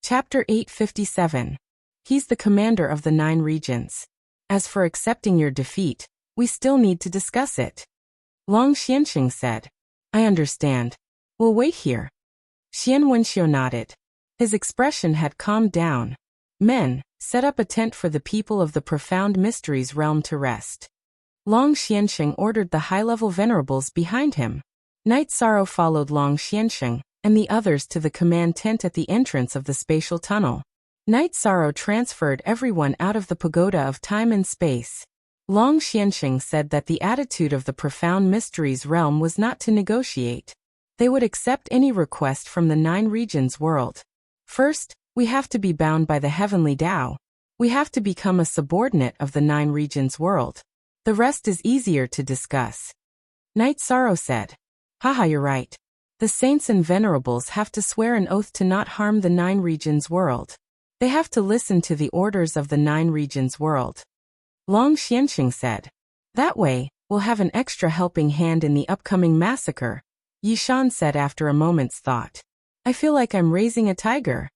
Chapter 857. He's the commander of the 9 regions. As for accepting your defeat, we still need to discuss it. Long Xianxing said. I understand. We'll wait here. Xian Wenxiu nodded. His expression had calmed down. Men, set up a tent for the people of the Profound Mysteries realm to rest. Long Xianxing ordered the high-level venerables behind him. Night Sorrow followed Long Xianxing and the others to the command tent at the entrance of the spatial tunnel. Night Sorrow transferred everyone out of the pagoda of time and space. Long Xianxing said that the attitude of the Profound Mysteries realm was not to negotiate. They would accept any request from the 9 regions world. First, we have to be bound by the heavenly Tao. We have to become a subordinate of the 9 regions world. The rest is easier to discuss. Night Sorrow said. Haha, you're right. The saints and venerables have to swear an oath to not harm the 9 regions world. They have to listen to the orders of the 9 regions world. Long Xianxing said. That way, we'll have an extra helping hand in the upcoming massacre, Yishan said after a moment's thought. I feel like I'm raising a tiger.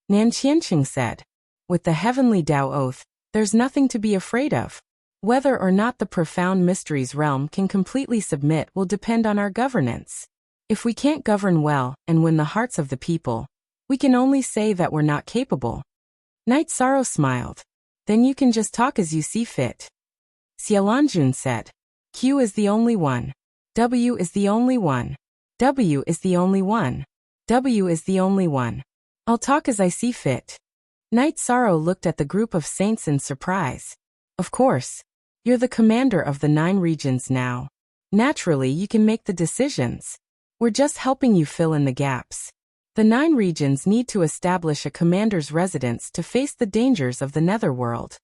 Nan Qianqing said. With the heavenly Tao oath, there's nothing to be afraid of. Whether or not the Profound Mysteries realm can completely submit will depend on our governance. If we can't govern well and win the hearts of the people, we can only say that we're not capable. Night Sorrow smiled. Then you can just talk as you see fit. Xiaolanjun said. Q is the only one. W is the only one. W is the only one. W is the only one. I'll talk as I see fit. Night Sorrow looked at the group of saints in surprise. Of course. You're the commander of the 9 regions now. Naturally, you can make the decisions. We're just helping you fill in the gaps. The 9 regions need to establish a commander's residence to face the dangers of the netherworld.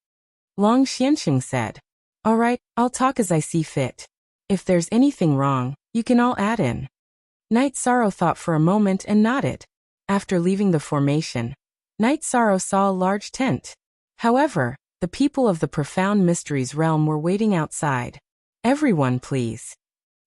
Long Xianxing said. All right, I'll talk as I see fit. If there's anything wrong, you can all add in. Night Sorrow thought for a moment and nodded. After leaving the formation, Night Sorrow saw a large tent. However, the people of the Profound Mysteries realm were waiting outside. Everyone, please.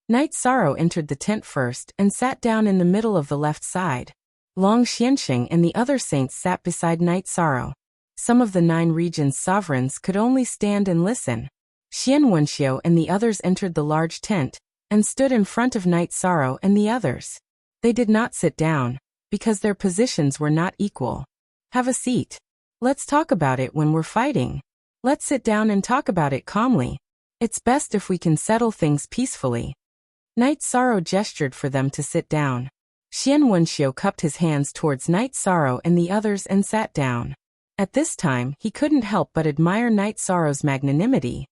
Night Sorrow entered the tent first and sat down in the middle of the left side. Long Xianxing and the other saints sat beside Night Sorrow. Some of the 9 regions' sovereigns could only stand and listen. Xian Wenxiu and the others entered the large tent and stood in front of Night Sorrow and the others. They did not sit down, because their positions were not equal. Have a seat. Let's talk about it when we're fighting. Let's sit down and talk about it calmly. It's best if we can settle things peacefully. Night Sorrow gestured for them to sit down. Xian Wenxiu cupped his hands towards Night Sorrow and the others and sat down. At this time, he couldn't help but admire Night Sorrow's magnanimity.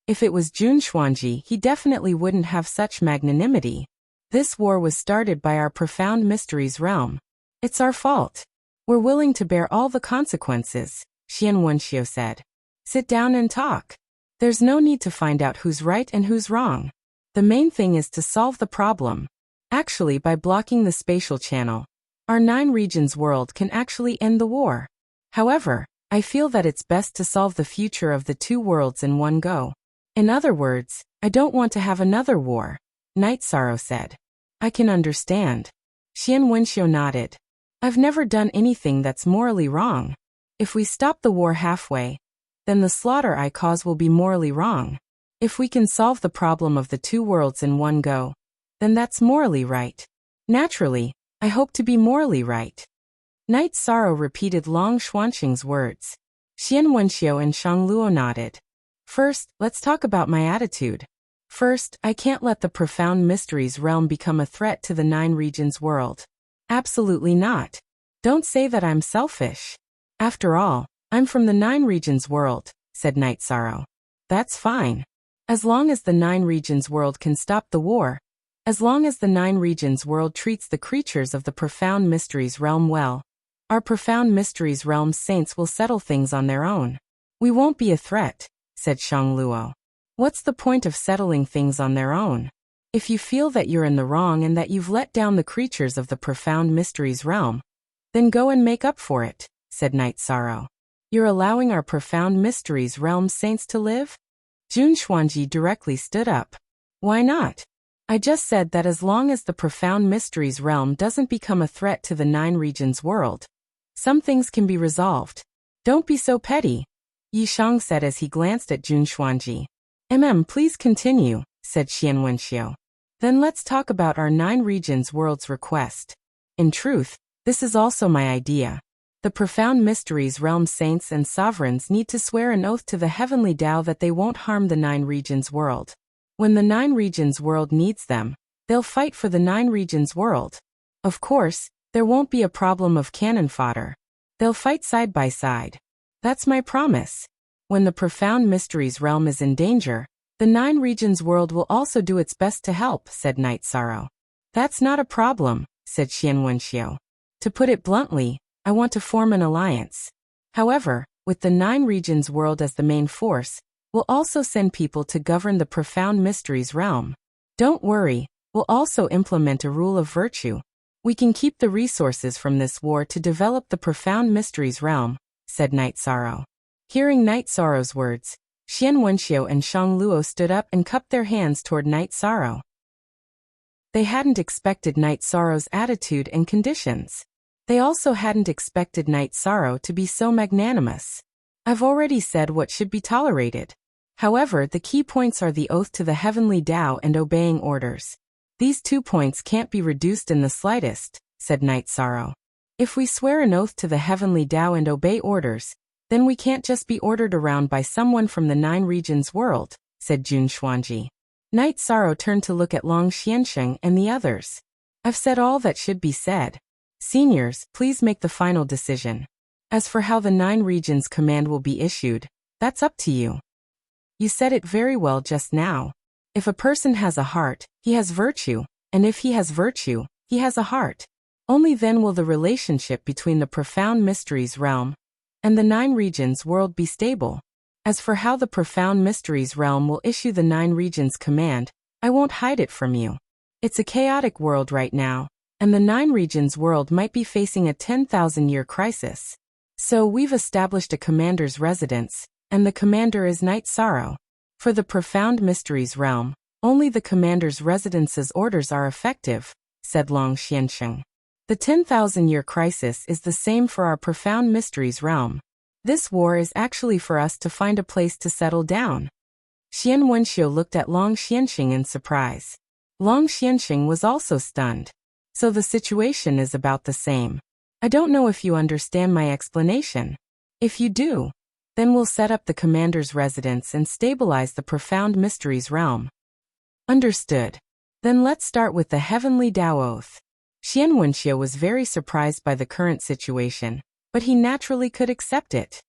If it was Jun Xuanji, he definitely wouldn't have such magnanimity. This war was started by our Profound Mysteries realm. It's our fault. We're willing to bear all the consequences, Xian Wenxiu said. Sit down and talk. There's no need to find out who's right and who's wrong. The main thing is to solve the problem. Actually, by blocking the spatial channel, our 9 regions world can actually end the war. However, I feel that it's best to solve the future of the 2 worlds in one go. In other words, I don't want to have another war, Night Sorrow said. I can understand. Xian Wenxiu nodded. I've never done anything that's morally wrong. If we stop the war halfway, then the slaughter I cause will be morally wrong. If we can solve the problem of the 2 worlds in one go, then that's morally right. Naturally, I hope to be morally right. Night Sorrow repeated Long Xuanxing's words. Xian Wenxiu and Shang Luo nodded. First, let's talk about my attitude. First, I can't let the Profound Mysteries realm become a threat to the 9 regions world. Absolutely not. Don't say that I'm selfish. After all, I'm from the 9 regions world, said Night Sorrow. That's fine. As long as the 9 regions world can stop the war, as long as the 9 regions world treats the creatures of the Profound Mysteries realm well, our Profound Mysteries realm saints will settle things on their own. We won't be a threat, said Shang Luo. What's the point of settling things on their own? If you feel that you're in the wrong and that you've let down the creatures of the Profound Mysteries realm, then go and make up for it, said Night Sorrow. You're allowing our Profound Mysteries realm saints to live? Jun Xuanji directly stood up. Why not? I just said that as long as the Profound Mysteries realm doesn't become a threat to the 9 regions world, Some things can be resolved. Don't be so petty, Yishang said as he glanced at Jun Xuanji. Please continue, said Xian Wenxiu. Then let's talk about our 9 regions world's request. In truth, this is also my idea. The profound mysteries realm saints and sovereigns need to swear an oath to the heavenly Tao that they won't harm the 9 regions world. When the 9 regions world needs them, they'll fight for the 9 regions world. Of course, there won't be a problem of cannon fodder. They'll fight side by side. That's my promise. When the profound mysteries realm is in danger, the 9 regions world will also do its best to help, said Night Sorrow. That's not a problem, said Xian Wenxiu. To put it bluntly, I want to form an alliance. However, with the 9 regions world as the main force, we'll also send people to govern the profound mysteries realm. Don't worry, we'll also implement a rule of virtue. We can keep the resources from this war to develop the profound mysteries realm, said Night Sorrow. Hearing Night Sorrow's words, Xian Wenxiu and Shang Luo stood up and cupped their hands toward Night Sorrow. They hadn't expected Night Sorrow's attitude and conditions. They also hadn't expected Night Sorrow to be so magnanimous. I've already said what should be tolerated. However, the key points are the oath to the heavenly Tao and obeying orders. These 2 points can't be reduced in the slightest, said Night Sorrow. If we swear an oath to the heavenly Tao and obey orders, then we can't just be ordered around by someone from the 9 regions world, said Jun Xuanji. Night Sorrow turned to look at Long Xiansheng and the others. I've said all that should be said. Seniors, please make the final decision. As for how the 9 regions command will be issued, that's up to you. You said it very well just now. If a person has a heart, he has virtue, and if he has virtue, he has a heart. Only then will the relationship between the profound mysteries realm and the 9 regions world be stable. As for how the profound mysteries realm will issue the 9 regions command, I won't hide it from you. It's a chaotic world right now, and the 9 regions world might be facing a 10,000-year crisis. So we've established a commander's residence, and the commander is Night Sorrow. For the profound mysteries realm, only the commander's residence's orders are effective, said Long Xiansheng. The 10,000-year crisis is the same for our profound mysteries realm. This war is actually for us to find a place to settle down. Xian Wenxiu looked at Long Xiansheng in surprise. Long Xiansheng was also stunned. So the situation is about the same. I don't know if you understand my explanation. If you do, then we'll set up the commander's residence and stabilize the profound mysteries realm. Understood. Then let's start with the heavenly Tao oath. Xian Wenxiu was very surprised by the current situation, but he naturally could accept it.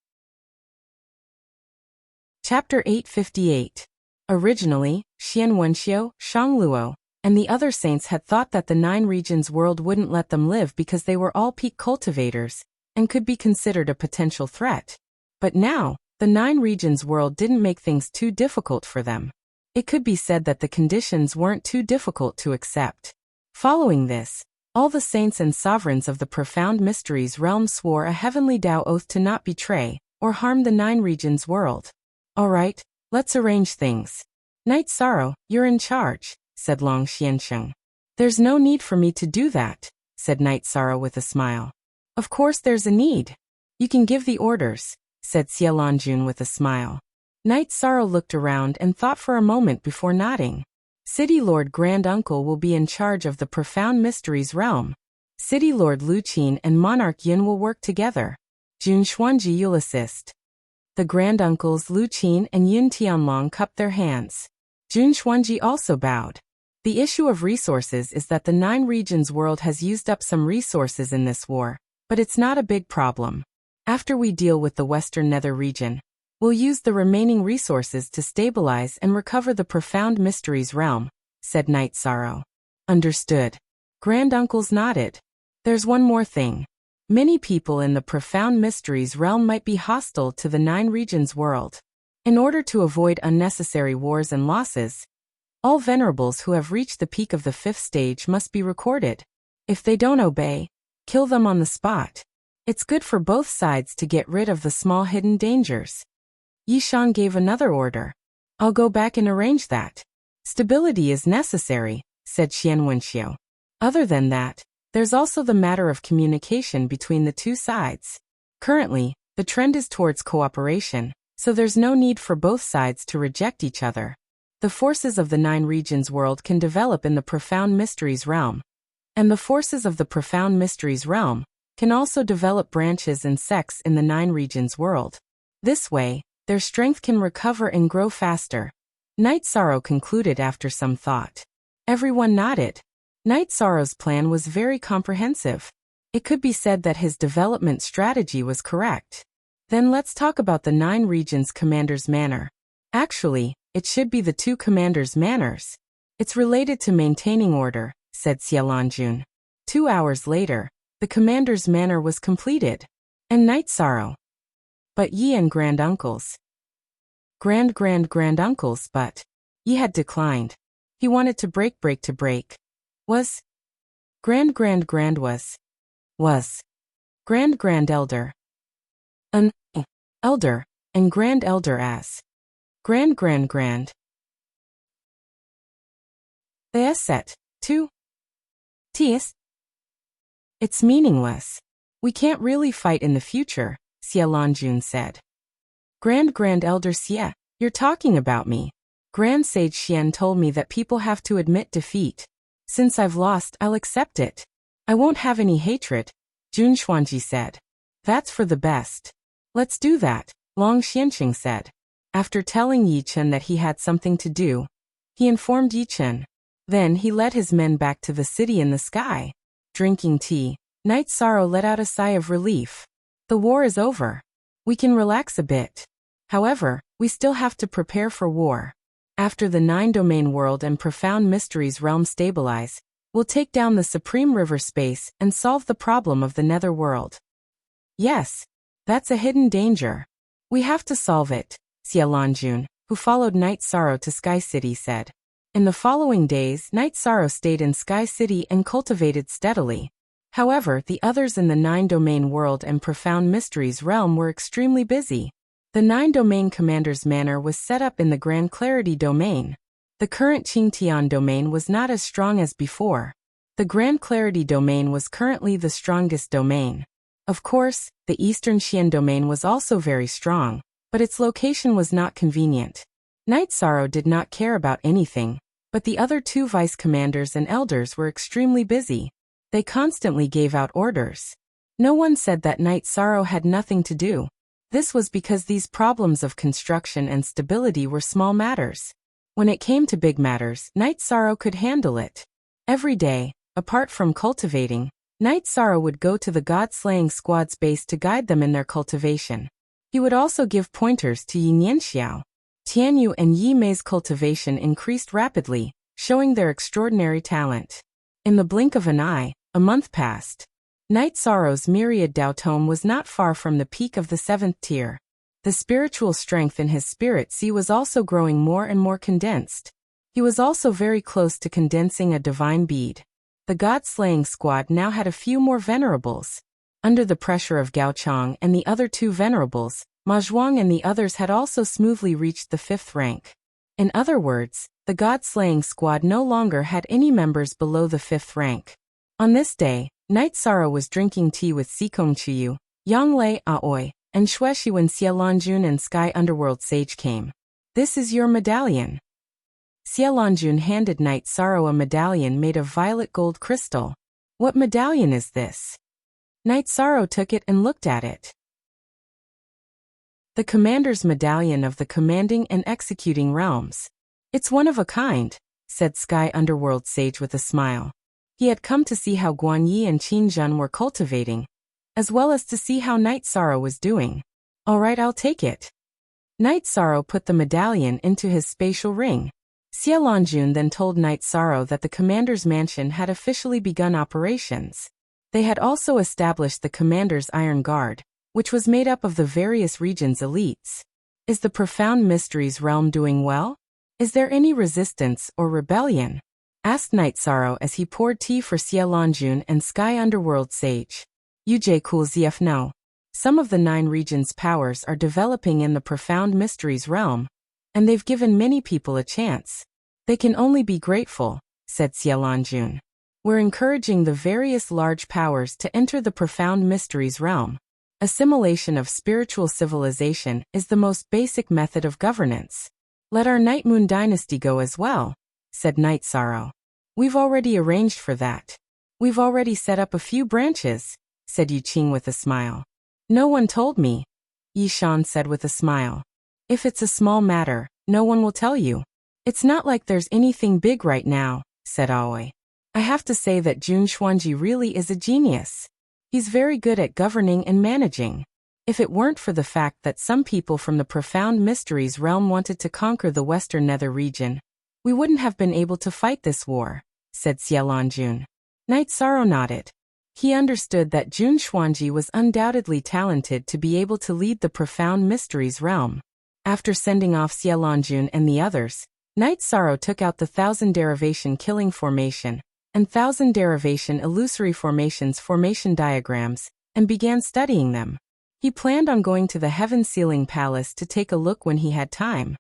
Chapter 858. Originally, Xian Wenxiu, Shang Luo, and the other saints had thought that the 9 regions world wouldn't let them live because they were all peak cultivators and could be considered a potential threat. But now, the 9 regions world didn't make things too difficult for them. It could be said that the conditions weren't too difficult to accept. Following this, all the saints and sovereigns of the profound mysteries realm swore a heavenly Tao oath to not betray or harm the 9 regions world. All right, let's arrange things. Night Sorrow, you're in charge, said Long Xiansheng. There's no need for me to do that, said Night Sorrow with a smile. Of course there's a need. You can give the orders, said Xie Lanjun with a smile. Night Sorrow looked around and thought for a moment before nodding. City Lord Grand Uncle will be in charge of the profound mysteries realm. City Lord Lu Qin and Monarch Yin will work together. Jun Xuanji you'll assist. The Grand Uncles Lu Qin and Yun Tianlong cupped their hands. Jun Xuanji also bowed. The issue of resources is that the 9 regions world has used up some resources in this war, but it's not a big problem. After we deal with the Western Nether region, we'll use the remaining resources to stabilize and recover the profound mysteries realm, said Night Sorrow. Understood. Grand Uncles nodded. There's one more thing. Many people in the profound mysteries realm might be hostile to the 9 regions world. In order to avoid unnecessary wars and losses, all venerables who have reached the peak of the 5th stage must be recorded. If they don't obey, kill them on the spot. It's good for both sides to get rid of the small hidden dangers. Yishan gave another order. I'll go back and arrange that. Stability is necessary, said Xian Wenxiu. Other than that, There's also the matter of communication between the two sides. Currently, the trend is towards cooperation, so there's no need for both sides to reject each other. The forces of the 9 regions world can develop in the profound mysteries realm. And the forces of the profound mysteries realm can also develop branches and sects in the 9 regions world. This way, their strength can recover and grow faster. Night Sorrow concluded after some thought. Everyone nodded. Night Sorrow's plan was very comprehensive. It could be said that his development strategy was correct. Then let's talk about the 9 regions commander's manner. Actually, it should be the 2 commanders' manners. It's related to maintaining order, said Xiaolanjun. 2 hours later, the commander's manner was completed. And Night Sorrow. But Yi and granduncles. Granduncles, but Yi had declined. He wanted to break. Was grand elder. An elder, and grand elder as grand. The set, 2. Ts. It's meaningless. We can't really fight in the future, Xiaolanjun said. Grand elder Xie, you're talking about me. Grand Sage Xian told me that people have to admit defeat. Since I've lost, I'll accept it. I won't have any hatred, Jun Xuanji said. That's for the best. Let's do that, Long Xianqing said. After telling Yi Chen that he had something to do, he informed Yi Chen. Then he led his men back to the city in the sky. Drinking tea, Night Sorrow let out a sigh of relief. The war is over. We can relax a bit. However, we still have to prepare for war. After the 9-domain world and profound mysteries realm stabilize, we'll take down the supreme river space and solve the problem of the nether world. Yes, that's a hidden danger. We have to solve it, Xiaolanjun, who followed Night Sorrow to Sky City, said. In the following days, Night Sorrow stayed in Sky City and cultivated steadily. However, the others in the 9-domain world and profound mysteries realm were extremely busy. The 9-domain commander's manor was set up in the Grand Clarity domain. The current Qingtian domain was not as strong as before. The Grand Clarity domain was currently the strongest domain. Of course, the Eastern Xian domain was also very strong, but its location was not convenient. Night Sorrow did not care about anything, but the other 2 vice commanders and elders were extremely busy. They constantly gave out orders. No one said that Night Sorrow had nothing to do. This was because these problems of construction and stability were small matters. When it came to big matters, Night Sorrow could handle it. Every day, apart from cultivating, Night Sorrow would go to the god-slaying squad's base to guide them in their cultivation. He would also give pointers to Yin Yanxiao. Tianyu and Yi Mei's cultivation increased rapidly, showing their extraordinary talent. In the blink of an eye, a month passed. Night Sorrow's myriad Dao Tome was not far from the peak of the 7th tier. The spiritual strength in his spirit sea was also growing more and more condensed. He was also very close to condensing a divine bead. The god-slaying squad now had a few more venerables. Under the pressure of Gao Chang and the other 2 venerables, Ma Zhuang and the others had also smoothly reached the 5th rank. In other words, the god-slaying squad no longer had any members below the 5th rank. On this day, Night Sorrow was drinking tea with Sikong Chiyu, Yanglei Aoi, and Xueshi when Xiaolanjun and Sky Underworld Sage came. This is your medallion. Xiaolanjun handed Night Sorrow a medallion made of violet gold crystal. What medallion is this? Night Sorrow took it and looked at it. The commander's medallion of the commanding and executing realms. It's one of a kind, said Sky Underworld Sage with a smile. He had come to see how Guan Yi and Qin Zhen were cultivating, as well as to see how Night Sorrow was doing. All right, I'll take it. Night Sorrow put the medallion into his spatial ring. Xiaolanjun then told Night Sorrow that the commander's mansion had officially begun operations. They had also established the commander's Iron Guard, which was made up of the various regions' elites. Is the profound mysteries realm doing well? Is there any resistance or rebellion? Asked Night Sorrow as he poured tea for Xiaolanjun and Sky Underworld Sage. Yujie Cool ZF no. Some of the 9 regions' powers are developing in the profound mysteries realm, and they've given many people a chance. They can only be grateful, said Xiaolanjun. We're encouraging the various large powers to enter the profound mysteries realm. Assimilation of spiritual civilization is the most basic method of governance. Let our Night Moon dynasty go as well, said Night Sorrow. We've already arranged for that. We've already set up a few branches, said Yu Qing with a smile. No one told me, Yi Shan said with a smile. If it's a small matter, no one will tell you. It's not like there's anything big right now, said Aoi. I have to say that Jun Xuanji really is a genius. He's very good at governing and managing. If it weren't for the fact that some people from the profound mysteries realm wanted to conquer the Western Nether region, we wouldn't have been able to fight this war, said Xiaolonjun. Night Sorrow nodded. He understood that Jun Xuanji was undoubtedly talented to be able to lead the profound mysteries realm. After sending off Xiaolonjun and the others, Night Sorrow took out the 1,000 derivation killing formation and 1,000 derivation illusory formations formation diagrams, and began studying them. He planned on going to the Heaven Sealing Palace to take a look when he had time.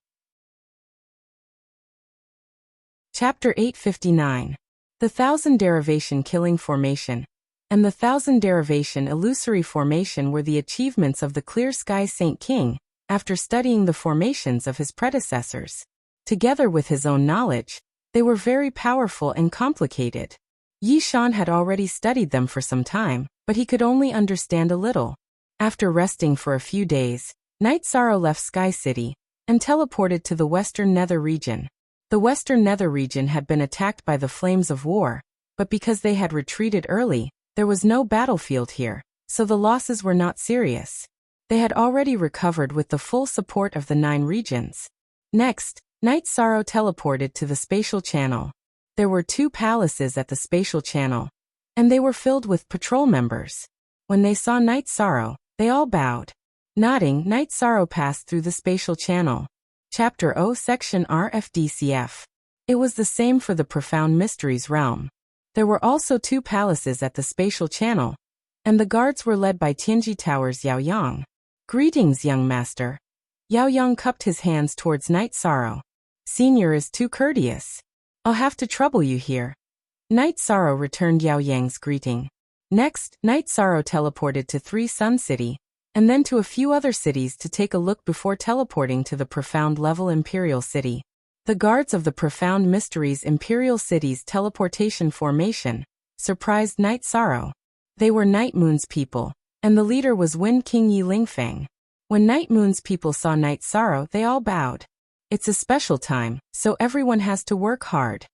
Chapter 859. The 1,000 derivation killing formation and the 1,000 derivation illusory formation were the achievements of the Clear Sky Saint King, after studying the formations of his predecessors. Together with his own knowledge, they were very powerful and complicated. Yi Shan had already studied them for some time, but he could only understand a little. After resting for a few days, Night Sorrow left Sky City and teleported to the Western Nether region. The Western Nether region had been attacked by the flames of war, but because they had retreated early, there was no battlefield here, so the losses were not serious. They had already recovered with the full support of the 9 regions. Next, Night Sorrow teleported to the spatial channel. There were 2 palaces at the spatial channel, and they were filled with patrol members. When they saw Night Sorrow, they all bowed. Nodding, Night Sorrow passed through the spatial channel. Chapter O Section RFDCF. It was the same for the Profound Mysteries realm. There were also 2 palaces at the spatial channel, and the guards were led by Tianji Tower's Yao Yang. Greetings, young master. Yao Yang cupped his hands towards Night Sorrow. Senior is too courteous. I'll have to trouble you here. Night Sorrow returned Yao Yang's greeting. Next, Night Sorrow teleported to 3 Sun City, and then to a few other cities to take a look before teleporting to the Profound Level Imperial City. The guards of the Profound Mysteries Imperial City's teleportation formation surprised Night Sorrow. They were Night Moon's people, and the leader was Wind King Yi Lingfeng. When Night Moon's people saw Night Sorrow, they all bowed. It's a special time, so everyone has to work hard.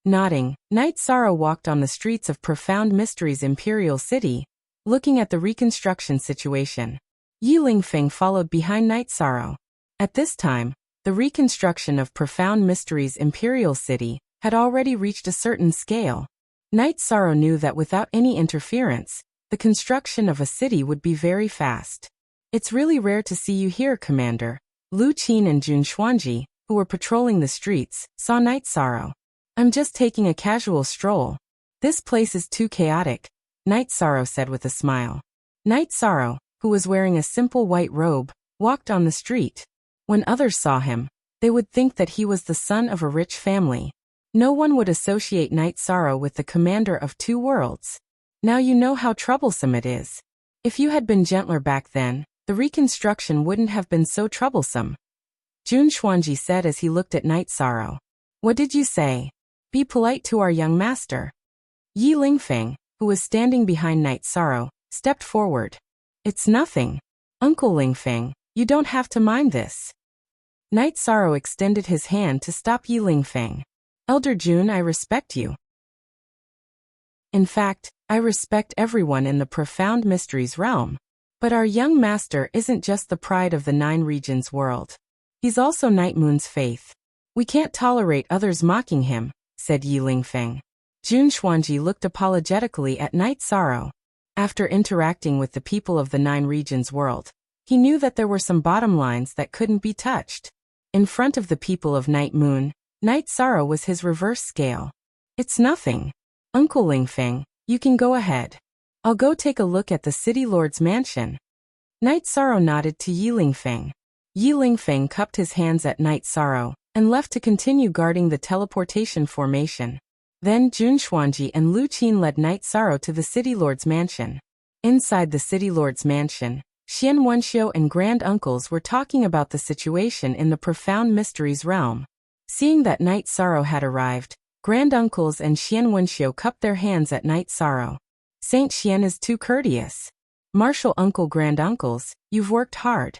Nodding, Night Sorrow walked on the streets of Profound Mysteries Imperial City, looking at the reconstruction situation. Yi Lingfeng followed behind Night Sorrow. At this time, the reconstruction of Profound Mysteries Imperial City had already reached a certain scale. Night Sorrow knew that without any interference, the construction of a city would be very fast. It's really rare to see you here, Commander. Lu Qin and Jun Xuanji, who were patrolling the streets, saw Night Sorrow. I'm just taking a casual stroll. This place is too chaotic, Night Sorrow said with a smile. Night Sorrow, who was wearing a simple white robe, walked on the street. When others saw him, they would think that he was the son of a rich family. No one would associate Night Sorrow with the commander of 2 worlds. Now you know how troublesome it is. If you had been gentler back then, the reconstruction wouldn't have been so troublesome. Jun Xuanji said as he looked at Night Sorrow. What did you say? Be polite to our young master. Yi Lingfeng, who was standing behind Night Sorrow, stepped forward. It's nothing. Uncle Lingfeng, you don't have to mind this. Night Sorrow extended his hand to stop Yi Lingfeng. Elder Jun, I respect you. In fact, I respect everyone in the Profound Mysteries realm. But our young master isn't just the pride of the 9 regions world. He's also Night Moon's faith. We can't tolerate others mocking him, said Yi Lingfeng. Jun Xuanji looked apologetically at Night Sorrow. After interacting with the people of the 9 regions world, he knew that there were some bottom lines that couldn't be touched. In front of the people of Night Moon, Night Sorrow was his reverse scale. It's nothing. Uncle Lingfeng, you can go ahead. I'll go take a look at the City Lord's mansion. Night Sorrow nodded to Yi Lingfeng. Yi Lingfeng cupped his hands at Night Sorrow and left to continue guarding the teleportation formation. Then Jun Xuanji and Lu Qin led Knight Sorrow to the city lord's mansion. Inside the city lord's mansion, Xian Wenxiu and grand uncles were talking about the situation in the profound mysteries realm. Seeing that Knight Sorrow had arrived, grand uncles and Xian Wenxiu cupped their hands at Knight Sorrow. Saint Xian is too courteous. Martial uncle grand uncles, you've worked hard.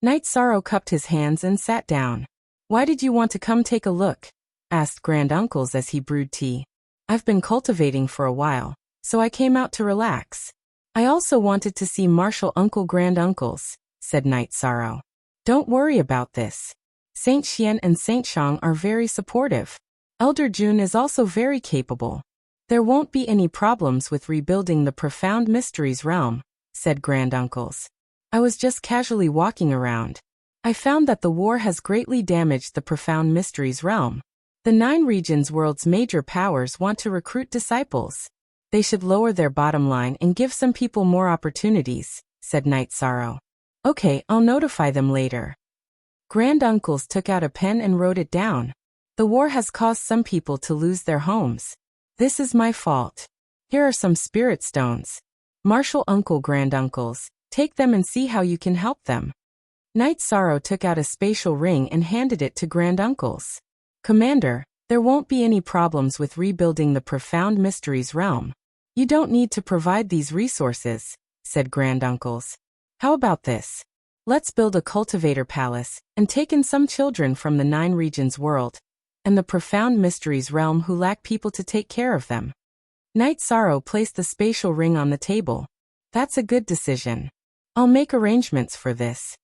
Knight Sorrow cupped his hands and sat down. Why did you want to come take a look? Asked grand uncles as he brewed tea. I've been cultivating for a while, so I came out to relax. I also wanted to see martial uncle grand uncles, said Knight Sorrow. Don't worry about this. Saint Xian and Saint Shang are very supportive. Elder Jun is also very capable. There won't be any problems with rebuilding the profound mysteries realm, said grand uncles. I was just casually walking around. I found that the war has greatly damaged the profound mysteries realm. The 9 regions world's major powers want to recruit disciples. They should lower their bottom line and give some people more opportunities, said Knight Sorrow. Okay, I'll notify them later. Grand uncles took out a pen and wrote it down. The war has caused some people to lose their homes. This is my fault. Here are some spirit stones. Martial uncle grand uncles, take them and see how you can help them. Knight Sorrow took out a spatial ring and handed it to grand uncles. Commander, there won't be any problems with rebuilding the profound mysteries realm. You don't need to provide these resources, said grand uncles. How about this? Let's build a cultivator palace and take in some children from the 9 regions world and the profound mysteries realm who lack people to take care of them. Knight Sorrow placed the spatial ring on the table. That's a good decision. I'll make arrangements for this.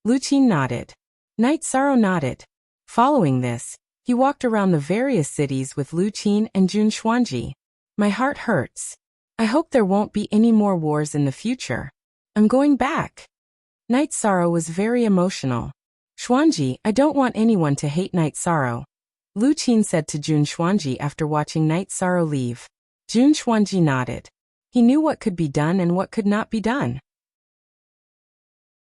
Lu Qin nodded. Knight Sorrow nodded. Following this, he walked around the various cities with Lu Qin and Jun Xuanji. My heart hurts. I hope there won't be any more wars in the future. I'm going back. Knight Sorrow was very emotional. Xuanji, I don't want anyone to hate Knight Sorrow, Lu Qin said to Jun Xuanji after watching Knight Sorrow leave. Jun Xuanji nodded. He knew what could be done and what could not be done.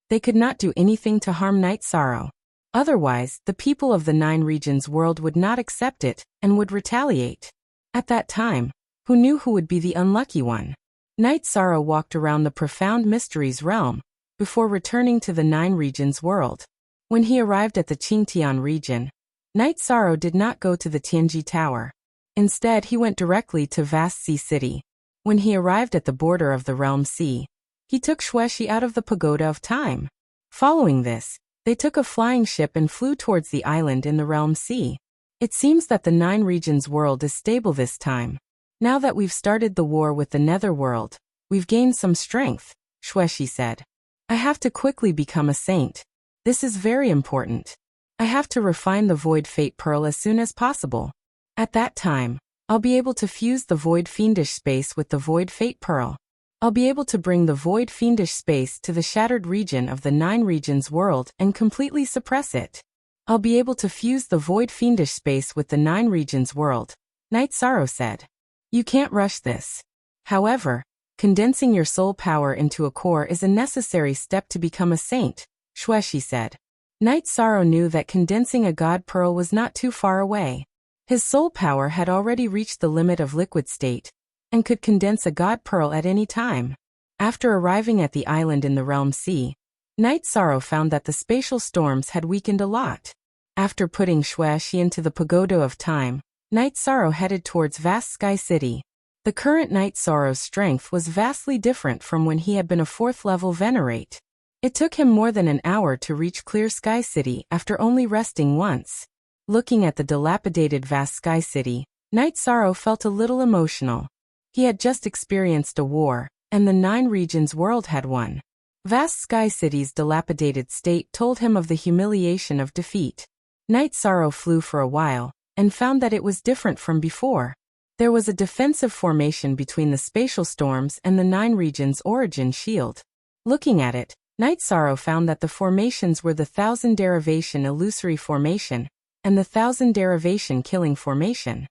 They could not do anything to harm Knight Sorrow. Otherwise, the people of the 9 regions world would not accept it and would retaliate. At that time, who knew who would be the unlucky one? Knight Sorrow walked around the profound mysteries realm before returning to the 9 regions world. When he arrived at the Qingtian region, Knight Sorrow did not go to the Tianji Tower. Instead, he went directly to Vast Sea City. When he arrived at the border of the Realm Sea, he took Xueshi out of the Pagoda of Time. Following this, they took a flying ship and flew towards the island in the Realm Sea. It seems that the 9 regions world is stable this time. Now that we've started the war with the Netherworld, we've gained some strength, Xueshi said. I have to quickly become a saint. This is very important. I have to refine the Void Fate Pearl as soon as possible. At that time, I'll be able to fuse the Void Fiendish space with the Void Fate Pearl. I'll be able to bring the Void Fiendish space to the shattered region of the 9 regions world and completely suppress it. I'll be able to fuse the Void Fiendish space with the 9 regions world, Knight Sorrow said. You can't rush this. However, condensing your soul power into a core is a necessary step to become a saint, Xueshi said. Knight Sorrow knew that condensing a God Pearl was not too far away. His soul power had already reached the limit of liquid state, and could condense a God Pearl at any time. After arriving at the island in the Realm Sea, Knight Sorrow found that the spatial storms had weakened a lot. After putting Xueshi into the Pagoda of Time, Knight Sorrow headed towards Vast Sky City. The current Knight Sorrow's strength was vastly different from when he had been a 4th level Venerate. It took him more than an hour to reach Clear Sky City after only resting once. Looking at the dilapidated Vast Sky City, Knight Sorrow felt a little emotional. He had just experienced a war, and the 9 regions world had won. Vast Sky City's dilapidated state told him of the humiliation of defeat. Knight Sorrow flew for a while, and found that it was different from before. There was a defensive formation between the spatial storms and the 9 regions origin shield. Looking at it, Knight Sorrow found that the formations were the 1000 derivation illusory formation and the 1000 derivation killing formation.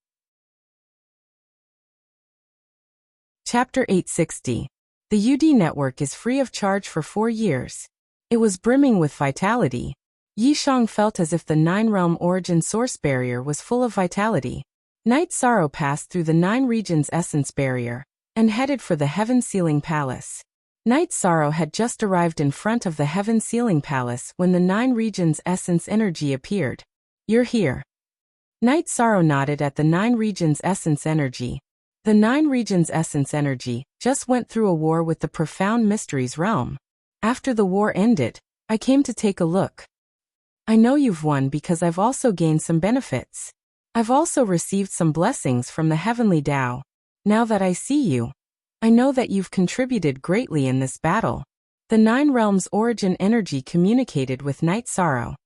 Chapter 860. The UD network is free of charge for 4 years. It was brimming with vitality. Yi Shang felt as if the 9-realm origin source barrier was full of vitality. Night Sorrow passed through the 9 regions essence barrier and headed for the Heaven Sealing Palace. Night Sorrow had just arrived in front of the Heaven Sealing Palace when the 9 regions essence energy appeared. You're here. Night Sorrow nodded at the 9 regions essence energy. The 9 regions essence energy just went through a war with the Profound Mysteries realm. After the war ended, I came to take a look. I know you've won because I've also gained some benefits. I've also received some blessings from the Heavenly Tao. Now that I see you, I know that you've contributed greatly in this battle. The 9 realms origin energy communicated with Night Sorrow.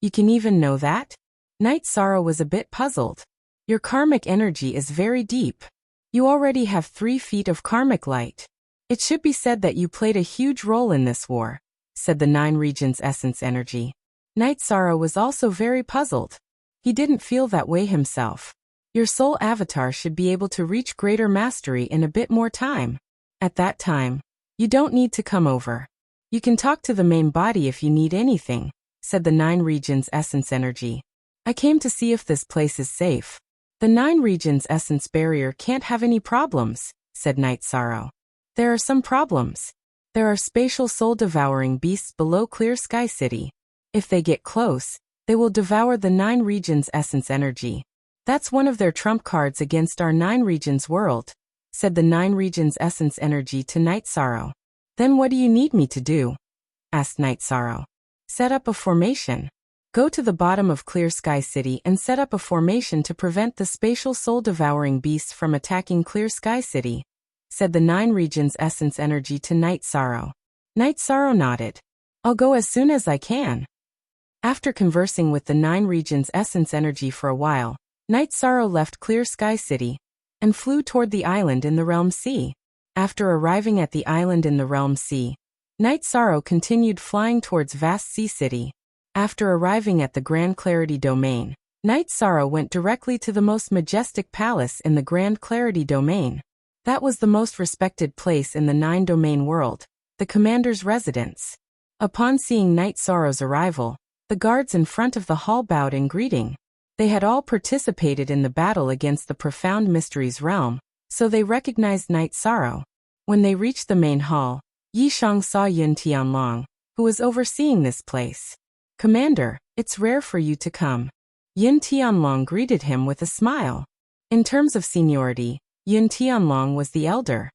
You can even know that? Night Sorrow was a bit puzzled. Your karmic energy is very deep. You already have 3 feet of karmic light. It should be said that you played a huge role in this war, said the 9 regions essence energy. Night Sorrow was also very puzzled. He didn't feel that way himself. Your soul avatar should be able to reach greater mastery in a bit more time. At that time, you don't need to come over. You can talk to the main body if you need anything, said the 9 regions essence energy. I came to see if this place is safe. The 9 regions essence barrier can't have any problems, said Night Sorrow. There are some problems. There are spatial soul-devouring beasts below Clear Sky City. If they get close, they will devour the 9 regions essence energy. That's one of their trump cards against our 9 regions world, said the 9 regions essence energy to Night Sorrow. Then what do you need me to do? Asked Night Sorrow. Set up a formation. Go to the bottom of Clear Sky City and set up a formation to prevent the spatial soul-devouring beasts from attacking Clear Sky City, said the 9 regions essence energy to Night Sorrow. Night Sorrow nodded. I'll go as soon as I can. After conversing with the 9 regions essence energy for a while, Night Sorrow left Clear Sky City and flew toward the island in the Realm Sea. After arriving at the island in the Realm Sea, Night Sorrow continued flying towards Vast Sea City. After arriving at the Grand Clarity Domain, Night Sorrow went directly to the most majestic palace in the Grand Clarity Domain. That was the most respected place in the 9 domain world, the commander's residence. Upon seeing Night Sorrow's arrival, the guards in front of the hall bowed in greeting. They had all participated in the battle against the Profound Mysteries realm, so they recognized Night Sorrow. When they reached the main hall, Yi Shang saw Yun Tianlong, who was overseeing this place. Commander, it's rare for you to come. Yun Tianlong greeted him with a smile. In terms of seniority, Yun Tianlong was the elder.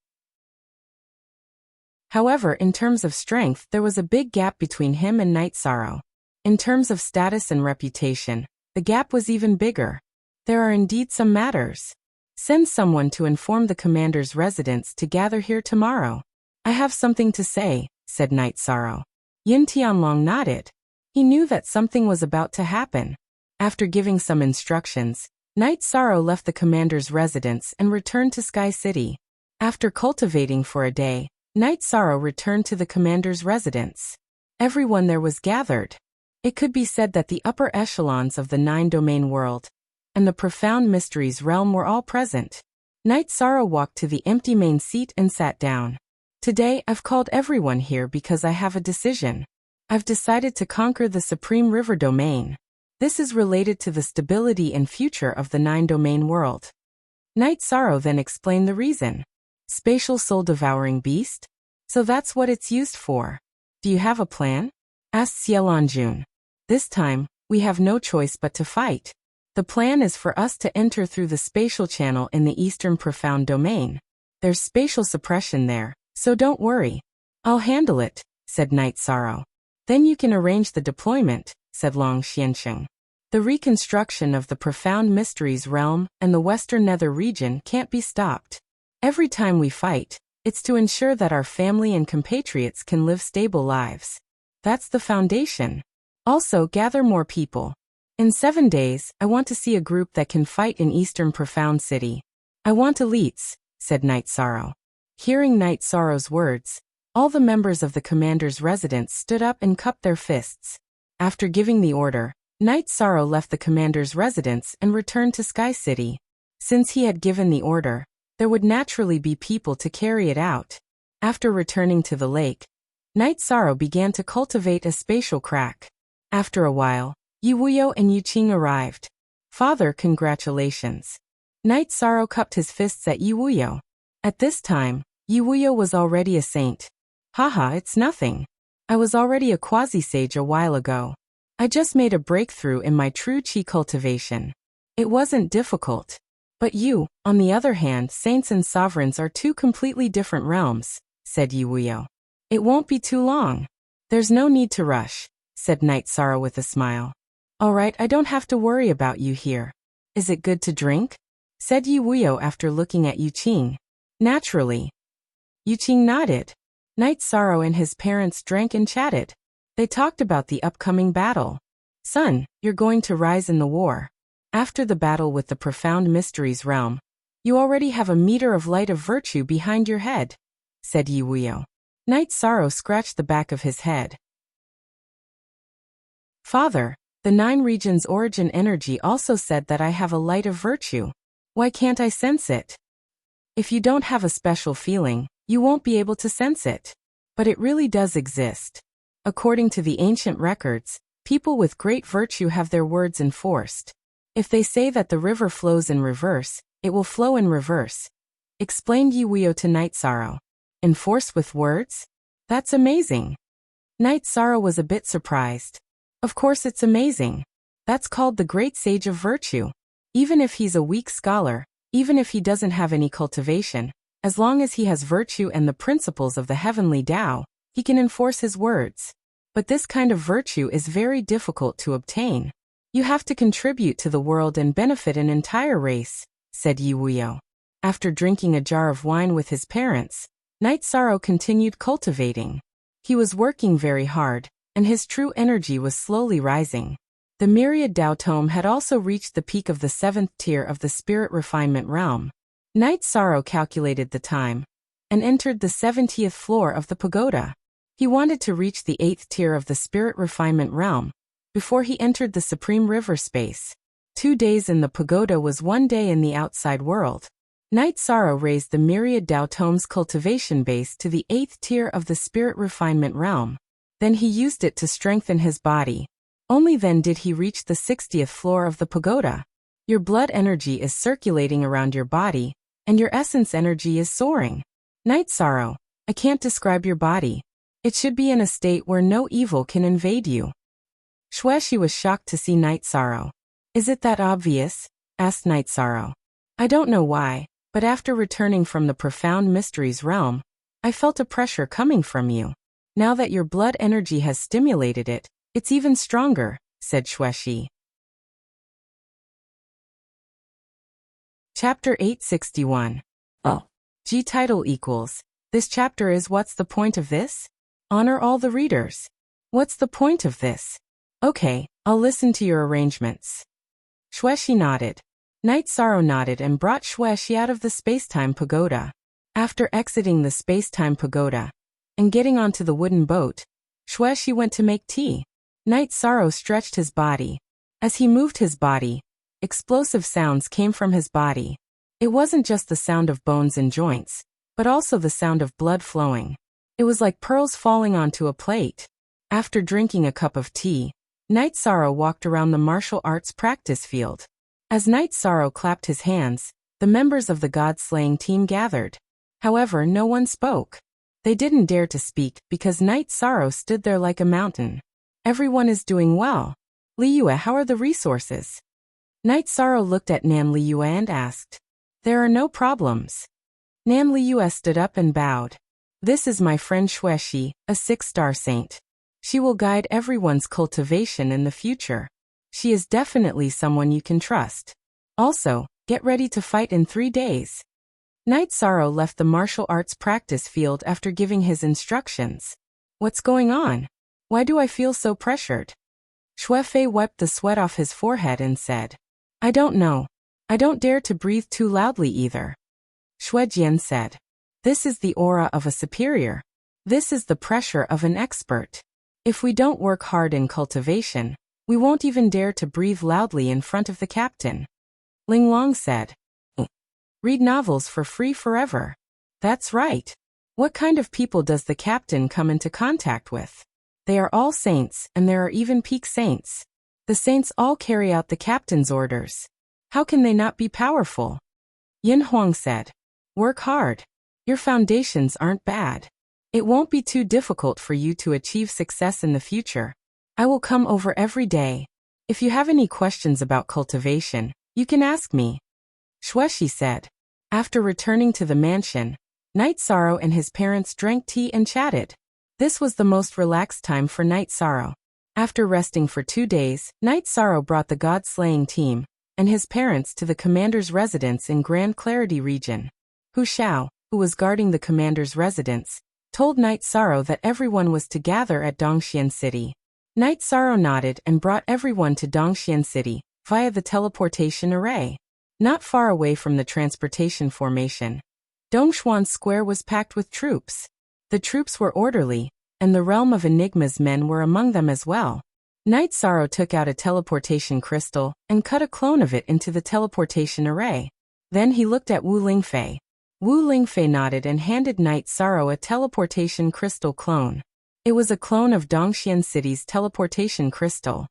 However, in terms of strength, there was a big gap between him and Night Sorrow. In terms of status and reputation, the gap was even bigger. There are indeed some matters. Send someone to inform the commander's residents to gather here tomorrow. I have something to say, said Night Sorrow. Yun Tianlong nodded. He knew that something was about to happen. After giving some instructions, Night Sorrow left the commander's residence and returned to Sky City. After cultivating for a day, Night Sorrow returned to the commander's residence. Everyone there was gathered. It could be said that the upper echelons of the 9-domain world and the Profound Mysteries realm were all present. Night Sorrow walked to the empty main seat and sat down. Today, I've called everyone here because I have a decision. I've decided to conquer the Supreme River Domain. This is related to the stability and future of the 9-domain world. Night Sorrow then explained the reason. Spatial soul-devouring beast? So that's what it's used for. Do you have a plan? Asked Xielanjun. This time, we have no choice but to fight. The plan is for us to enter through the spatial channel in the Eastern Profound Domain. There's spatial suppression there, so don't worry. I'll handle it, said Night Sorrow. Then you can arrange the deployment, said Long Xiansheng. The reconstruction of the Profound Mysteries realm and the Western Nether region can't be stopped. Every time we fight, it's to ensure that our family and compatriots can live stable lives. That's the foundation. Also, gather more people. In 7 days, I want to see a group that can fight in Eastern Profound City. I want elites, said Night Sorrow. Hearing Night Sorrow's words, all the members of the commander's residence stood up and cupped their fists. After giving the order, Night Sorrow left the commander's residence and returned to Sky City. Since he had given the order, there would naturally be people to carry it out. After returning to the lake, Night Sorrow began to cultivate a spatial crack. After a while, Yi Wuyo and Yu Qing arrived. Father, congratulations. Knight Sorrow cupped his fists at Yiwuyo. At this time, Yiwuyo was already a saint. Haha, it's nothing. I was already a quasi-sage a while ago. I just made a breakthrough in my true chi cultivation. It wasn't difficult. But you, on the other hand, saints and sovereigns are two completely different realms, said Yiwuyo. It won't be too long. There's no need to rush, said Knight Sorrow with a smile. All right, I don't have to worry about you here. Is it good to drink? Said Yiwuyo after looking at Yuqing. Naturally. Yuqing nodded. Knight Sorrow and his parents drank and chatted. They talked about the upcoming battle. Son, you're going to rise in the war. After the battle with the profound mysteries realm, you already have a meter of light of virtue behind your head, said Yiwuyo. Knight Sorrow scratched the back of his head. Father, the 9 regions origin energy also said that I have a light of virtue. Why can't I sense it? If you don't have a special feeling, you won't be able to sense it. But it really does exist. According to the ancient records, people with great virtue have their words enforced. If they say that the river flows in reverse, it will flow in reverse, explained Yiwuyo to Knight Sorrow. Enforced with words? That's amazing. Knight Sorrow was a bit surprised. Of course it's amazing. That's called the great sage of virtue. Even if he's a weak scholar, even if he doesn't have any cultivation, as long as he has virtue and the principles of the heavenly Tao, he can enforce his words. But this kind of virtue is very difficult to obtain. You have to contribute to the world and benefit an entire race, said Yiwuyo. After drinking a jar of wine with his parents, Knight Sorrow continued cultivating. He was working very hard, and his true energy was slowly rising. The myriad Tao tome had also reached the peak of the 7th tier of the spirit refinement realm. Knight Sorrow calculated the time and entered the 70th floor of the pagoda. He wanted to reach the 8th tier of the spirit refinement realm before he entered the supreme river space. 2 days in the pagoda was 1 day in the outside world. Knight Sorrow raised the myriad Tao tome's cultivation base to the 8th tier of the spirit refinement realm. Then he used it to strengthen his body. Only then did he reach the 60th floor of the pagoda. Your blood energy is circulating around your body, and your essence energy is soaring. Knight Sorrow, I can't describe your body. It should be in a state where no evil can invade you. Xueshi was shocked to see Knight Sorrow. Is it that obvious? Asked Knight Sorrow. I don't know why, but after returning from the profound mysteries realm, I felt a pressure coming from you. Now that your blood energy has stimulated it, it's even stronger, said Xueshi. Chapter 861. G title equals. This chapter is What's the point of this? Honor all the readers. What's the point of this? Okay, I'll listen to your arrangements. Xueshi nodded. Knight Sorrow nodded and brought Xueshi out of the space-time pagoda. After exiting the space-time pagoda and getting onto the wooden boat, Xueshi went to make tea. Knight Sorrow stretched his body. As he moved his body, explosive sounds came from his body. It wasn't just the sound of bones and joints, but also the sound of blood flowing. It was like pearls falling onto a plate. After drinking a cup of tea, Knight Sorrow walked around the martial arts practice field. As Knight Sorrow clapped his hands, the members of the god-slaying team gathered. However, no one spoke. They didn't dare to speak because Knight Sorrow stood there like a mountain. Everyone is doing well. Liyue, how are the resources? Knight Sorrow looked at Nan Liyue and asked. There are no problems. Nan Liyue stood up and bowed. This is my friend Xueshi, a 6-star saint. She will guide everyone's cultivation in the future. She is definitely someone you can trust. Also, get ready to fight in 3 days. Knight Sorrow left the martial arts practice field after giving his instructions. What's going on? Why do I feel so pressured? Xuefei wiped the sweat off his forehead and said, I don't know. I don't dare to breathe too loudly either. Xuejian said, This is the aura of a superior. This is the pressure of an expert. If we don't work hard in cultivation, we won't even dare to breathe loudly in front of the captain. Ling Long said, Read novels for free forever. That's right. What kind of people does the captain come into contact with? They are all saints, and there are even peak saints. The saints all carry out the captain's orders. How can they not be powerful? Yin Huang said. Work hard. Your foundations aren't bad. It won't be too difficult for you to achieve success in the future. I will come over every day. If you have any questions about cultivation, you can ask me. Shueshi said. After returning to the mansion, Night Sorrow and his parents drank tea and chatted. This was the most relaxed time for Night Sorrow. After resting for 2 days, Night Sorrow brought the god-slaying team and his parents to the commander's residence in Grand Clarity region. Hu Xiao, who was guarding the commander's residence, told Night Sorrow that everyone was to gather at Dongxian City. Night Sorrow nodded and brought everyone to Dongxian City via the teleportation array. Not far away from the transportation formation, Dongshuan Square was packed with troops. The troops were orderly, and the realm of Enigma's men were among them as well. Night Sorrow took out a teleportation crystal and cut a clone of it into the teleportation array. Then he looked at Wu Lingfei. Wu Lingfei nodded and handed Night Sorrow a teleportation crystal clone. It was a clone of Dongxian City's teleportation crystal.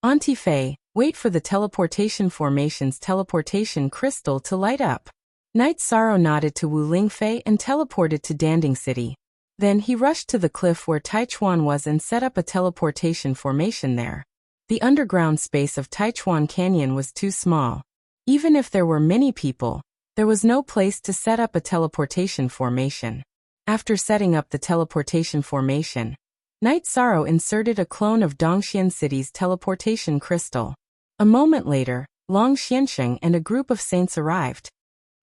Auntie Fei, wait for the teleportation formation's teleportation crystal to light up. Night Sorrow nodded to Wu Lingfei and teleported to Danding City. Then he rushed to the cliff where Taichuan was and set up a teleportation formation there. The underground space of Taichuan Canyon was too small. Even if there were many people, there was no place to set up a teleportation formation. After setting up the teleportation formation, Night Sorrow inserted a clone of Dongxian City's teleportation crystal. A moment later, Long Xiansheng and a group of saints arrived.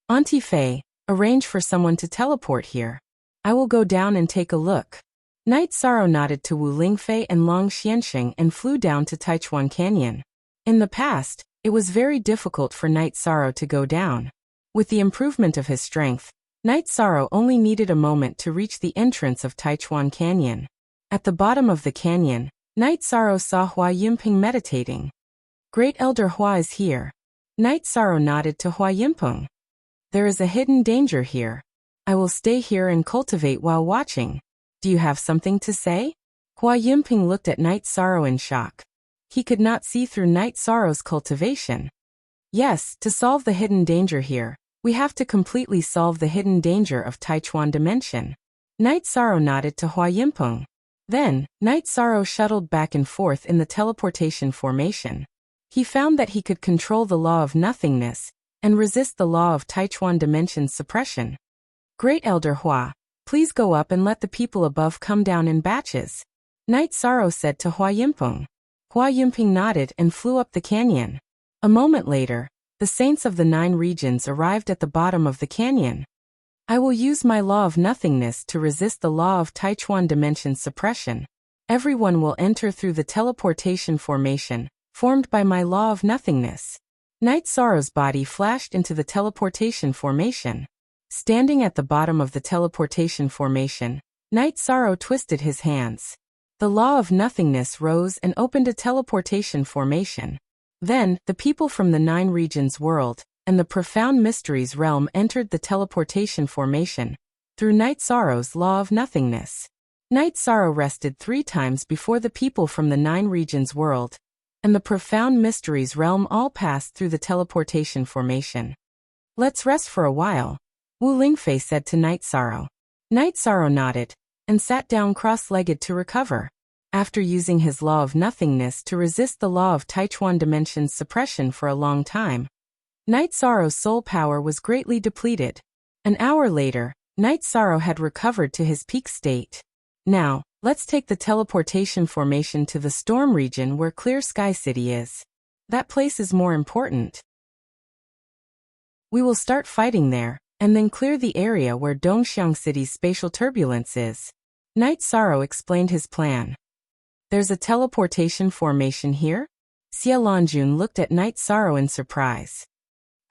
Auntie Fei, arrange for someone to teleport here. I will go down and take a look. Night Sorrow nodded to Wu Lingfei and Long Xiansheng and flew down to Taichuan Canyon. In the past, it was very difficult for Night Sorrow to go down. With the improvement of his strength, Night Sorrow only needed a moment to reach the entrance of Taichuan Canyon. At the bottom of the canyon, Night Sorrow saw Hua Yimping meditating. Great Elder Hua is here. Night Sorrow nodded to Hua Yimping. There is a hidden danger here. I will stay here and cultivate while watching. Do you have something to say? Hua Yimping looked at Night Sorrow in shock. He could not see through Night Sorrow's cultivation. Yes, to solve the hidden danger here, we have to completely solve the hidden danger of Taichuan Dimension. Night Sorrow nodded to Hua Yimping. Then, Night Sorrow shuttled back and forth in the teleportation formation. He found that he could control the law of nothingness and resist the law of Taichuan Dimension's suppression. Great Elder Hua, please go up and let the people above come down in batches. Night Sorrow said to Hua Yimping. Hua Yimping nodded and flew up the canyon. A moment later, the saints of the 9 regions arrived at the bottom of the canyon. I will use my law of nothingness to resist the law of Taichuan Dimension's suppression. Everyone will enter through the teleportation formation, formed by my law of nothingness. Night Sorrow's body flashed into the teleportation formation. Standing at the bottom of the teleportation formation, Night Sorrow twisted his hands. The law of nothingness rose and opened a teleportation formation. Then, the people from the 9 regions world and the profound mysteries realm entered the teleportation formation through Night Sorrow's law of nothingness. Night Sorrow rested 3 times before the people from the 9 regions world and the profound mysteries realm all passed through the teleportation formation. Let's rest for a while, Wu Lingfei said to Night Sorrow. Night Sorrow nodded and sat down cross-legged to recover. After using his law of nothingness to resist the law of Taichuan Dimension's suppression for a long time, Night Sorrow's soul power was greatly depleted. An hour later, Night Sorrow had recovered to his peak state. Now, let's take the teleportation formation to the storm region where Clear Sky City is. That place is more important. We will start fighting there, and then clear the area where Dongxiang City's spatial turbulence is. Night Sorrow explained his plan. There's a teleportation formation here? Xia Lanjun looked at Night Sorrow in surprise.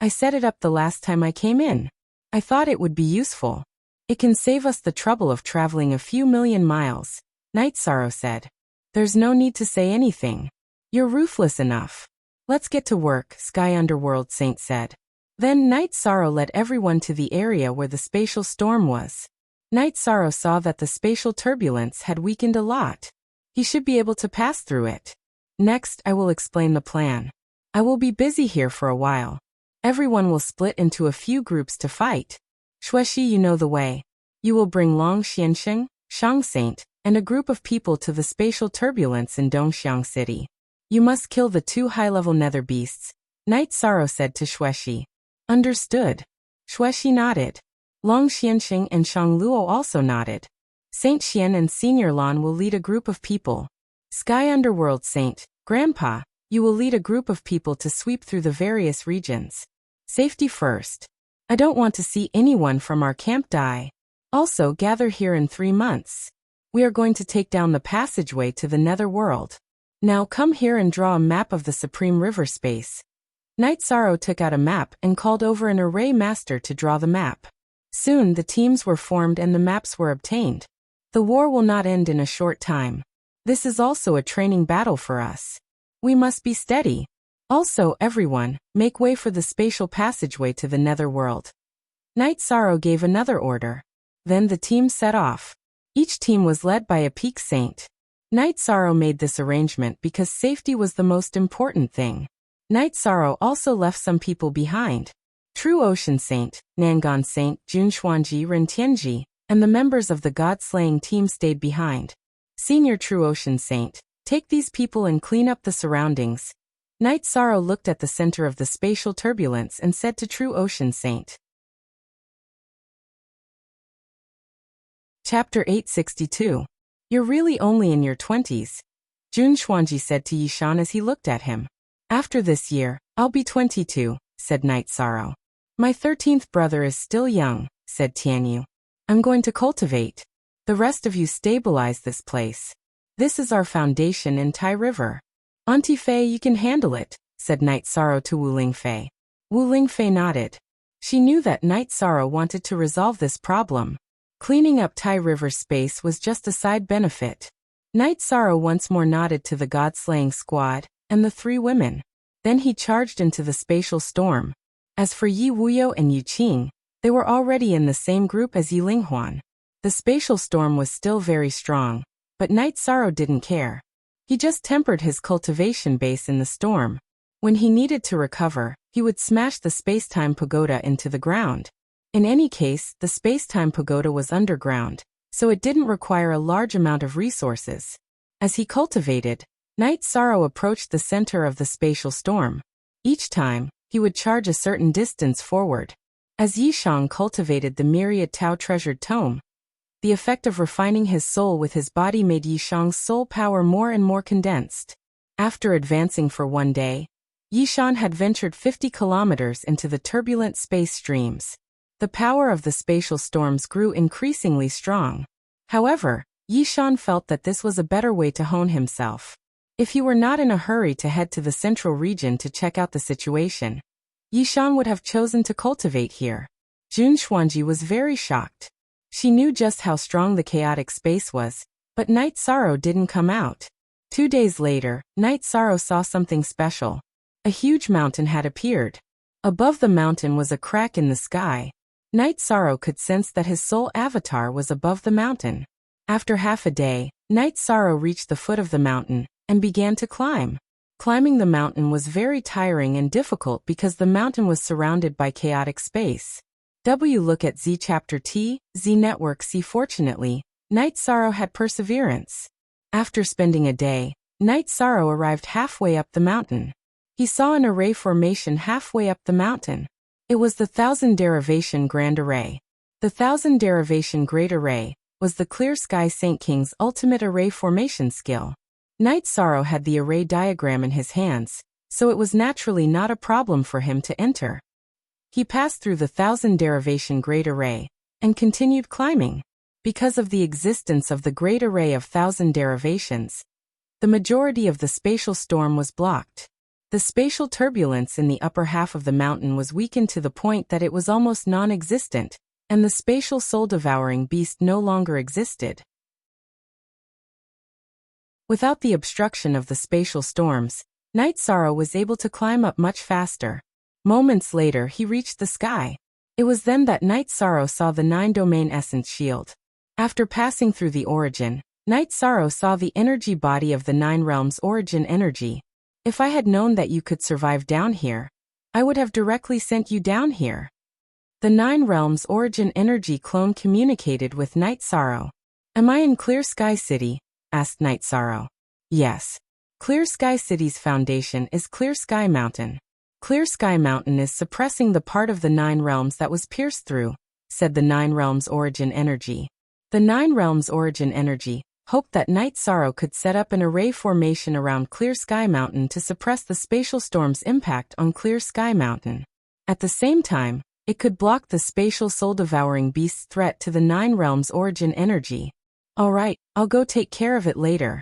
I set it up the last time I came in. I thought it would be useful. It can save us the trouble of traveling a few million miles, Night Sorrow said. There's no need to say anything. You're ruthless enough. Let's get to work, Sky Underworld Saint said. Then Night Sorrow led everyone to the area where the spatial storm was. Night Sorrow saw that the spatial turbulence had weakened a lot. He should be able to pass through it. Next, I will explain the plan. I will be busy here for a while. Everyone will split into a few groups to fight. Shueshi, you know the way. You will bring Long Xianxing, Shang Saint, and a group of people to the spatial turbulence in Dongxiang City. You must kill the 2 high-level nether beasts, Knight Sorrow said to Shueshi. Understood. Shueshi nodded. Long Xianxing and Shang Luo also nodded. Saint Xian and Senior Lan will lead a group of people. Sky Underworld Saint, Grandpa, you will lead a group of people to sweep through the various regions. Safety first. I don't want to see anyone from our camp die. Also gather here in 3 months. We are going to take down the passageway to the nether world. Now come here and draw a map of the Supreme River space. Knight Sorrow took out a map and called over an array master to draw the map. Soon the teams were formed and the maps were obtained. The war will not end in a short time. This is also a training battle for us. We must be steady. Also, everyone, make way for the spatial passageway to the nether world. Knight Sorrow gave another order. Then the team set off. Each team was led by a peak saint. Knight Sorrow made this arrangement because safety was the most important thing. Knight Sorrow also left some people behind. True Ocean Saint, Nangan Saint, Junshuanji, Rentianji, and the members of the God-slaying team stayed behind. Senior True Ocean Saint, take these people and clean up the surroundings. Knight Sorrow looked at the center of the spatial turbulence and said to True Ocean Saint. Chapter 862. You're really only in your 20s. Junshuanji said to Yishan as he looked at him. After this year, I'll be 22, said Knight Sorrow. My 13th brother is still young, said Tianyu. I'm going to cultivate. The rest of you stabilize this place. This is our foundation in Tai River. Auntie Fei, you can handle it, said Knight Sorrow to Wu Lingfei. Wu Lingfei nodded. She knew that Knight Sorrow wanted to resolve this problem. Cleaning up Tai River space was just a side benefit. Knight Sorrow once more nodded to the God-slaying squad and the 3 women. Then he charged into the spatial storm. As for Yi Wuyo and Yu Qing, they were already in the same group as Yi Linghuan. The spatial storm was still very strong, but Knight Sorrow didn't care. He just tempered his cultivation base in the storm. When he needed to recover, he would smash the space-time pagoda into the ground. In any case, the space-time pagoda was underground, so it didn't require a large amount of resources. As he cultivated, Knight Sorrow approached the center of the spatial storm. Each time, he would charge a certain distance forward. As Yishang cultivated the myriad Tao treasured tome, the effect of refining his soul with his body made Yishang's soul power more and more condensed. After advancing for 1 day, Yishan had ventured 50 kilometers into the turbulent space streams. The power of the spatial storms grew increasingly strong. However, Yishan felt that this was a better way to hone himself. If he were not in a hurry to head to the central region to check out the situation, Yishan would have chosen to cultivate here. Jun Xuanji was very shocked. She knew just how strong the chaotic space was, but Knight Sorrow didn't come out. 2 days later, Knight Sorrow saw something special. A huge mountain had appeared. Above the mountain was a crack in the sky. Knight Sorrow could sense that his soul avatar was above the mountain. After half a day, Knight Sorrow reached the foot of the mountain and began to climb. Climbing the mountain was very tiring and difficult because the mountain was surrounded by chaotic space. Look at Z Chapter T, Z Network C. Fortunately, Knight Sorrow had perseverance. After spending a day, Knight Sorrow arrived halfway up the mountain. He saw an array formation halfway up the mountain. It was the 1000 Derivation Grand Array. The 1000 Derivation Great Array was the Clear Sky Saint King's ultimate array formation skill. Knight Sorrow had the array diagram in his hands, so it was naturally not a problem for him to enter. He passed through the 1000 Derivation Great Array and continued climbing. Because of the existence of the Great Array of 1000 Derivations, the majority of the spatial storm was blocked. The spatial turbulence in the upper half of the mountain was weakened to the point that it was almost non-existent, and the spatial soul-devouring beast no longer existed. Without the obstruction of the spatial storms, Knight Sorrow was able to climb up much faster. Moments later he reached the sky. It was then that Knight Sorrow saw the 9-domain essence shield. After passing through the origin, Knight Sorrow saw the energy body of the 9 realms origin energy. If I had known that you could survive down here, I would have directly sent you down here. The Nine Realms Origin Energy clone communicated with Night Sorrow. Am I in Clear Sky City? Asked Night Sorrow. Yes. Clear Sky City's foundation is Clear Sky Mountain. Clear Sky Mountain is suppressing the part of the Nine Realms that was pierced through, said the Nine Realms Origin Energy. The Nine Realms Origin Energy hoped that Night Sorrow could set up an array formation around Clear Sky Mountain to suppress the spatial storm's impact on Clear Sky Mountain. At the same time, it could block the spatial soul-devouring beast's threat to the Nine Realms Origin Energy. All right, I'll go take care of it later.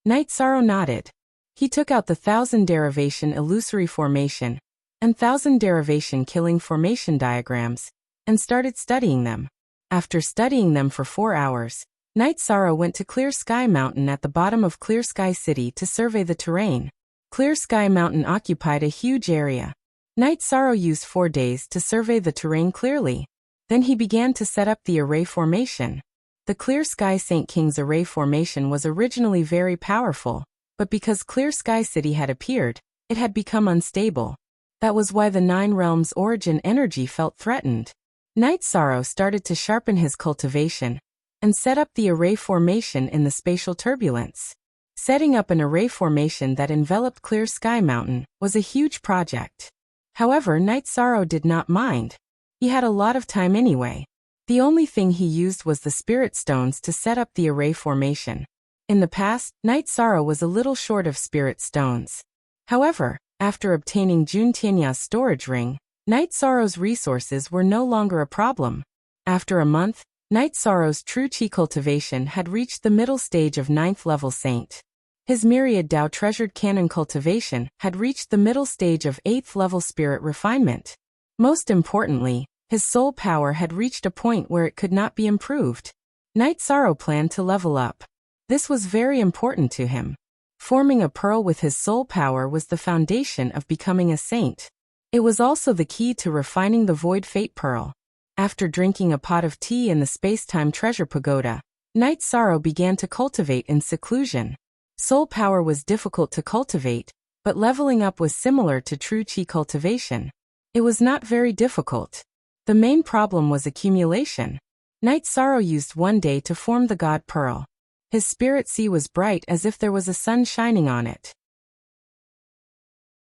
Night Sorrow nodded. He took out the 1000 derivation illusory formation and 1000 derivation killing formation diagrams and started studying them. After studying them for 4 hours, Night Sorrow went to Clear Sky Mountain at the bottom of Clear Sky City to survey the terrain. Clear Sky Mountain occupied a huge area. Night Sorrow used 4 days to survey the terrain clearly. Then he began to set up the array formation. The Clear Sky St. King's array formation was originally very powerful, but because Clear Sky City had appeared, it had become unstable. That was why the Nine Realms Origin Energy felt threatened. Night Sorrow started to sharpen his cultivation and set up the array formation in the spatial turbulence. Setting up an array formation that enveloped Clear Sky Mountain was a huge project. However, Night Sorrow did not mind. He had a lot of time anyway. The only thing he used was the spirit stones to set up the array formation. In the past, Night Sorrow was a little short of spirit stones. However, after obtaining Jun Tianya's storage ring, Night Sorrow's resources were no longer a problem. After a month, Night Sorrow's true chi cultivation had reached the middle stage of 9th level saint. His myriad Dao treasured canon cultivation had reached the middle stage of 8th level spirit refinement. Most importantly, his soul power had reached a point where it could not be improved. Night Sorrow planned to level up. This was very important to him. Forming a pearl with his soul power was the foundation of becoming a saint. It was also the key to refining the Void Fate Pearl. After drinking a pot of tea in the Space-Time Treasure Pagoda, Night Sorrow began to cultivate in seclusion. Soul power was difficult to cultivate, but leveling up was similar to true chi cultivation. It was not very difficult. The main problem was accumulation. Night Sorrow used 1 day to form the God Pearl. His spirit sea was bright as if there was a sun shining on it.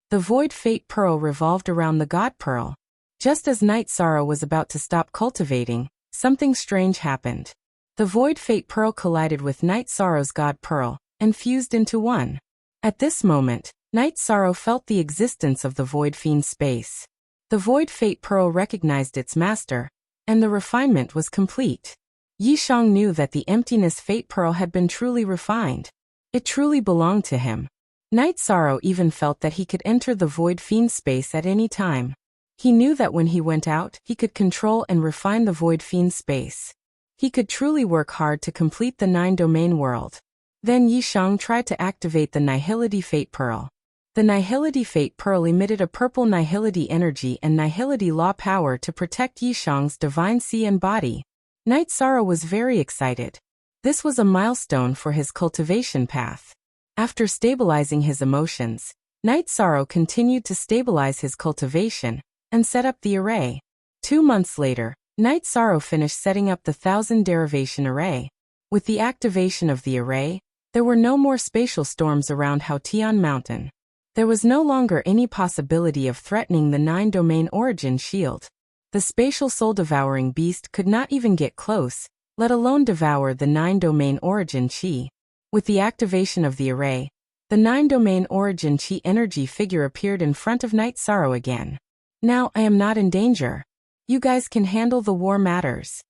The Void Fate Pearl revolved around the God Pearl. Just as Night Sorrow was about to stop cultivating, something strange happened. The Void Fate Pearl collided with Night Sorrow's God Pearl and fused into one. At this moment, Night Sorrow felt the existence of the Void Fiend space. The Void Fate Pearl recognized its master, and the refinement was complete. Yishang knew that the Emptiness Fate Pearl had been truly refined. It truly belonged to him. Night Sorrow even felt that he could enter the Void Fiend space at any time. He knew that when he went out, he could control and refine the Void Fiend space. He could truly work hard to complete the 9-domain world. Then Yishang tried to activate the Nihility Fate Pearl. The Nihility Fate Pearl emitted a purple Nihility energy and Nihility law power to protect Yishang's divine sea and body. Night Sorrow was very excited. This was a milestone for his cultivation path. After stabilizing his emotions, Night Sorrow continued to stabilize his cultivation and set up the array. 2 months later, Night Sorrow finished setting up the 1000 derivation array. With the activation of the array, there were no more spatial storms around Haotian Mountain. There was no longer any possibility of threatening the 9-domain origin shield. The spatial soul-devouring beast could not even get close, let alone devour the 9-domain origin chi. With the activation of the array, the 9-domain origin chi energy figure appeared in front of Night Sorrow again. Now I am not in danger. You guys can handle the war matters.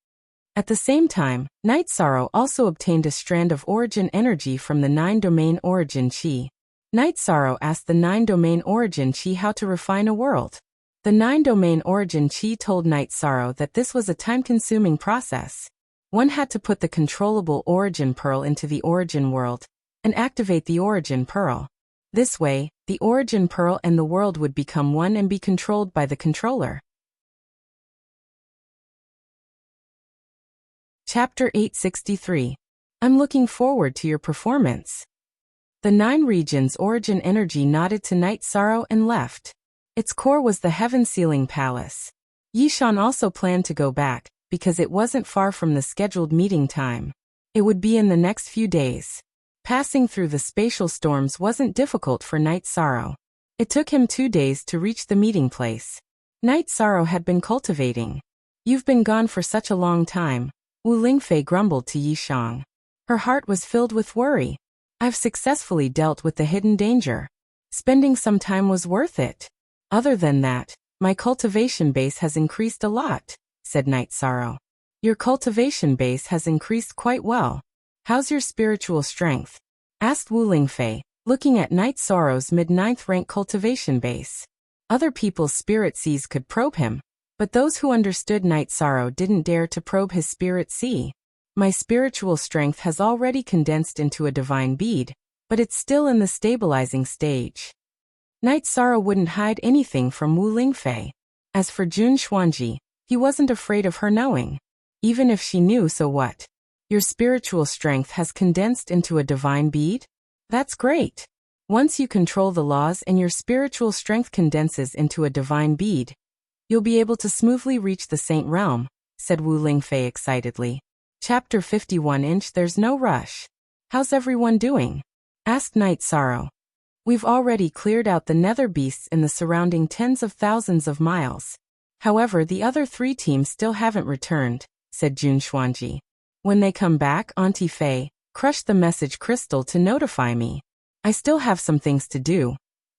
At the same time, Night Sorrow also obtained a strand of origin energy from the 9-domain origin chi. Night Sorrow asked the 9-domain origin chi how to refine a world. The 9-domain origin chi told Night Sorrow that this was a time-consuming process. One had to put the controllable origin pearl into the origin world and activate the origin pearl. This way, the origin pearl and the world would become one and be controlled by the controller. Chapter 863. I'm looking forward to your performance. The 9 regions origin energy nodded to Night Sorrow and left. Its core was the heaven-sealing palace. Yishan also planned to go back, because it wasn't far from the scheduled meeting time. It would be in the next few days. Passing through the spatial storms wasn't difficult for Night Sorrow. It took him 2 days to reach the meeting place. Night Sorrow had been cultivating. "You've been gone for such a long time," Wu Lingfei grumbled to Yishang. Her heart was filled with worry. "I've successfully dealt with the hidden danger. Spending some time was worth it. Other than that, my cultivation base has increased a lot," said Night Sorrow. "Your cultivation base has increased quite well. How's your spiritual strength?" asked Wu Lingfei, looking at Night Sorrow's mid-9th rank cultivation base. Other people's spirit seas could probe him, but those who understood Night Sorrow didn't dare to probe his spirit sea. "My spiritual strength has already condensed into a divine bead, but it's still in the stabilizing stage." Night Sorrow wouldn't hide anything from Wu Lingfei. As for Jun Xuanji, he wasn't afraid of her knowing. Even if she knew, so what? "Your spiritual strength has condensed into a divine bead? That's great. Once you control the laws and your spiritual strength condenses into a divine bead, you'll be able to smoothly reach the Saint Realm," said Wu Lingfei excitedly. Chapter 51. There's no rush. "How's everyone doing?" asked Night Sorrow. "We've already cleared out the nether beasts in the surrounding tens of thousands of miles. However, the other 3 teams still haven't returned," said Jun Xuanji. "When they come back, Auntie Fei, crush the message crystal to notify me. I still have some things to do,"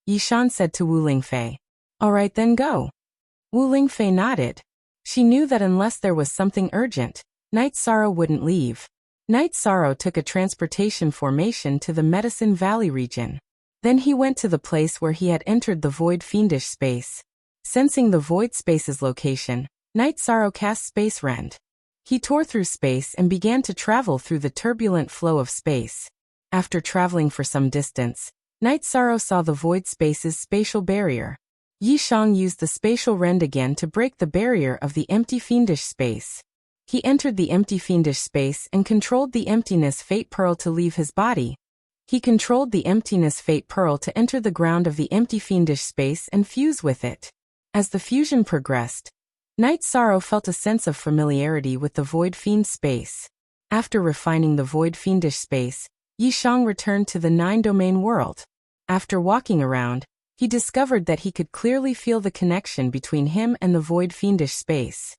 Yishan said to Wu Lingfei. "All right then, go." Wu Lingfei nodded. She knew that unless there was something urgent, Night Sorrow wouldn't leave. Night Sorrow took a transportation formation to the Medicine Valley region. Then he went to the place where he had entered the void fiendish space. Sensing the void space's location, Night Sorrow cast Space Rend. He tore through space and began to travel through the turbulent flow of space. After traveling for some distance, Night Sorrow saw the void space's spatial barrier. Yishang used the spatial rend again to break the barrier of the empty fiendish space. He entered the empty fiendish space and controlled the emptiness fate pearl to leave his body. He controlled the emptiness fate pearl to enter the ground of the empty fiendish space and fuse with it. As the fusion progressed, Night Sorrow felt a sense of familiarity with the void fiend space. After refining the void fiendish space, Yishang returned to the 9-domain world. After walking around, he discovered that he could clearly feel the connection between him and the void fiendish space.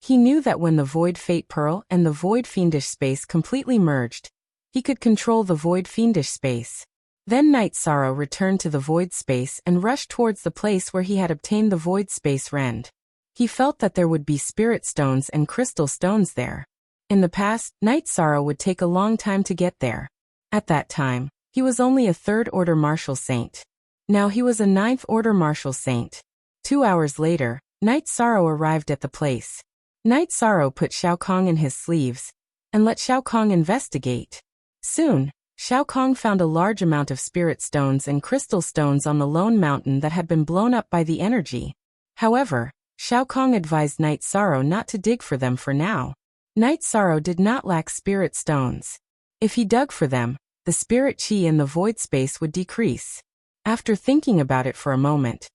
He knew that when the void fate pearl and the void fiendish space completely merged, he could control the void fiendish space. Then Night Sorrow returned to the void space and rushed towards the place where he had obtained the void space rend. He felt that there would be spirit stones and crystal stones there. In the past, Night Sorrow would take a long time to get there. At that time, he was only a 3rd-order martial saint. Now he was a 9th-order martial saint. 2 hours later, Night Sorrow arrived at the place. Night Sorrow put Xiao Kong in his sleeves and let Xiao Kong investigate. Soon, Xiao Kong found a large amount of spirit stones and crystal stones on the lone mountain that had been blown up by the energy. However, Xiao Kong advised Night Sorrow not to dig for them for now. Night Sorrow did not lack spirit stones. If he dug for them, the spirit chi in the void space would decrease. After thinking about it for a moment,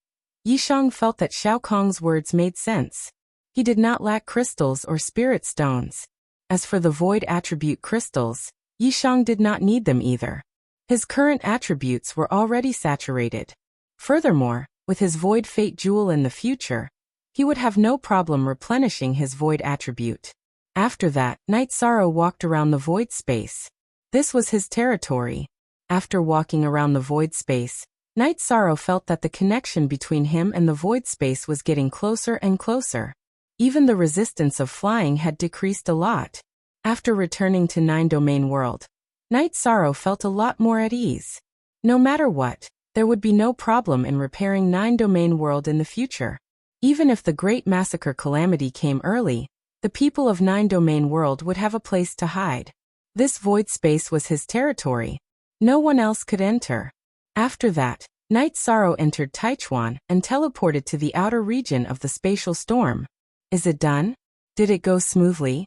Yishang felt that Xiao Kong's words made sense. He did not lack crystals or spirit stones. As for the void attribute crystals, Yishang did not need them either. His current attributes were already saturated. Furthermore, with his void fate jewel in the future, he would have no problem replenishing his void attribute. After that, Night Sorrow walked around the void space. This was his territory. After walking around the void space, Night Sorrow felt that the connection between him and the void space was getting closer and closer. Even the resistance of flying had decreased a lot. After returning to 9-domain world, Night Sorrow felt a lot more at ease. No matter what, there would be no problem in repairing 9-domain world in the future. Even if the Great Massacre calamity came early, the people of 9-domain world would have a place to hide. This void space was his territory. No one else could enter. After that, Night Sorrow entered Taichuan and teleported to the outer region of the spatial storm. Is it done? Did it go smoothly?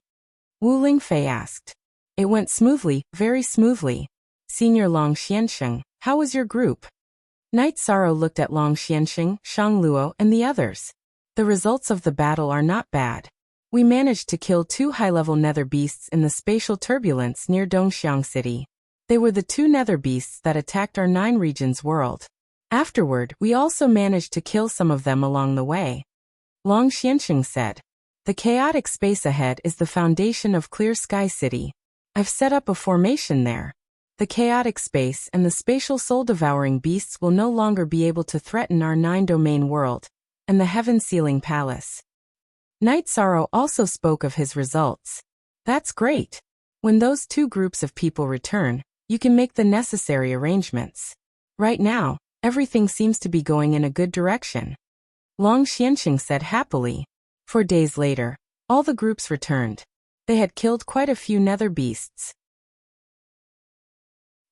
Wu Lingfei asked. It went smoothly, very smoothly. Senior Long Xiansheng, how was your group? Night Sorrow looked at Long Xianxing, Shang Luo, and the others. The results of the battle are not bad. We managed to kill 2 high-level nether beasts in the spatial turbulence near Dongxiang City. They were the 2 nether beasts that attacked our 9 regions world. Afterward, we also managed to kill some of them along the way. Long Xianxing said. The chaotic space ahead is the foundation of Clear Sky City. I've set up a formation there. The chaotic space and the spatial soul-devouring beasts will no longer be able to threaten our 9-domain world and the heaven-sealing palace. Night Sorrow also spoke of his results. That's great. When those 2 groups of people return, you can make the necessary arrangements. Right now, everything seems to be going in a good direction. Long Xianxing said happily. 4 days later, all the groups returned. They had killed quite a few nether beasts.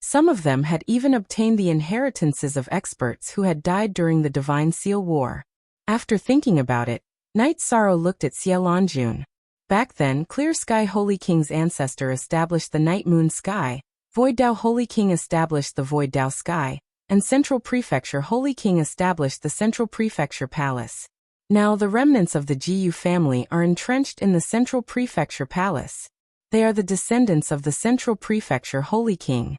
Some of them had even obtained the inheritances of experts who had died during the Divine Seal War. After thinking about it, Night Sorrow looked at Xielanjun. Back then, Clear Sky Holy King's ancestor established the Night Moon Sky, Void Dao Holy King established the Void Dao Sky, and Central Prefecture Holy King established the Central Prefecture Palace. Now the remnants of the Jiyu family are entrenched in the Central Prefecture Palace. They are the descendants of the Central Prefecture Holy King.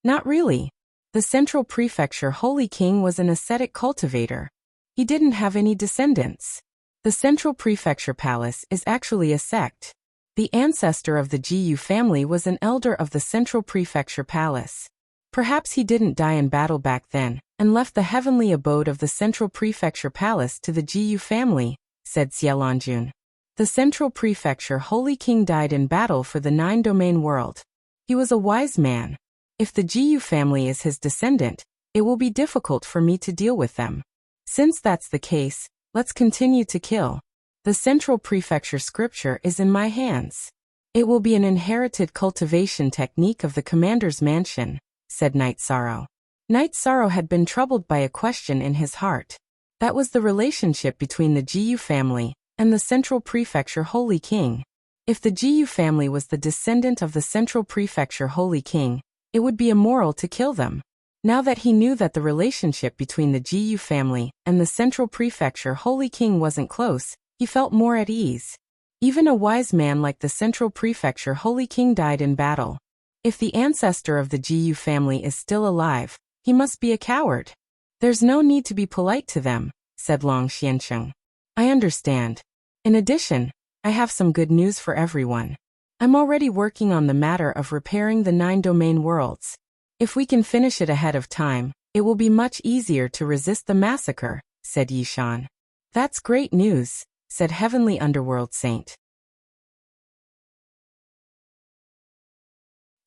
Not really. The Central Prefecture Holy King was an ascetic cultivator. He didn't have any descendants. The Central Prefecture Palace is actually a sect. The ancestor of the Jiyu family was an elder of the Central Prefecture Palace. Perhaps he didn't die in battle back then, and left the heavenly abode of the Central Prefecture Palace to the Jiyu family, said Xielanjun. The Central Prefecture Holy King died in battle for the 9-domain world. He was a wise man. If the Jiyu family is his descendant, it will be difficult for me to deal with them. Since that's the case, let's continue to kill. The Central Prefecture scripture is in my hands. It will be an inherited cultivation technique of the commander's mansion, said Night Sorrow. Night Sorrow had been troubled by a question in his heart. That was the relationship between the Jiyu family and the Central Prefecture Holy King. If the Jiyu family was the descendant of the Central Prefecture Holy King, it would be immoral to kill them. Now that he knew that the relationship between the Jiyu family and the Central Prefecture Holy King wasn't close, he felt more at ease. Even a wise man like the Central Prefecture Holy King died in battle. If the ancestor of the Jiyu family is still alive, he must be a coward. There's no need to be polite to them, said Long Xianxing. I understand. In addition, I have some good news for everyone. I'm already working on the matter of repairing the 9-domain worlds. If we can finish it ahead of time, it will be much easier to resist the massacre, said Yishan. That's great news, said Heavenly Underworld Saint.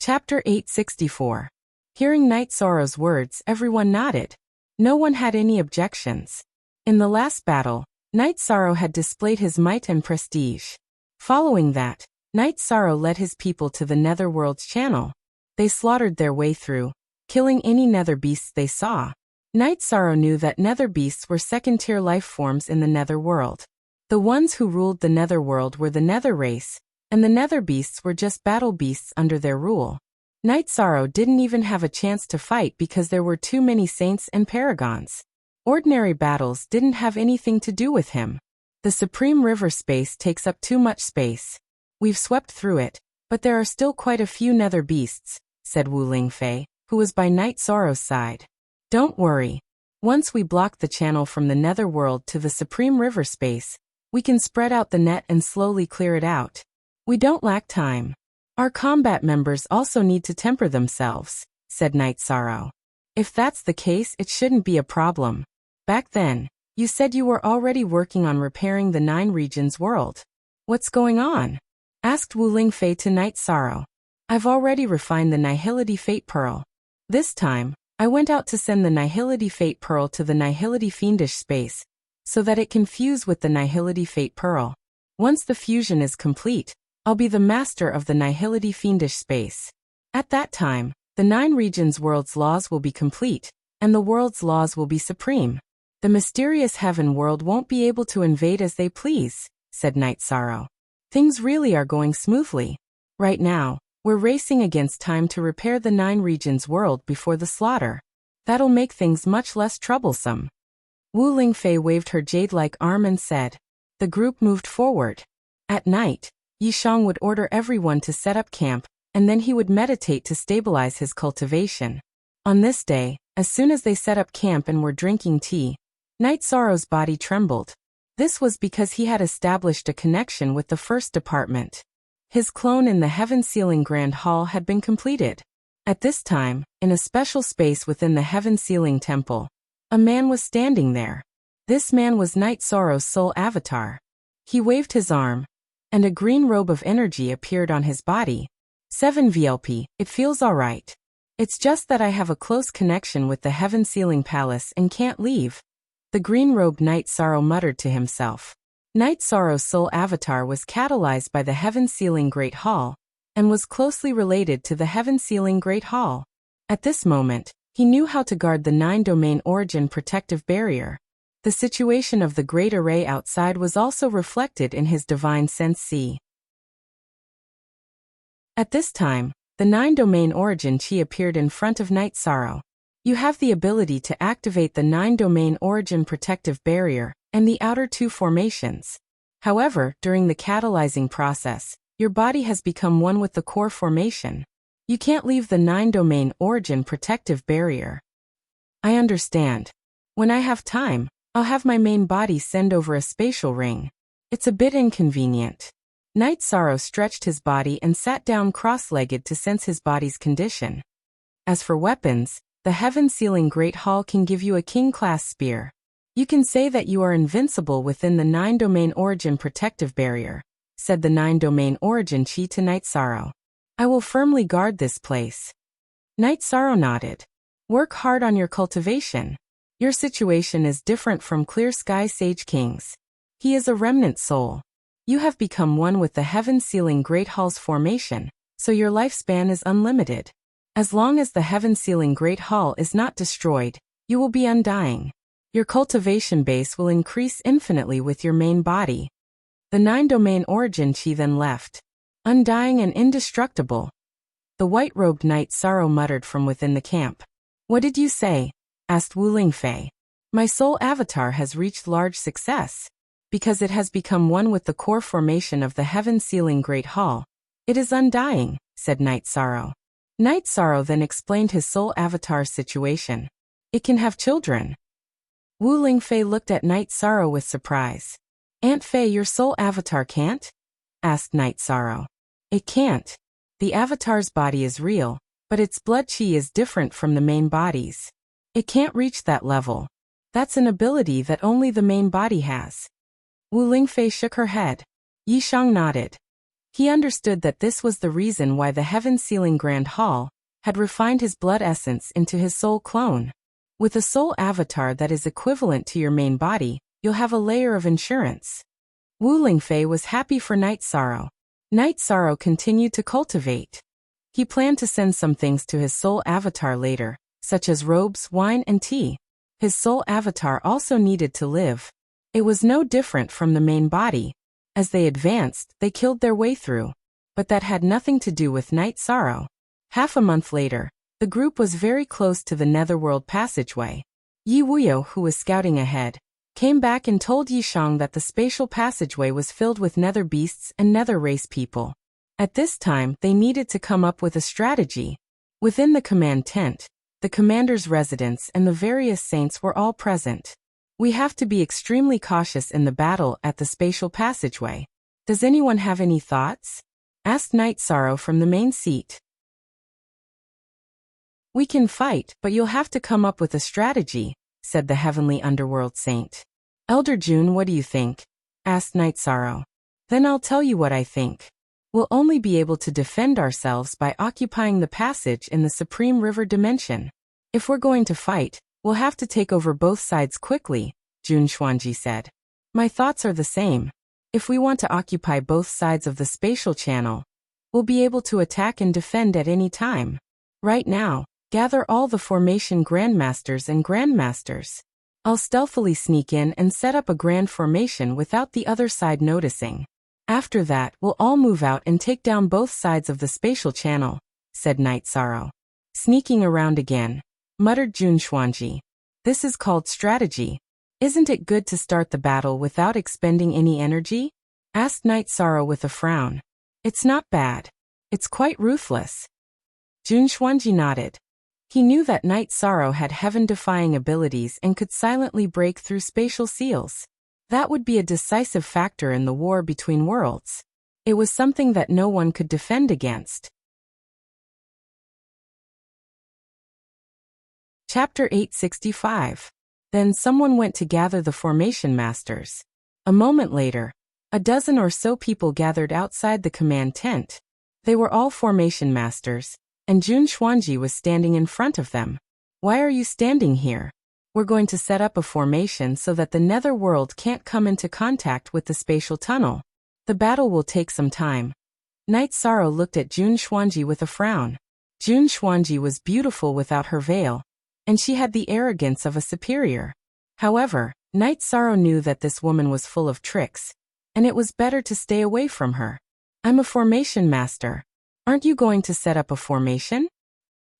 Chapter 864. Hearing Night Sorrow's words, everyone nodded. No one had any objections. In the last battle, Night Sorrow had displayed his might and prestige. Following that, Night Sorrow led his people to the Netherworld's channel. They slaughtered their way through, killing any nether beasts they saw. Night Sorrow knew that nether beasts were second-tier life forms in the netherworld. The ones who ruled the netherworld were the nether race, and the nether beasts were just battle beasts under their rule. Night Sorrow didn't even have a chance to fight because there were too many saints and paragons. Ordinary battles didn't have anything to do with him. The Supreme River space takes up too much space. We've swept through it, but there are still quite a few nether beasts, said Wu Lingfei, who was by Night Sorrow's side. Don't worry. Once we block the channel from the netherworld to the Supreme River space, we can spread out the net and slowly clear it out. We don't lack time. Our combat members also need to temper themselves, said Night Sorrow. If that's the case, it shouldn't be a problem. Back then, you said you were already working on repairing the 9 regions world. What's going on? Asked Wu Lingfei to Night Sorrow. I've already refined the Nihility Fate Pearl. This time, I went out to send the Nihility Fate Pearl to the Nihility Fiendish space, so that it can fuse with the Nihility Fate Pearl. Once the fusion is complete, I'll be the master of the Nihility Fiendish space. At that time, the 9 regions world's laws will be complete, and the world's laws will be supreme. The mysterious heaven world won't be able to invade as they please, said Night Sorrow. Things really are going smoothly. Right now, we're racing against time to repair the 9 regions world before the slaughter. That'll make things much less troublesome. Wu Lingfei waved her jade-like arm and said. The group moved forward. At night, Yishang would order everyone to set up camp, and then he would meditate to stabilize his cultivation. On this day, as soon as they set up camp and were drinking tea, Night Sorrow's body trembled. This was because he had established a connection with the first department. His clone in the heaven-sealing Grand Hall had been completed. At this time, in a special space within the heaven-sealing temple, a man was standing there. This man was Night Sorrow's soul avatar. He waved his arm, and a green robe of energy appeared on his body. 7 VLP, it feels alright. It's just that I have a close connection with the heaven-sealing palace and can't leave. The green-robed Night Sorrow muttered to himself. Night Sorrow's soul avatar was catalyzed by the heaven-sealing Great Hall, and was closely related to the heaven-sealing Great Hall. At this moment, he knew how to guard the 9-domain origin protective barrier. The situation of the great array outside was also reflected in his divine sense C. At this time, the 9-domain origin chi appeared in front of Night Sorrow. You have the ability to activate the 9-domain origin protective barrier and the outer 2 formations. However, during the catalyzing process, your body has become one with the core formation. You can't leave the 9-domain origin protective barrier. I understand. When I have time, I'll have my main body send over a spatial ring. It's a bit inconvenient. Night Sorrow stretched his body and sat down cross-legged to sense his body's condition. As for weapons, the heaven-sealing Great Hall can give you a king-class spear. You can say that you are invincible within the 9-domain origin protective barrier, said the 9-domain origin chi to Night Sorrow. I will firmly guard this place. Night Sorrow nodded. Work hard on your cultivation. Your situation is different from Clear Sky Sage King's. He is a remnant soul. You have become one with the heaven-sealing Great Hall's formation, so your lifespan is unlimited. As long as the heaven-sealing Great Hall is not destroyed, you will be undying. Your cultivation base will increase infinitely with your main body. The 9-domain origin chi then left. Undying and indestructible. The white-robed Night Sorrow muttered from within the camp. What did you say? Asked Wu Lingfei. My soul avatar has reached large success. Because it has become one with the core formation of the heaven-sealing Great Hall. It is undying, said Night Sorrow. Night Sorrow then explained his soul avatar's situation. It can have children. Wu Lingfei looked at Night Sorrow with surprise. Aunt Fei, your soul avatar can't? Asked Night Sorrow. It can't. The avatar's body is real, but its blood chi is different from the main body's. It can't reach that level. That's an ability that only the main body has. Wu Lingfei shook her head. Yishang nodded. He understood that this was the reason why the heaven-sealing Grand Hall had refined his blood essence into his soul clone. With a soul avatar that is equivalent to your main body, you'll have a layer of insurance. Wu Lingfei was happy for Night Sorrow. Night Sorrow continued to cultivate. He planned to send some things to his soul avatar later, such as robes, wine, and tea. His soul avatar also needed to live. It was no different from the main body. As they advanced, they killed their way through. But that had nothing to do with Night Sorrow. Half a month later, the group was very close to the Netherworld passageway. Yi Wuyo, who was scouting ahead, came back and told Yishang that the spatial passageway was filled with nether beasts and nether race people. At this time, they needed to come up with a strategy. Within the command tent, the commander's residence and the various saints were all present. We have to be extremely cautious in the battle at the spatial passageway. Does anyone have any thoughts? Asked Night Sorrow from the main seat. We can fight, but you'll have to come up with a strategy, said the heavenly underworld saint. Elder June, what do you think? Asked Night Sorrow. Then I'll tell you what I think. We'll only be able to defend ourselves by occupying the passage in the Supreme River Dimension. If we're going to fight, we'll have to take over both sides quickly, Jun Xuanji said. My thoughts are the same. If we want to occupy both sides of the spatial channel, we'll be able to attack and defend at any time. Right now, gather all the formation grandmasters and grandmasters. I'll stealthily sneak in and set up a grand formation without the other side noticing. After that, we'll all move out and take down both sides of the spatial channel, said Night Sorrow. Sneaking around again. muttered Jun Xuanji. This is called strategy. Isn't it good to start the battle without expending any energy? Asked Night Sorrow with a frown. It's not bad. It's quite ruthless. Jun Xuanji nodded. He knew that Night Sorrow had heaven-defying abilities and could silently break through spatial seals. That would be a decisive factor in the war between worlds. It was something that no one could defend against. Chapter 865. Then someone went to gather the formation masters. A moment later, a dozen or so people gathered outside the command tent. They were all formation masters, and Jun Xuanji was standing in front of them. Why are you standing here? We're going to set up a formation so that the nether world can't come into contact with the spatial tunnel. The battle will take some time. Night Sorrow looked at Jun Xuanji with a frown. Jun Xuanji was beautiful without her veil, and she had the arrogance of a superior. However, Night Sorrow knew that this woman was full of tricks, and it was better to stay away from her. I'm a formation master. Aren't you going to set up a formation?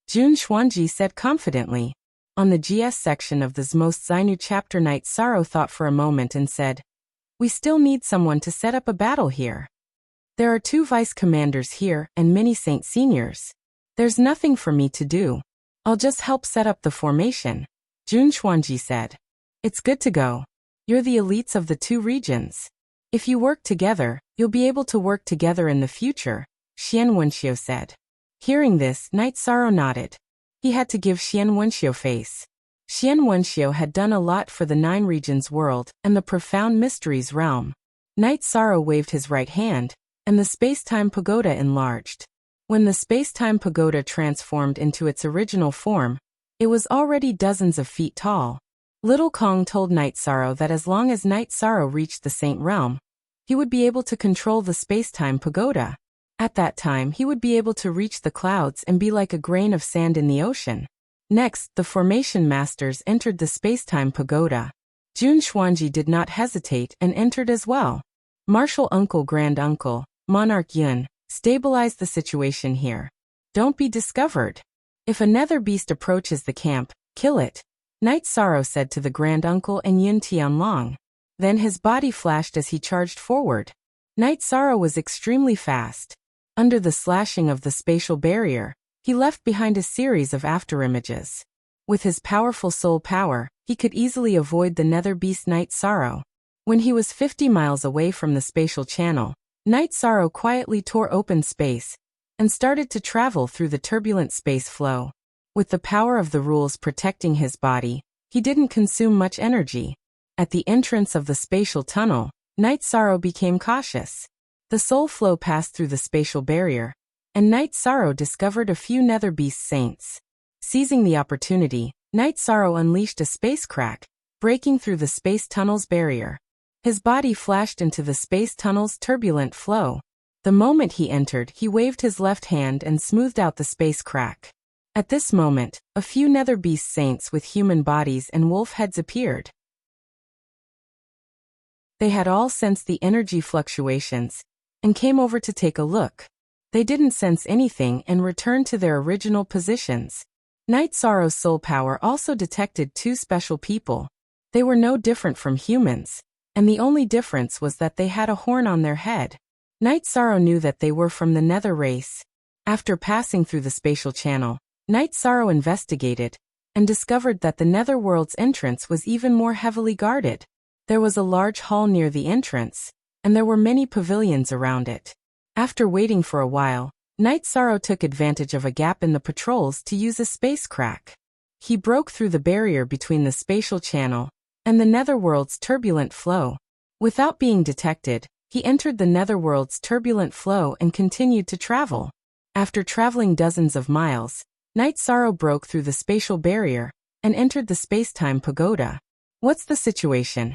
Jun Xuanji said confidently. On the GS section of this most Zainu chapter, Night Sorrow thought for a moment and said, we still need someone to set up a battle here. There are 2 vice commanders here and many Saint Seniors. There's nothing for me to do. I'll just help set up the formation, Jun Xuanji said. It's good to go. You're the elites of the 2 regions. If you work together, you'll be able to work together in the future, Xian Wenxiu said. Hearing this, Night Sorrow nodded. He had to give Xian Wenxiu face. Xian Wenxiu had done a lot for the 9 regions world and the profound mysteries realm. Night Sorrow waved his right hand, and the space-time pagoda enlarged. When the space-time pagoda transformed into its original form, it was already dozens of feet tall. Little Kong told Night Sorrow that as long as Night Sorrow reached the Saint Realm, he would be able to control the space-time pagoda. At that time, he would be able to reach the clouds and be like a grain of sand in the ocean. Next, the formation masters entered the space-time pagoda. Jun Xuanji did not hesitate and entered as well. Martial Uncle Grand Uncle, Monarch Yun, stabilize the situation here. Don't be discovered. If a nether beast approaches the camp, kill it, Night Sorrow said to the Grand Uncle and Yun Tianlong. Then his body flashed as he charged forward. Night Sorrow was extremely fast. Under the slashing of the spatial barrier, he left behind a series of afterimages. With his powerful soul power, he could easily avoid the nether beast Night Sorrow. When he was 50 miles away from the spatial channel, Night Sorrow quietly tore open space and started to travel through the turbulent space flow. With the power of the rules protecting his body, he didn't consume much energy. At the entrance of the spatial tunnel, Night Sorrow became cautious. The soul flow passed through the spatial barrier, and Night Sorrow discovered a few nether beast saints. Seizing the opportunity, Night Sorrow unleashed a space crack, breaking through the space tunnel's barrier. His body flashed into the space tunnel's turbulent flow. The moment he entered, he waved his left hand and smoothed out the space crack. At this moment, a few nether beast saints with human bodies and wolf heads appeared. They had all sensed the energy fluctuations and came over to take a look. They didn't sense anything and returned to their original positions. Night Sorrow's soul power also detected 2 special people. They were no different from humans, and the only difference was that they had a horn on their head. Night Sorrow knew that they were from the nether race. After passing through the spatial channel, Night Sorrow investigated and discovered that the netherworld's entrance was even more heavily guarded. There was a large hall near the entrance, and there were many pavilions around it. After waiting for a while, Night Sorrow took advantage of a gap in the patrols to use a space crack. He broke through the barrier between the spatial channel and the netherworld's turbulent flow. Without being detected, he entered the netherworld's turbulent flow and continued to travel. After traveling dozens of miles, Night Sorrow broke through the spatial barrier and entered the space-time pagoda. What's the situation?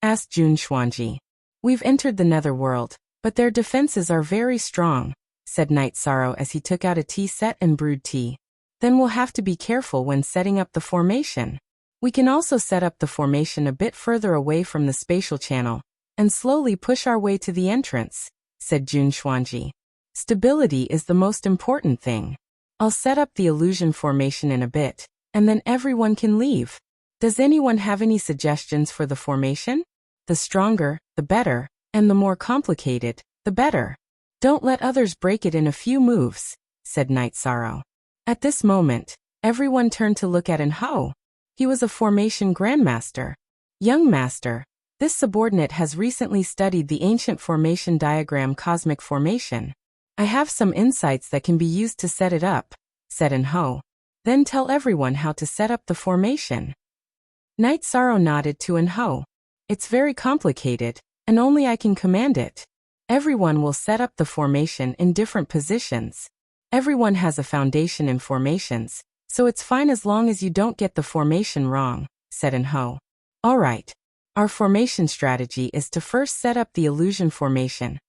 Asked Jun Xuanji. We've entered the netherworld, but their defenses are very strong, said Night Sorrow as he took out a tea set and brewed tea. Then we'll have to be careful when setting up the formation. We can also set up the formation a bit further away from the spatial channel and slowly push our way to the entrance, said Jun Xuanji. Stability is the most important thing. I'll set up the illusion formation in a bit, and then everyone can leave. Does anyone have any suggestions for the formation? The stronger, the better, and the more complicated, the better. Don't let others break it in a few moves, said Night Sorrow. At this moment, everyone turned to look at Enho. He was a formation grandmaster. Young master, this subordinate has recently studied the ancient formation diagram cosmic formation. I have some insights that can be used to set it up, said Enho. Then tell everyone how to set up the formation. Night Sorrow nodded to Enho. It's very complicated, and only I can command it. Everyone will set up the formation in different positions. Everyone has a foundation in formations, so it's fine as long as you don't get the formation wrong, said Enho. All right. Our formation strategy is to first set up the illusion formation,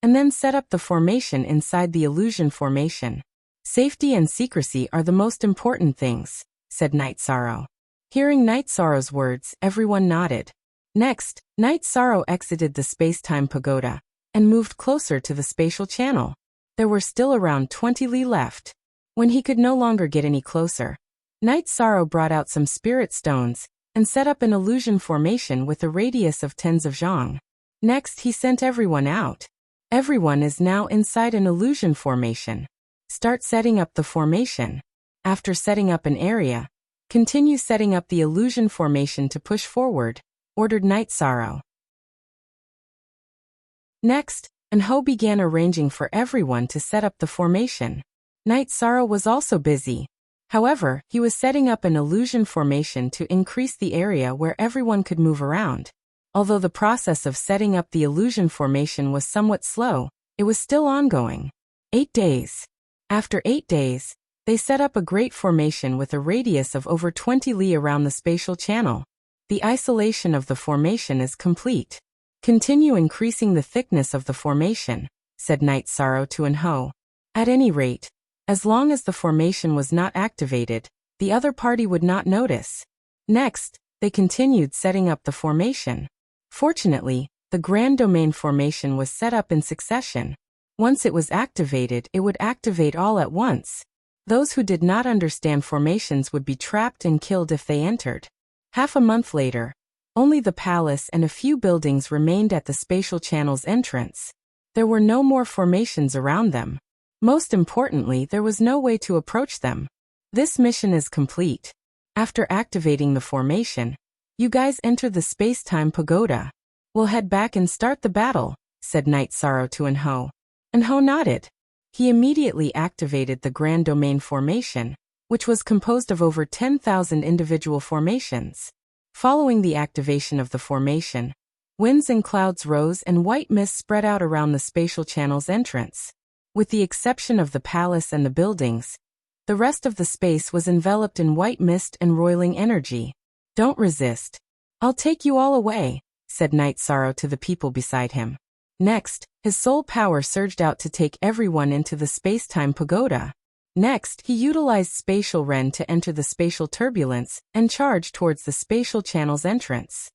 and then set up the formation inside the illusion formation. Safety and secrecy are the most important things, said Night Sorrow. Hearing Night Sorrow's words, everyone nodded. Next, Night Sorrow exited the space-time pagoda and moved closer to the spatial channel. There were still around 20 li left. When he could no longer get any closer, Night Sorrow brought out some spirit stones and set up an illusion formation with a radius of tens of zhang. Next, he sent everyone out. Everyone is now inside an illusion formation. Start setting up the formation. After setting up an area, continue setting up the illusion formation to push forward, ordered Night Sorrow. Next, Enho began arranging for everyone to set up the formation. Night Sorrow was also busy. However, he was setting up an illusion formation to increase the area where everyone could move around. Although the process of setting up the illusion formation was somewhat slow, it was still ongoing. 8 days. After 8 days, they set up a great formation with a radius of over 20 li around the spatial channel. The isolation of the formation is complete. Continue increasing the thickness of the formation, said Night Sorrow to Enho. At any rate, as long as the formation was not activated, the other party would not notice. Next, they continued setting up the formation. Fortunately, the Grand Domain formation was set up in succession. Once it was activated, it would activate all at once. Those who did not understand formations would be trapped and killed if they entered. Half a month later, only the palace and a few buildings remained at the spatial channel's entrance. There were no more formations around them. Most importantly, there was no way to approach them. This mission is complete. After activating the formation, you guys enter the space-time pagoda. We'll head back and start the battle, said Night Sorrow to Enho. Enho nodded. He immediately activated the Grand Domain formation, which was composed of over 10,000 individual formations. Following the activation of the formation, winds and clouds rose and white mist spread out around the spatial channel's entrance. With the exception of the palace and the buildings, the rest of the space was enveloped in white mist and roiling energy. Don't resist. I'll take you all away, said Night Sorrow to the people beside him. Next, his soul power surged out to take everyone into the space-time pagoda. Next, he utilized spatial Ren to enter the spatial turbulence and charge towards the spatial channel's entrance.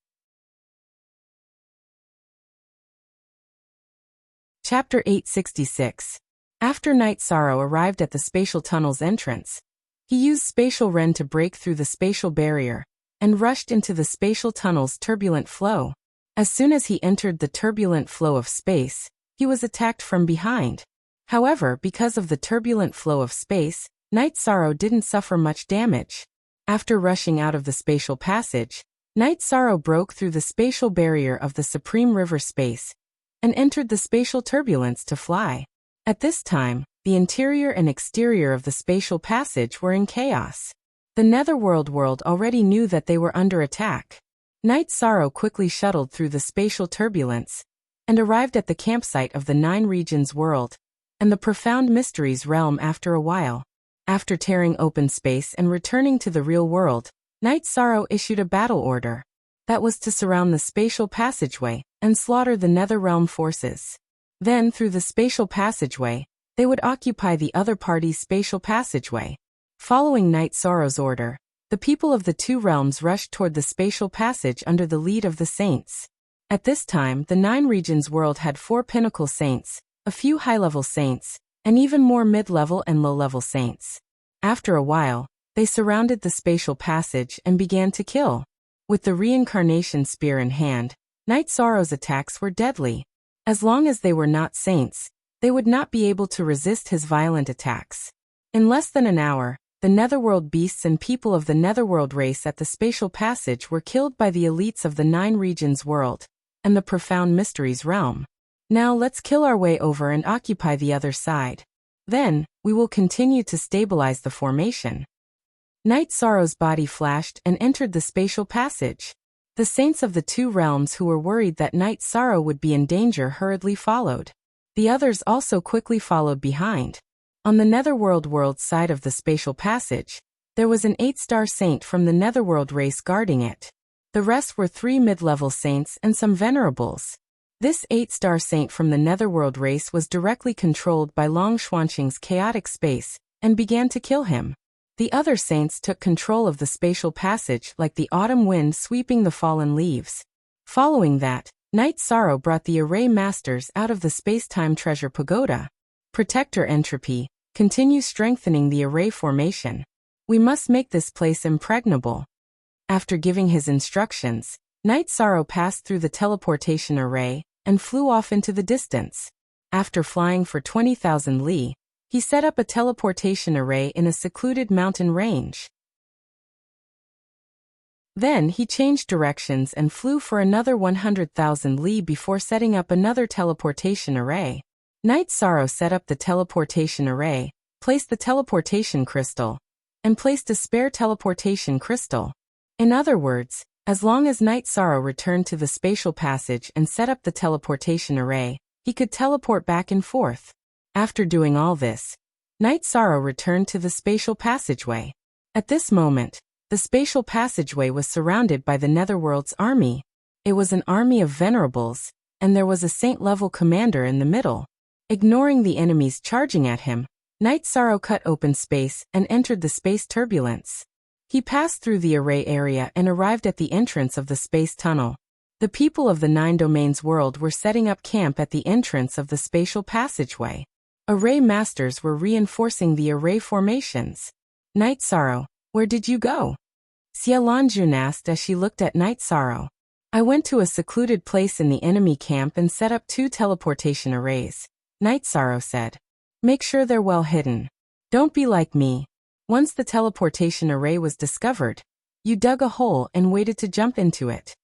Chapter 866. After Night Sorrow arrived at the spatial tunnel's entrance, he used spatial Ren to break through the spatial barrier and rushed into the spatial tunnel's turbulent flow. As soon as he entered the turbulent flow of space, he was attacked from behind. However, because of the turbulent flow of space, Night Sorrow didn't suffer much damage. After rushing out of the spatial passage, Night Sorrow broke through the spatial barrier of the Supreme River space and entered the spatial turbulence to fly. At this time, the interior and exterior of the spatial passage were in chaos. The Netherworld world already knew that they were under attack. Night Sorrow quickly shuttled through the spatial turbulence and arrived at the campsite of the 9 regions world and the profound mysteries realm after a while. After tearing open space and returning to the real world, Night Sorrow issued a battle order. That was to surround the spatial passageway and slaughter the Netherrealm forces. Then, through the spatial passageway, they would occupy the other party's spatial passageway. Following Night Sorrow's order, the people of the 2 realms rushed toward the spatial passage under the lead of the saints. At this time, the 9 regions world had 4 pinnacle saints, a few high-level saints, and even more mid-level and low-level saints. After a while, They surrounded the spatial passage and began to kill. With the reincarnation spear in hand, Night Sorrow's attacks were deadly. As long as they were not saints, they would not be able to resist his violent attacks. In less than an hour, the netherworld beasts and people of the netherworld race at the spatial passage were killed by the elites of the 9 regions world and the profound mysteries realm. Now let's kill our way over and occupy the other side. Then, we will continue to stabilize the formation. Night Sorrow's body flashed and entered the spatial passage. The saints of the 2 realms who were worried that Night Sorrow would be in danger hurriedly followed. The others also quickly followed behind. On the netherworld world side of the spatial passage, there was an 8-star saint from the netherworld race guarding it. The rest were 3 mid-level saints and some venerables. This 8-star saint from the netherworld race was directly controlled by Long Xuanqing's chaotic space and began to kill him. The other saints took control of the spatial passage like the autumn wind sweeping the fallen leaves. Following that, Night Sorrow brought the Array Masters out of the space-time treasure pagoda. Protector entropy, continue strengthening the array formation. We must make this place impregnable. After giving his instructions, Night Sorrow passed through the teleportation array and flew off into the distance. After flying for 20,000 li, he set up a teleportation array in a secluded mountain range. Then he changed directions and flew for another 100,000 li before setting up another teleportation array. Night Sorrow set up the teleportation array, placed the teleportation crystal, and placed a spare teleportation crystal. In other words, as long as Night Sorrow returned to the spatial passage and set up the teleportation array, he could teleport back and forth. After doing all this, Night Sorrow returned to the spatial passageway. At this moment, the spatial passageway was surrounded by the Netherworld's army. It was an army of venerables, and there was a saint-level commander in the middle. Ignoring the enemies charging at him, Night Sorrow cut open space and entered the space turbulence. He passed through the array area and arrived at the entrance of the space tunnel. The people of the 9 domains world were setting up camp at the entrance of the spatial passageway. Array Masters were reinforcing the array formations. Night Sorrow, where did you go? Xia Lanjun asked as she looked at Night Sorrow. I went to a secluded place in the enemy camp and set up 2 teleportation arrays. Night Sorrow said. Make sure they're well hidden. Don't be like me. Once the teleportation array was discovered, you dug a hole and waited to jump into it.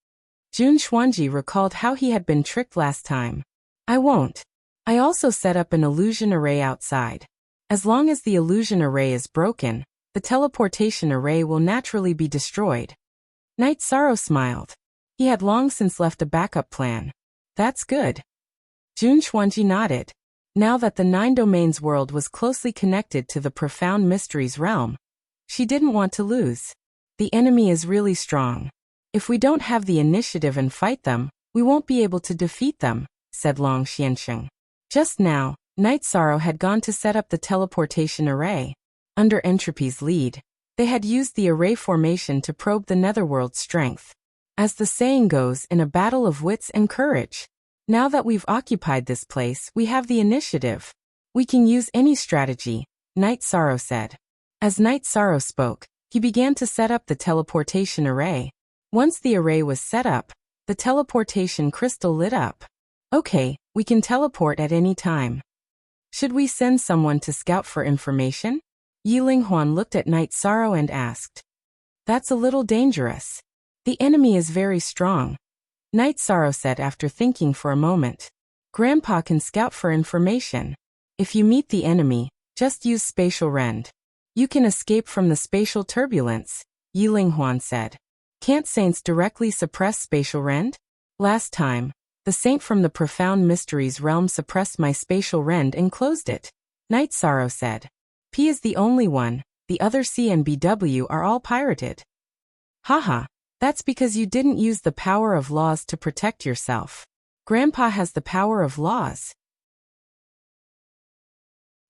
Jun Xuanji recalled how he had been tricked last time. I won't. I also set up an illusion array outside. As long as the illusion array is broken, the teleportation array will naturally be destroyed. Night Sorrow smiled. He had long since left a backup plan. That's good. Jun Xuanji nodded. Now that the 9 domains world was closely connected to the profound mysteries realm, she didn't want to lose. The enemy is really strong. If we don't have the initiative and fight them, we won't be able to defeat them, said Long Xiansheng. Just now, Night Sorrow had gone to set up the teleportation array. Under Entropy's lead, they had used the array formation to probe the netherworld's strength. As the saying goes, in a battle of wits and courage. Now that we've occupied this place, we have the initiative. We can use any strategy, Night Sorrow said. As Night Sorrow spoke, he began to set up the teleportation array. Once the array was set up, the teleportation crystal lit up. Okay, we can teleport at any time. Should we send someone to scout for information? Yi Linghuan looked at Night Sorrow and asked. That's a little dangerous. The enemy is very strong. Night Sorrow said after thinking for a moment. Grandpa can scout for information. If you meet the enemy, just use spatial rend. You can escape from the spatial turbulence, Yi Linghuan said. Can't saints directly suppress spatial rend? Last time, the saint from the profound mysteries realm suppressed my spatial rend and closed it, Night Sorrow said. P is the only one, the other C and BW are all pirated. Haha. That's because you didn't use the power of laws to protect yourself. Grandpa has the power of laws.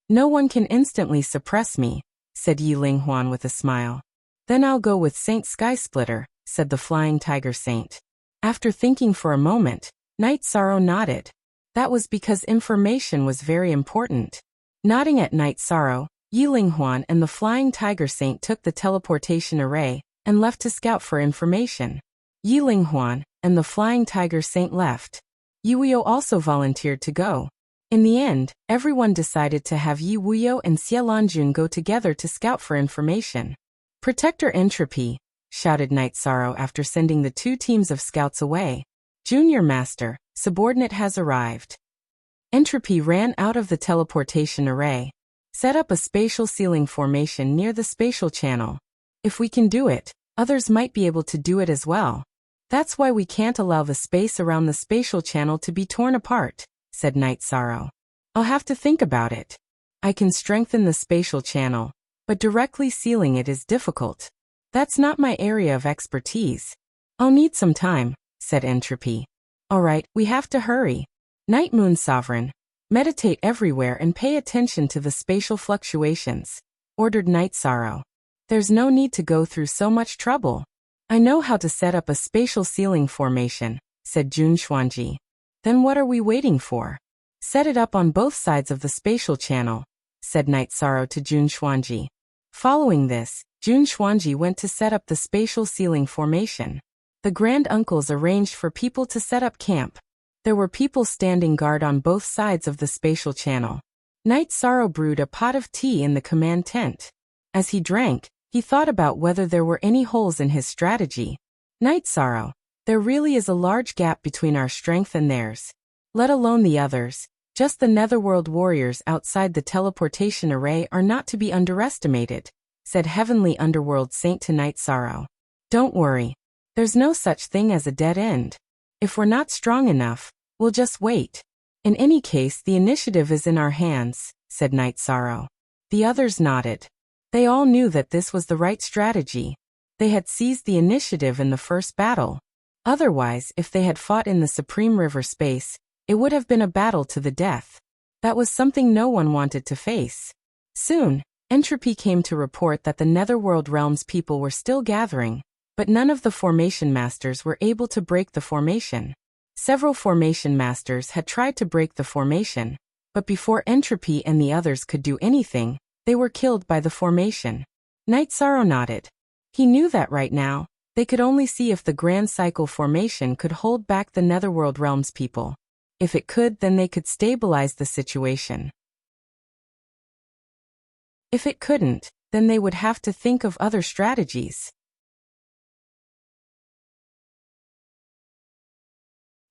No one can instantly suppress me, said Yi Linghuan with a smile. Then I'll go with Saint Skysplitter, said the Flying Tiger Saint. After thinking for a moment, Night Sorrow nodded. That was because information was very important. Nodding at Night Sorrow, Yilinghuan and the Flying Tiger Saint took the teleportation array and left to scout for information. Yilinghuan and the Flying Tiger Saint left. Yuyo also volunteered to go. In the end, everyone decided to have Yi Wuyo and Xie Lanjun go together to scout for information. "Protector Entropy," shouted Night Sorrow after sending the 2 teams of scouts away. "Junior Master, subordinate has arrived." Entropy ran out of the teleportation array. "Set up a spatial ceiling formation near the spatial channel. If we can do it, others might be able to do it as well. That's why we can't allow the space around the spatial channel to be torn apart," said Night Sorrow. "I'll have to think about it. I can strengthen the spatial channel, but directly sealing it is difficult. That's not my area of expertise. I'll need some time," said Entropy. "All right, we have to hurry. Night Moon Sovereign, meditate everywhere and pay attention to the spatial fluctuations," ordered Night Sorrow. "There's no need to go through so much trouble. I know how to set up a spatial ceiling formation," said Jun Xuanji. "Then what are we waiting for? Set it up on both sides of the spatial channel," said Night Sorrow to Jun Xuanji. Following this, Jun Xuanji went to set up the spatial ceiling formation. The Grand Uncles arranged for people to set up camp. There were people standing guard on both sides of the spatial channel. Night Sorrow brewed a pot of tea in the command tent. As he drank, he thought about whether there were any holes in his strategy. "Night Sorrow, there really is a large gap between our strength and theirs. Let alone the others. Just the Netherworld warriors outside the teleportation array are not to be underestimated," said Heavenly Underworld Saint to Night Sorrow. "Don't worry. There's no such thing as a dead end. If we're not strong enough, we'll just wait. In any case, the initiative is in our hands," said Night Sorrow. The others nodded. They all knew that this was the right strategy. They had seized the initiative in the first battle. Otherwise, if they had fought in the Supreme River space, it would have been a battle to the death. That was something no one wanted to face. Soon, Entropy came to report that the Netherworld Realms people were still gathering, but none of the formation masters were able to break the formation. Several formation masters had tried to break the formation, but before Entropy and the others could do anything, they were killed by the formation. Night Sorrow nodded. He knew that right now, they could only see if the Grand Cycle formation could hold back the Netherworld Realms people. If it could, then they could stabilize the situation. If it couldn't, then they would have to think of other strategies.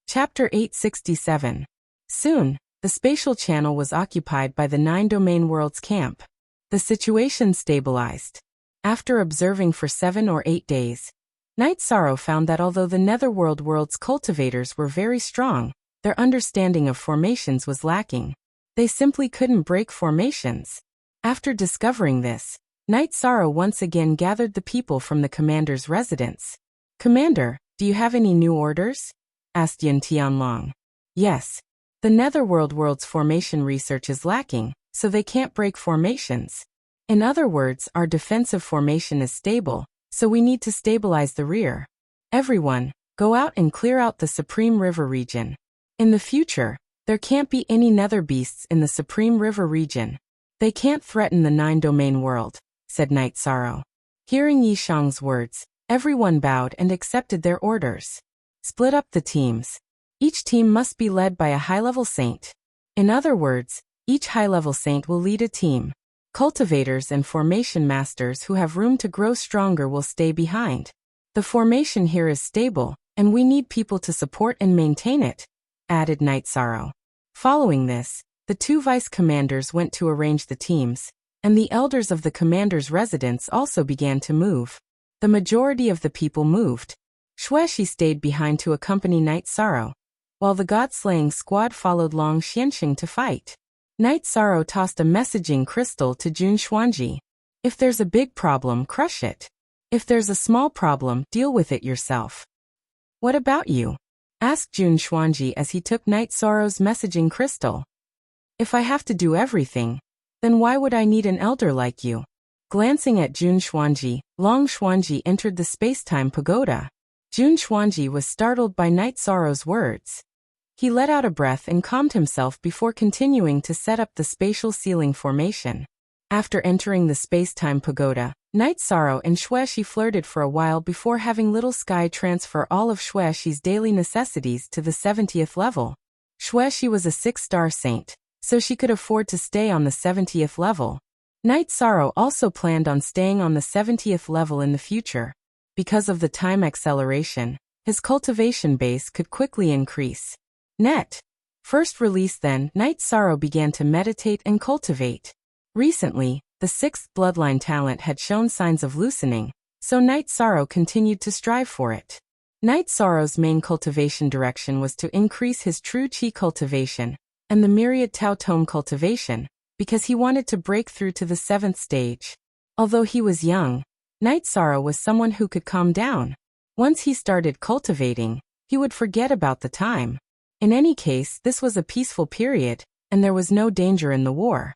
Chapter 867. Soon, the spatial channel was occupied by the 9 domain worlds camp. The situation stabilized. After observing for 7 or 8 days, Night Sorrow found that although the Netherworld world's cultivators were very strong, their understanding of formations was lacking. They simply couldn't break formations. After discovering this, Night Sorrow once again gathered the people from the commander's residence. "Commander, do you have any new orders?" asked Yin Tianlong. "Yes. The Netherworld world's formation research is lacking, so they can't break formations. In other words, our defensive formation is stable, so we need to stabilize the rear. Everyone, go out and clear out the Supreme River region. In the future, there can't be any nether beasts in the Supreme River region. They can't threaten the 9 domain world," said Night Sorrow. Hearing Yi Shang's words, everyone bowed and accepted their orders. Split up the teams. Each team must be led by a high-level saint. In other words, each high-level saint will lead a team. Cultivators and formation masters who have room to grow stronger will stay behind. The formation here is stable, and we need people to support and maintain it," added Night Sorrow. Following this, the 2 vice commanders went to arrange the teams, and the elders of the commander's residence also began to move. The majority of the people moved. Xueshi stayed behind to accompany Night Sorrow, while the god-slaying squad followed Long Xianxing to fight. Night Sorrow tossed a messaging crystal to Jun Xuanji. "If there's a big problem, crush it. If there's a small problem, deal with it yourself." "What about you?" asked Jun Xuanji as he took Night Sorrow's messaging crystal. "If I have to do everything, then why would I need an elder like you?" Glancing at Jun Xuanji, Long Xuanji entered the space-time pagoda. Jun Xuanji was startled by Night Sorrow's words. He let out a breath and calmed himself before continuing to set up the spatial ceiling formation. After entering the space-time pagoda, Night Sorrow and Xuexi flirted for a while before having Little Sky transfer all of Xuexi's daily necessities to the 70th level. Xuexi was a 6-star saint, so she could afford to stay on the 70th level. Night Sorrow also planned on staying on the 70th level in the future. Because of the time acceleration, his cultivation base could quickly increase. First release then, Night Sorrow began to meditate and cultivate. Recently, the 6th bloodline talent had shown signs of loosening, so Night Sorrow continued to strive for it. Night Sorrow's main cultivation direction was to increase his true Qi cultivation and the myriad Tao Tome cultivation, because he wanted to break through to the 7th stage. Although he was young, Night Sorrow was someone who could calm down. Once he started cultivating, he would forget about the time. In any case, this was a peaceful period, and there was no danger in the war.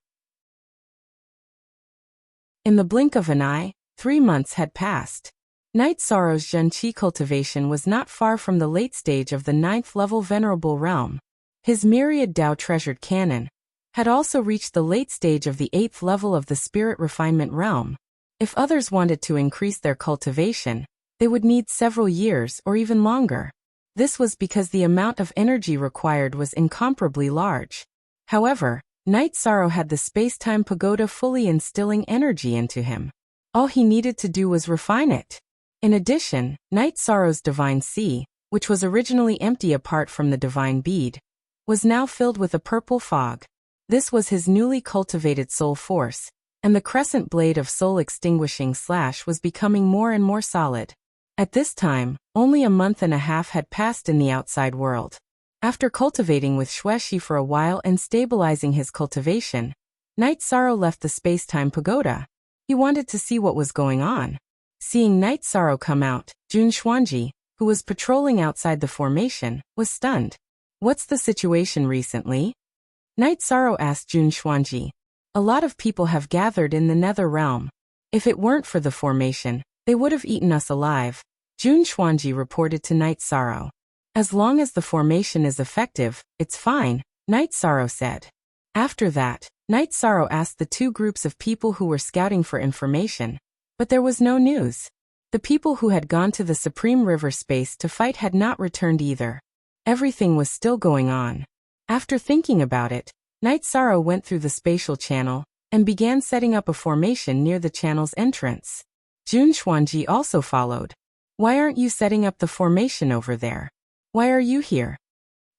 In the blink of an eye, 3 months had passed. Night Sorrow's Zhenqi cultivation was not far from the late stage of the 9th level Venerable Realm. His myriad Dao treasured cannon had also reached the late stage of the 8th level of the Spirit Refinement Realm. If others wanted to increase their cultivation, they would need several years or even longer. This was because the amount of energy required was incomparably large. However, Night Sorrow had the space-time pagoda fully instilling energy into him. All he needed to do was refine it. In addition, Night Sorrow's divine sea, which was originally empty apart from the divine bead, was now filled with a purple fog. This was his newly cultivated soul force, and the crescent blade of soul extinguishing slash was becoming more and more solid. At this time, only a month and a half had passed in the outside world. After cultivating with Xuexi for a while and stabilizing his cultivation, Night Sorrow left the space-time pagoda. He wanted to see what was going on. Seeing Night Sorrow come out, Jun Xuanji, who was patrolling outside the formation, was stunned. "What's the situation recently?" Night Sorrow asked Jun Xuanji. "A lot of people have gathered in the Nether Realm. If it weren't for the formation, they would have eaten us alive," Jun Xuanji reported to Night Sorrow. "As long as the formation is effective, it's fine," Night Sorrow said. After that, Night Sorrow asked the 2 groups of people who were scouting for information, but there was no news. The people who had gone to the Supreme River space to fight had not returned either. Everything was still going on. After thinking about it, Night Sorrow went through the spatial channel and began setting up a formation near the channel's entrance. Jun Xuanji also followed. "Why aren't you setting up the formation over there? Why are you here?"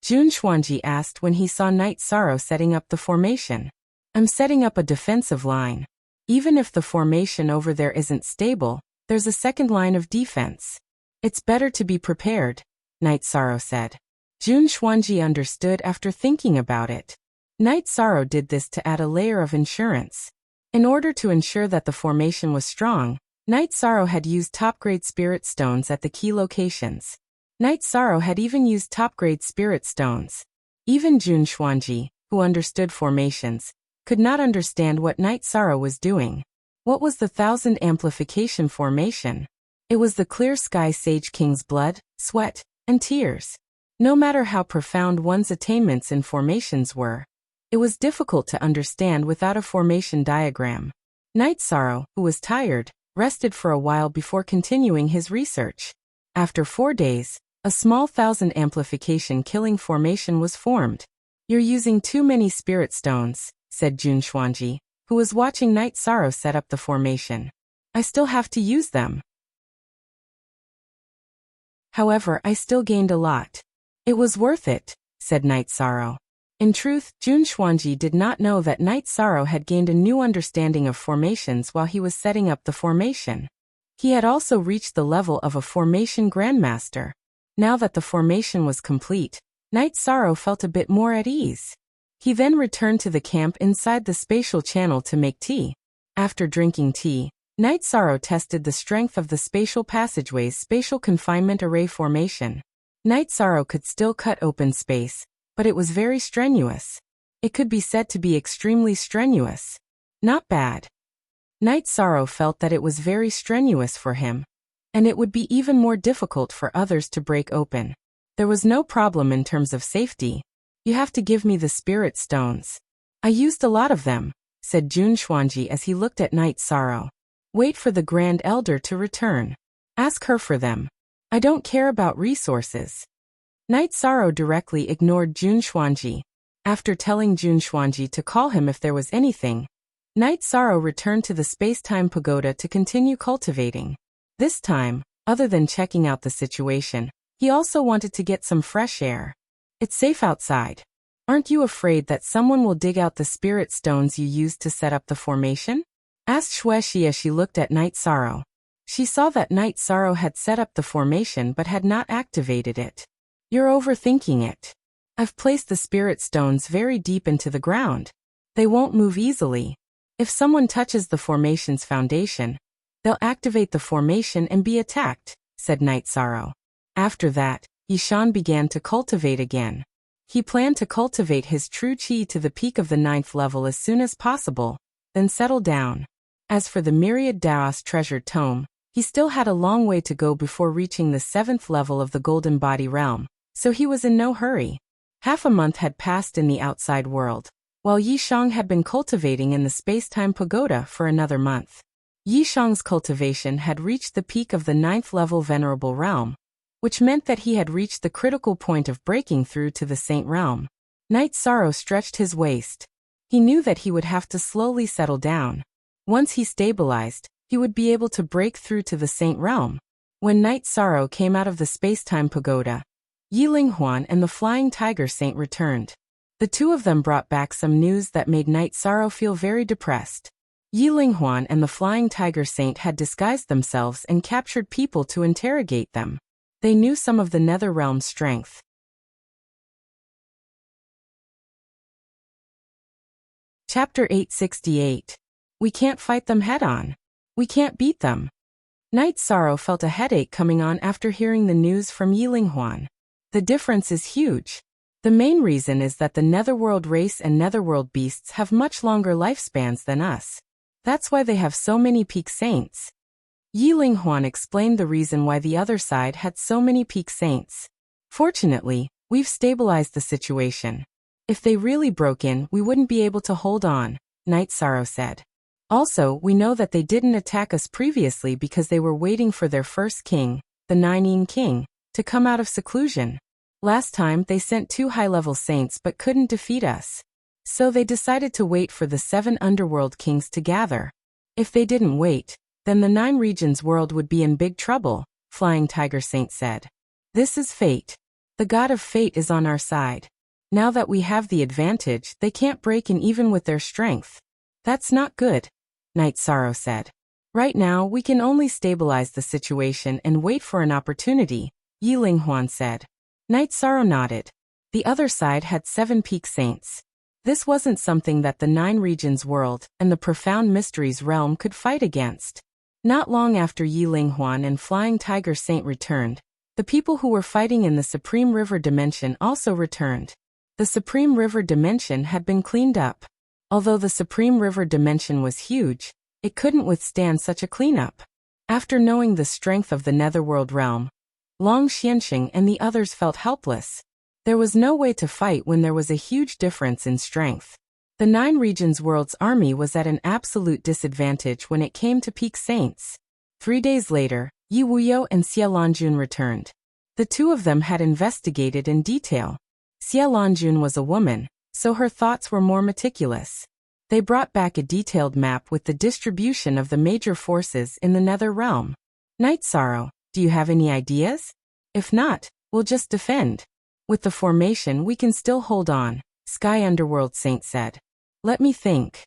Jun Xuanji asked when he saw Night Sorrow setting up the formation. "I'm setting up a defensive line. Even if the formation over there isn't stable, there's a second line of defense. It's better to be prepared," Night Sorrow said. Jun Xuanji understood after thinking about it. Night Sorrow did this to add a layer of insurance. In order to ensure that the formation was strong, Night Sorrow had used top-grade spirit stones at the key locations. Night Sorrow had even used top-grade spirit stones. Even Jun Xuanji, who understood formations, could not understand what Night Sorrow was doing. What was the 1000 amplification formation? It was the clear sky Sage King's blood, sweat, and tears. No matter how profound one's attainments in formations were, it was difficult to understand without a formation diagram. Night Sorrow, who was tired, rested for a while before continuing his research. After 4 days, a small 1000 amplification killing formation was formed. "You're using too many spirit stones," said Jun Xuanji, who was watching Night Sorrow set up the formation. "I still have to use them. However, I still gained a lot." "It was worth it," said Night Sorrow. In truth, Jun Xuanji did not know that Night Sorrow had gained a new understanding of formations while he was setting up the formation. He had also reached the level of a formation grandmaster. Now that the formation was complete, Night Sorrow felt a bit more at ease. He then returned to the camp inside the spatial channel to make tea. After drinking tea, Night Sorrow tested the strength of the spatial passageway's spatial confinement array formation. Night Sorrow could still cut open space, but it was very strenuous. It could be said to be extremely strenuous. Not bad. Night Sorrow felt that it was very strenuous for him, and it would be even more difficult for others to break open. There was no problem in terms of safety. "You have to give me the spirit stones. I used a lot of them," said Jun Xuanji as he looked at Night Sorrow. Wait for the Grand Elder to return. Ask her for them. I don't care about resources. Night Sorrow directly ignored Jun Xuanji. After telling Jun Xuanji to call him if there was anything, Night Sorrow returned to the space-time pagoda to continue cultivating. This time, other than checking out the situation, he also wanted to get some fresh air. It's safe outside. Aren't you afraid that someone will dig out the spirit stones you used to set up the formation? Asked Xuexi as she looked at Night Sorrow. She saw that Night Sorrow had set up the formation but had not activated it. You're overthinking it. I've placed the spirit stones very deep into the ground. They won't move easily. If someone touches the formation's foundation, they'll activate the formation and be attacked, said Night Sorrow. After that, Yishan began to cultivate again. He planned to cultivate his true qi to the peak of the 9th level as soon as possible, then settle down. As for the myriad Daos treasured tome, he still had a long way to go before reaching the 7th level of the Golden Body realm, so he was in no hurry. Half a month had passed in the outside world, while Yishang had been cultivating in the space-time pagoda for another month. Yishang's cultivation had reached the peak of the 9th level Venerable realm, which meant that he had reached the critical point of breaking through to the Saint realm. Night Sorrow stretched his waist. He knew that he would have to slowly settle down. Once he stabilized, he would be able to break through to the Saint realm. When Night Sorrow came out of the space-time pagoda, Yi Linghuan and the Flying Tiger Saint returned. The two of them brought back some news that made Night Sorrow feel very depressed. Yi Linghuan and the Flying Tiger Saint had disguised themselves and captured people to interrogate them. They knew some of the Nether Realm's strength. Chapter 868. We can't fight them head-on. We can't beat them. Night Sorrow felt a headache coming on after hearing the news from Yi Linghuan. The difference is huge. The main reason is that the Netherworld race and Netherworld beasts have much longer lifespans than us. That's why they have so many peak saints. Yi Linghuan explained the reason why the other side had so many peak saints. Fortunately, we've stabilized the situation. If they really broke in, we wouldn't be able to hold on, Night Sorrow said. Also, we know that they didn't attack us previously because they were waiting for their first king, the Nine King, to come out of seclusion. Last time they sent 2 high-level saints but couldn't defeat us. So they decided to wait for the 7 underworld kings to gather. If they didn't wait, then the 9 regions world would be in big trouble, Flying Tiger Saint said. This is fate. The god of fate is on our side. Now that we have the advantage, they can't break in even with their strength. That's not good, Night Sorrow said. Right now, we can only stabilize the situation and wait for an opportunity, Yi Linghuan said. Night Sorrow nodded. The other side had 7 peak saints. This wasn't something that the 9 regions world and the profound mysteries realm could fight against. Not long after Yi Linghuan and Flying Tiger Saint returned, the people who were fighting in the Supreme River Dimension also returned. The Supreme River Dimension had been cleaned up. Although the Supreme River Dimension was huge, it couldn't withstand such a cleanup. After knowing the strength of the Netherworld realm, Long Xianxing and the others felt helpless. There was no way to fight when there was a huge difference in strength. The 9 regions world's army was at an absolute disadvantage when it came to peak saints. 3 days later, Yi Wuyo and Xie Lanjun returned. The two of them had investigated in detail. Xie Lanjun was a woman, so her thoughts were more meticulous. They brought back a detailed map with the distribution of the major forces in the Nether Realm. Night Sorrow, do you have any ideas? If not, we'll just defend. With the formation we can still hold on, Sky Underworld Saint said. Let me think.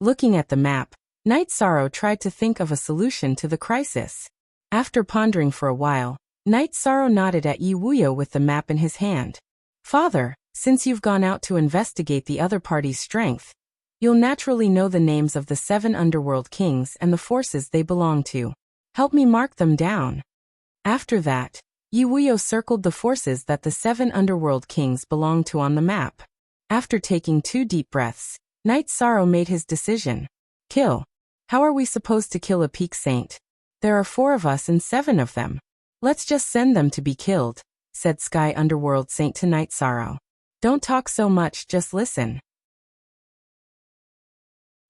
Looking at the map, Night Sorrow tried to think of a solution to the crisis. After pondering for a while, Night Sorrow nodded at Yi Wuyo with the map in his hand. Father, since you've gone out to investigate the other party's strength, you'll naturally know the names of the 7 underworld kings and the forces they belong to. Help me mark them down. After that, Yi Wuyo circled the forces that the 7 underworld kings belonged to on the map. After taking 2 deep breaths, Night Sorrow made his decision. Kill. How are we supposed to kill a peak saint? There are 4 of us and 7 of them. Let's just send them to be killed, said Sky Underworld Saint to Night Sorrow. Don't talk so much, just listen.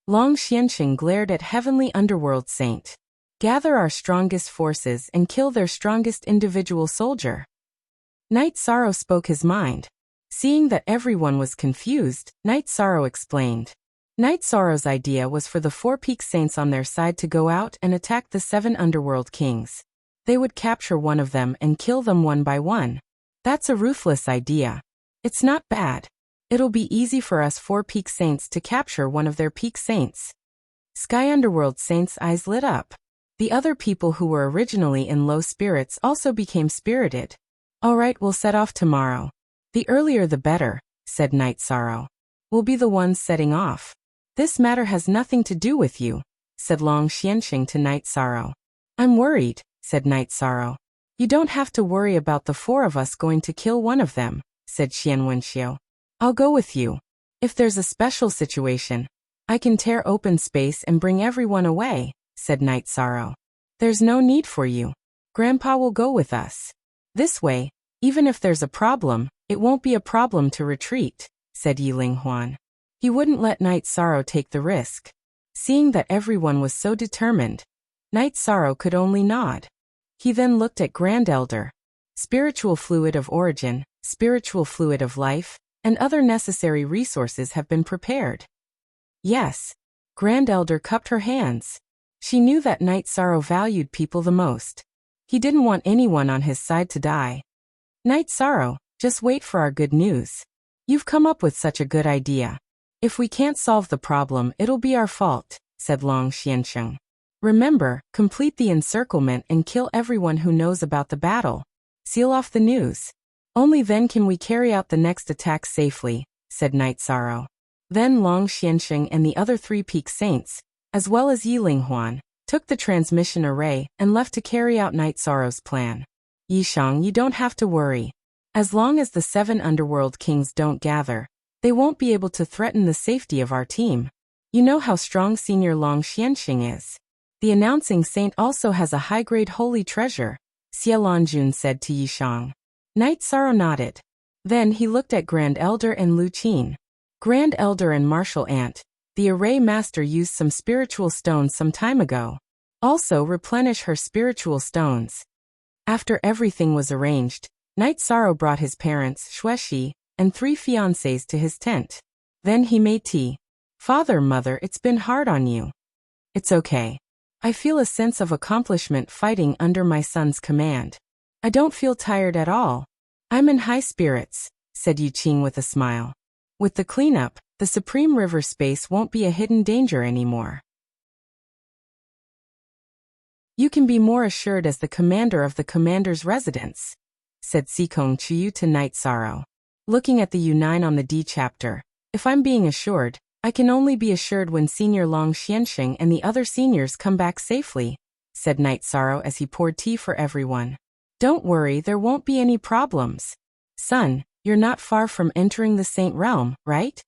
Long Xianxing glared at Heavenly Underworld Saint. Gather our strongest forces and kill their strongest individual soldier. Night Sorrow spoke his mind. Seeing that everyone was confused, Night Sorrow explained. Night Sorrow's idea was for the 4 Peak Saints on their side to go out and attack the 7 Underworld Kings. They would capture one of them and kill them one by one. That's a ruthless idea. It's not bad. It'll be easy for us 4 Peak Saints to capture one of their Peak Saints. Sky Underworld Saints' eyes lit up. The other people who were originally in low spirits also became spirited. All right, we'll set off tomorrow. The earlier the better, said Night Sorrow. We'll be the ones setting off. This matter has nothing to do with you, said Long Xianxing to Night Sorrow. I'm worried, said Night Sorrow. You don't have to worry about the 4 of us going to kill one of them, said Xian Wenxiu. I'll go with you. If there's a special situation, I can tear open space and bring everyone away, said Night Sorrow. There's no need for you. Grandpa will go with us. This way, even if there's a problem, it won't be a problem to retreat, said Yiling Huan. He wouldn't let Night Sorrow take the risk. Seeing that everyone was so determined, Night Sorrow could only nod. He then looked at Grand Elder. Spiritual fluid of origin, spiritual fluid of life, and other necessary resources have been prepared. Yes. Grand Elder cupped her hands. She knew that Night Sorrow valued people the most. He didn't want anyone on his side to die. Night Sorrow, just wait for our good news. You've come up with such a good idea. If we can't solve the problem, it'll be our fault, said Long Xianxing. Remember, complete the encirclement and kill everyone who knows about the battle. Seal off the news. Only then can we carry out the next attack safely, said Night Sorrow. Then Long Xianxing and the other 3 Peak Saints, as well as Yiling Huan, took the transmission array and left to carry out Night Sorrow's plan. Yishang, you don't have to worry. As long as the 7 Underworld Kings don't gather, they won't be able to threaten the safety of our team. You know how strong Senior Long Xianxing is. The announcing saint also has a high-grade holy treasure, Xie Lanjun said to Yishang. Night Sorrow nodded. Then he looked at Grand Elder and Lu Qin. Grand Elder and Martial Ant, the array master used some spiritual stones some time ago. Also replenish her spiritual stones. After everything was arranged, Night Sorrow brought his parents, Xueshi, and 3 fiancés to his tent. Then he made tea. Father, Mother, it's been hard on you. It's okay. I feel a sense of accomplishment fighting under my son's command. I don't feel tired at all. I'm in high spirits, said Yuqing with a smile. With the cleanup, the Supreme River space won't be a hidden danger anymore. You can be more assured as the commander of the commander's residence, said Sikong Chiyu to Night Sorrow. Looking at the U9 on the D chapter, if I'm being assured, I can only be assured when Senior Long Xianxing and the other seniors come back safely, said Night Sorrow as he poured tea for everyone. Don't worry, there won't be any problems. Son, you're not far from entering the Saint Realm, right?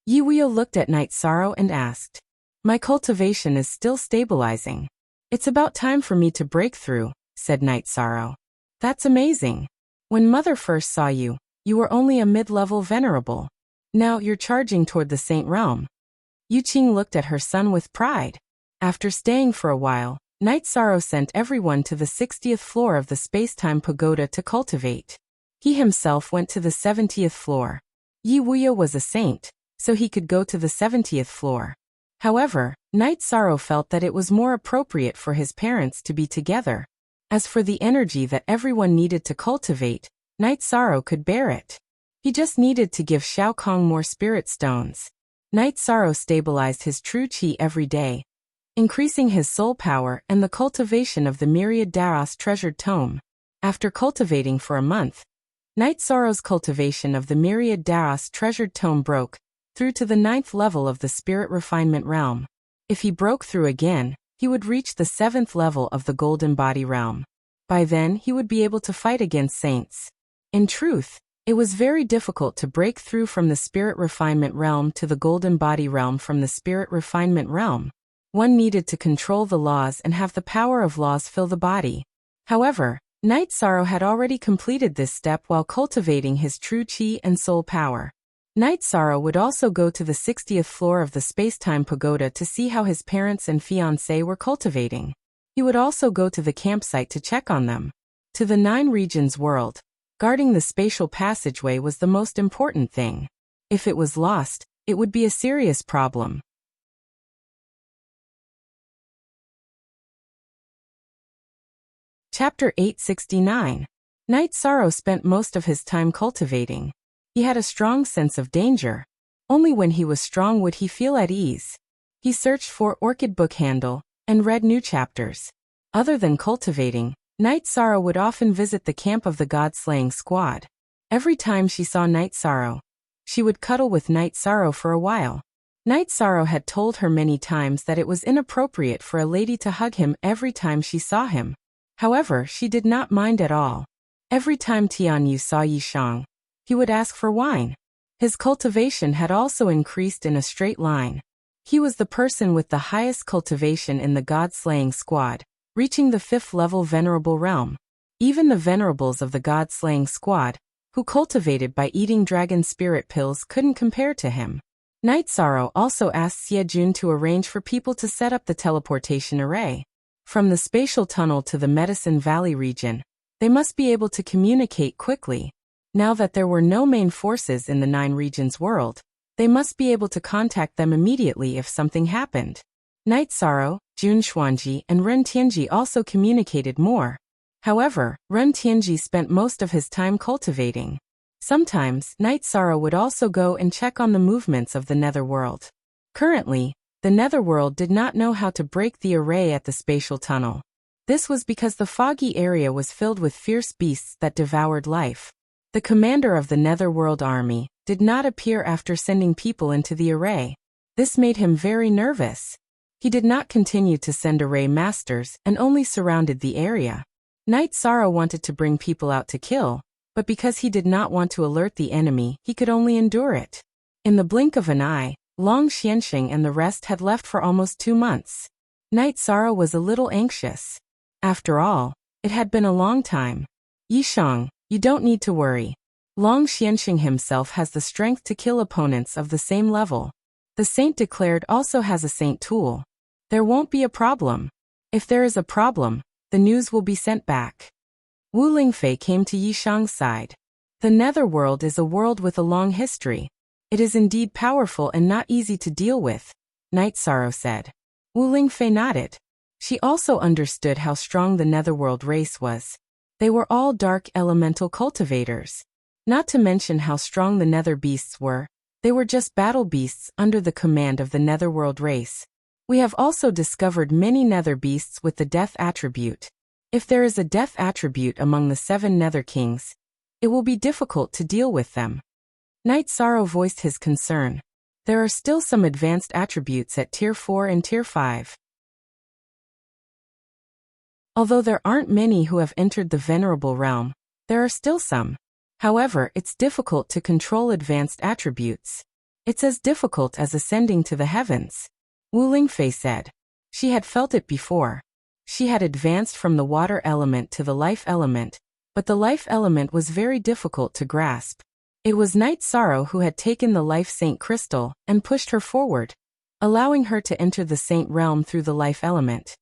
Yi Weo looked at Night Sorrow and asked. My cultivation is still stabilizing. It's about time for me to break through, said Night Sorrow. That's amazing. When Mother first saw you, you were only a mid-level venerable. Now you're charging toward the Saint Realm. Yuqing looked at her son with pride. After staying for a while, Night Sorrow sent everyone to the 60th floor of the space-time pagoda to cultivate. He himself went to the 70th floor. Yi Weo was a saint, so he could go to the 70th floor. However, Night Sorrow felt that it was more appropriate for his parents to be together. As for the energy that everyone needed to cultivate, Night Sorrow could bear it. He just needed to give Shao Kong more spirit stones. Night Sorrow stabilized his true qi every day, increasing his soul power and the cultivation of the myriad Daros treasured tome. After cultivating for a month, Night Sorrow's cultivation of the myriad Daros treasured tome broke through to the 9th level of the spirit refinement realm. If he broke through again, he would reach the 7th level of the golden body realm. By then, he would be able to fight against saints. In truth, it was very difficult to break through from the spirit refinement realm to the golden body realm from the spirit refinement realm. One needed to control the laws and have the power of laws fill the body. However, Night Sorrow had already completed this step while cultivating his true qi and soul power. Night Sorrow would also go to the 60th floor of the Spacetime Pagoda to see how his parents and fiancé were cultivating. He would also go to the campsite to check on them. To the Nine Regions world, guarding the spatial passageway was the most important thing. If it was lost, it would be a serious problem. Chapter 869. Night Sorrow spent most of his time cultivating. He had a strong sense of danger. Only when he was strong would he feel at ease. He searched for Orchid Book handle and read new chapters. Other than cultivating, Night Sorrow would often visit the camp of the God-slaying squad. Every time she saw Night Sorrow, she would cuddle with Night Sorrow for a while. Night Sorrow had told her many times that it was inappropriate for a lady to hug him every time she saw him. However, she did not mind at all. Every time Tianyu saw Yishang, he would ask for wine. His cultivation had also increased in a straight line. He was the person with the highest cultivation in the God-slaying squad, reaching the 5th level Venerable Realm. Even the Venerables of the God-slaying squad, who cultivated by eating dragon spirit pills, couldn't compare to him. Night Sorrow also asked Xiejun to arrange for people to set up the teleportation array. From the spatial tunnel to the Medicine Valley region, they must be able to communicate quickly. Now that there were no main forces in the Nine Regions world, they must be able to contact them immediately if something happened. Night Sorrow, Jun Xuanji, and Ren Tianji also communicated more. However, Ren Tianji spent most of his time cultivating. Sometimes, Night Sorrow would also go and check on the movements of the Netherworld. Currently, the Netherworld did not know how to break the array at the spatial tunnel. This was because the foggy area was filled with fierce beasts that devoured life. The commander of the Netherworld army did not appear after sending people into the array. This made him very nervous. He did not continue to send array masters and only surrounded the area. Night Sorrow wanted to bring people out to kill, but because he did not want to alert the enemy, he could only endure it. In the blink of an eye, Long Xianxing and the rest had left for almost 2 months. Night Sorrow was a little anxious. After all, it had been a long time. Yishang, you don't need to worry. Long Xianxing himself has the strength to kill opponents of the same level. The saint declared also has a saint tool. There won't be a problem. If there is a problem, the news will be sent back. Wu Lingfei came to Yishang's side. The Netherworld is a world with a long history. It is indeed powerful and not easy to deal with, Night Sorrow said. Wu Lingfei nodded. She also understood how strong the Netherworld race was. They were all dark elemental cultivators. Not to mention how strong the Nether beasts were. They were just battle beasts under the command of the Netherworld race. We have also discovered many Nether beasts with the Death attribute. If there is a Death attribute among the 7 Nether Kings, it will be difficult to deal with them. Night Sorrow voiced his concern. There are still some advanced attributes at Tier 4 and Tier 5. Although there aren't many who have entered the Venerable Realm, there are still some. However, it's difficult to control advanced attributes. It's as difficult as ascending to the heavens. Wu Lingfei said. She had felt it before. She had advanced from the water element to the life element, but the life element was very difficult to grasp. It was Night Sorrow who had taken the Life Saint crystal and pushed her forward, allowing her to enter the Saint realm through the life element.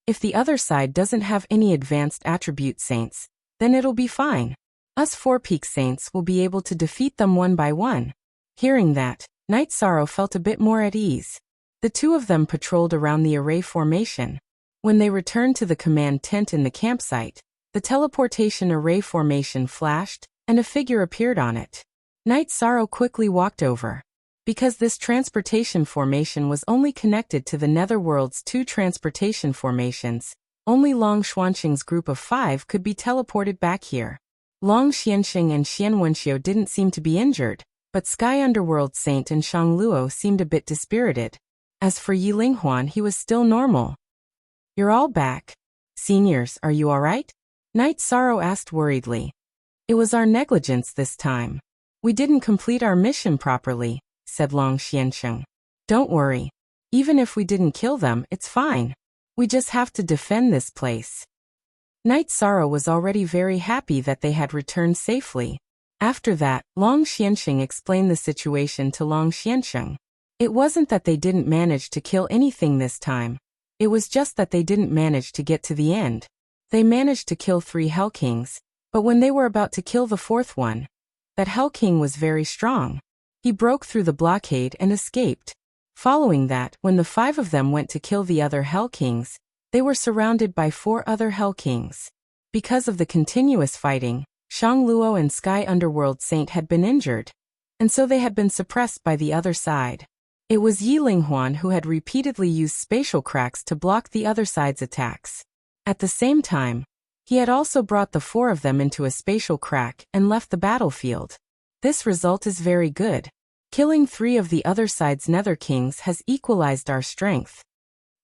If the other side doesn't have any advanced attribute saints, then it'll be fine. Us 4 Peak Saints will be able to defeat them one by one. Hearing that, Night Sorrow felt a bit more at ease. The 2 of them patrolled around the array formation. When they returned to the command tent in the campsite, the teleportation array formation flashed, and a figure appeared on it. Night Sorrow quickly walked over. Because this transportation formation was only connected to the Netherworld's 2 transportation formations, only Long Xuanxing's group of 5 could be teleported back here. Long Xianxing and Xian Wenxiu didn't seem to be injured, but Sky Underworld Saint and Shang Luo seemed a bit dispirited. As for Yi Linghuan, he was still normal. You're all back. Seniors, are you alright? Night Sorrow asked worriedly. It was our negligence this time. We didn't complete our mission properly, said Long Xianxing. Don't worry. Even if we didn't kill them, it's fine. We just have to defend this place. Night Sorrow was already very happy that they had returned safely. After that, Long Xianxing explained the situation to Long Xiansheng. It wasn't that they didn't manage to kill anything this time. It was just that they didn't manage to get to the end. They managed to kill 3 Hell Kings, but when they were about to kill the 4th one, that Hell King was very strong. He broke through the blockade and escaped. Following that, when the 5 of them went to kill the other Hell Kings, they were surrounded by 4 other Hell Kings. Because of the continuous fighting, Shang Luo and Sky Underworld Saint had been injured, and so they had been suppressed by the other side. It was Yi Linghuan who had repeatedly used spatial cracks to block the other side's attacks. At the same time, he had also brought the 4 of them into a spatial crack and left the battlefield. This result is very good. Killing 3 of the other side's Nether Kings has equalized our strength.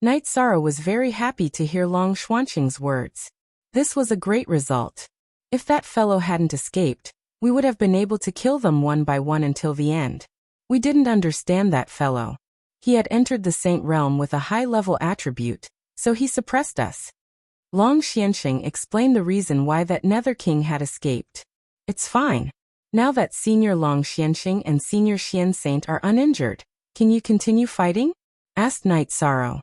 Knight Sara was very happy to hear Long Xuanqing's words. This was a great result. If that fellow hadn't escaped, we would have been able to kill them one by one until the end. We didn't understand that fellow. He had entered the Saint Realm with a high-level attribute, so he suppressed us. Long Xianxing explained the reason why that Nether King had escaped. It's fine. Now that Senior Long Xianxing and Senior Xian Saint are uninjured, can you continue fighting? Asked Knight Sorrow.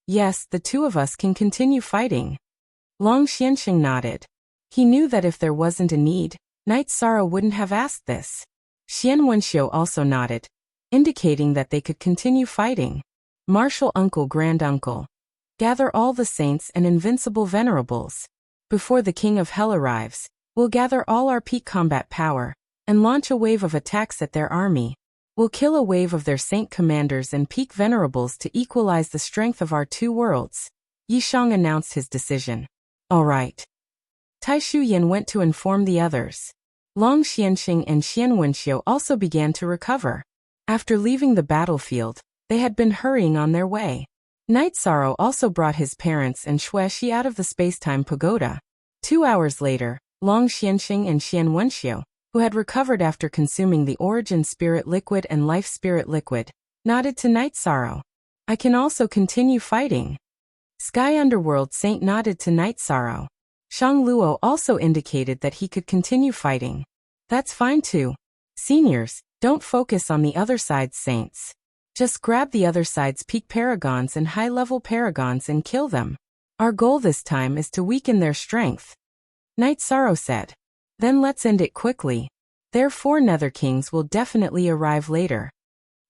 Yes, the 2 of us can continue fighting. Long Xianxing nodded. He knew that if there wasn't a need, Knight Sorrow wouldn't have asked this. Xian Wenxiu also nodded, indicating that they could continue fighting. Martial Uncle Grand Uncle. Gather all the saints and invincible venerables. Before the King of Hell arrives, we'll gather all our peak combat power, and launch a wave of attacks at their army. We'll kill a wave of their saint commanders and peak venerables to equalize the strength of our 2 worlds. Yi Shang announced his decision. All right. Tai Shuyan went to inform the others. Long Xianxing and Xian Wenxiu also began to recover. After leaving the battlefield, they had been hurrying on their way. Knight Sorrow also brought his parents and Xueshi out of the space-time pagoda. 2 hours later, Long Xianxing and Xian Wenxiu, who had recovered after consuming the Origin Spirit Liquid and Life Spirit Liquid, nodded to Knight Sorrow. I can also continue fighting. Sky Underworld Saint nodded to Knight Sorrow. Shang Luo also indicated that he could continue fighting. That's fine too. Seniors, don't focus on the other side's saints. Just grab the other side's peak paragons and high-level paragons and kill them. Our goal this time is to weaken their strength. Knight Sorrow said. Then let's end it quickly. Their 4 Nether Kings will definitely arrive later.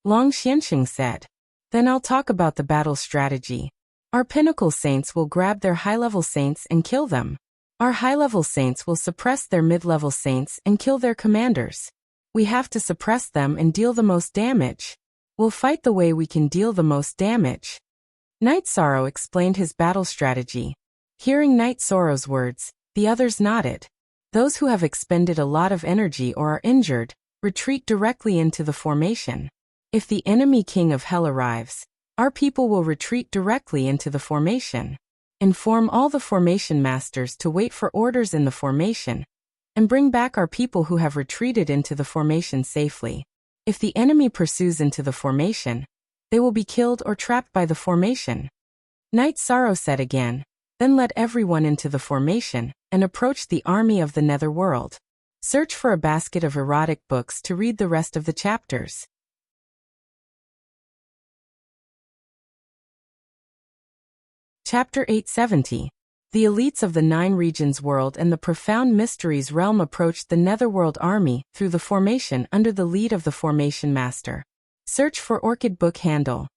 Long Xianxing said. Then I'll talk about the battle strategy. Our pinnacle saints will grab their high-level saints and kill them. Our high-level saints will suppress their mid-level saints and kill their commanders. We have to suppress them and deal the most damage. We'll fight the way we can deal the most damage. Knight Sorrow explained his battle strategy. Hearing Knight Sorrow's words, the others nodded. Those who have expended a lot of energy or are injured, retreat directly into the formation. If the enemy King of Hell arrives, our people will retreat directly into the formation. Inform all the formation masters to wait for orders in the formation, and bring back our people who have retreated into the formation safely. If the enemy pursues into the formation, they will be killed or trapped by the formation. Knight Sorrow said again, then let everyone into the formation, and approach the army of the Netherworld. Search for a basket of erotic books to read the rest of the chapters. Chapter 870. The elites of the 9 regions world and the profound mysteries realm approached the Netherworld army through the formation under the lead of the formation master. Search for Orchid Book handle.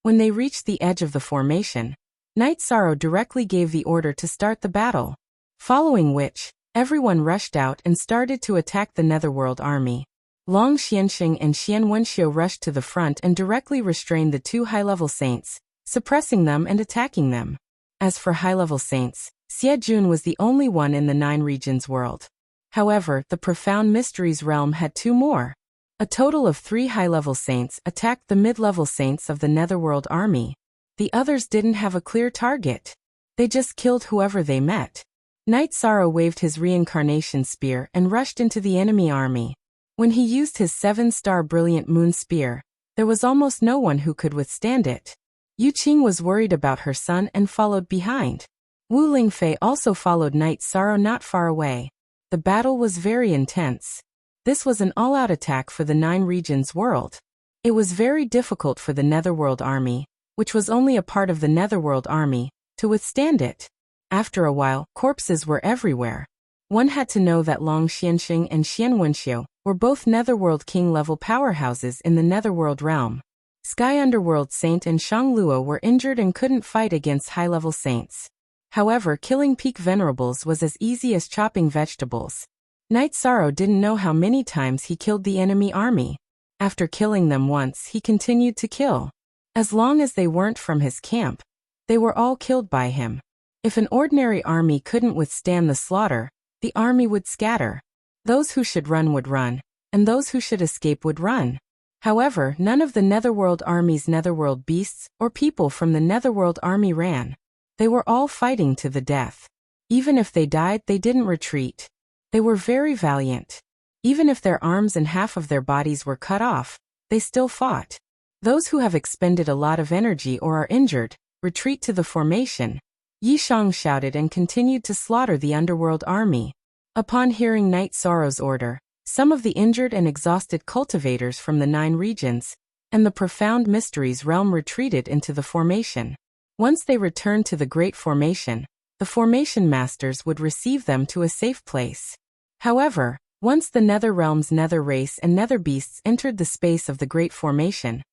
When they reached the edge of the formation, Knight Sorrow directly gave the order to start the battle. Following which, everyone rushed out and started to attack the Netherworld army. Long Xianxing and Xian Wenxiu rushed to the front and directly restrained the 2 high-level saints, suppressing them and attacking them. As for high-level saints, Xie Jun was the only one in the 9 regions world. However, the profound mysteries realm had 2 more. A total of 3 high-level saints attacked the mid-level saints of the Netherworld army. The others didn't have a clear target. They just killed whoever they met. Knight Sorrow waved his reincarnation spear and rushed into the enemy army. When he used his 7-star brilliant moon spear, there was almost no one who could withstand it. Yu Qing was worried about her son and followed behind. Wu Lingfei also followed Knight Sorrow not far away. The battle was very intense. This was an all-out attack for the 9 regions world. It was very difficult for the Netherworld army, which was only a part of the Netherworld army, to withstand it. After a while, corpses were everywhere. One had to know that Long Xianxing and Xian Wenxiu were both Netherworld king-level powerhouses in the Netherworld realm. Sky Underworld Saint and Shang Luo were injured and couldn't fight against high-level saints. However, killing peak venerables was as easy as chopping vegetables. Knight Sorrow didn't know how many times he killed the enemy army. After killing them once, he continued to kill. As long as they weren't from his camp, they were all killed by him. If an ordinary army couldn't withstand the slaughter, the army would scatter. Those who should run would run, and those who should escape would run. However, none of the Netherworld army's Netherworld beasts or people from the Netherworld army ran. They were all fighting to the death. Even if they died, they didn't retreat. They were very valiant. Even if their arms and half of their bodies were cut off, they still fought. Those who have expended a lot of energy or are injured, retreat to the formation. Yi Shang shouted and continued to slaughter the Underworld army. Upon hearing Knight Sorrow's order, some of the injured and exhausted cultivators from the 9 regions and the Profound Mysteries realm retreated into the formation. Once they returned to the Great Formation, the Formation Masters would receive them to a safe place. However, once the Nether Realm's Nether Race and Nether Beasts entered the space of the Great Formation,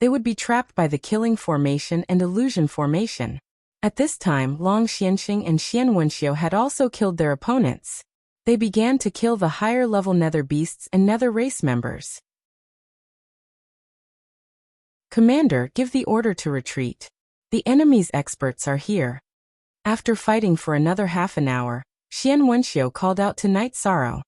they would be trapped by the Killing Formation and Illusion Formation. At this time, Long Xianxing and Xian Wenxiu had also killed their opponents. They began to kill the higher-level Nether Beasts and Nether Race members. Commander, give the order to retreat. The enemy's experts are here. After fighting for another half an hour, Xian Wenxiu called out to Knight Sorrow.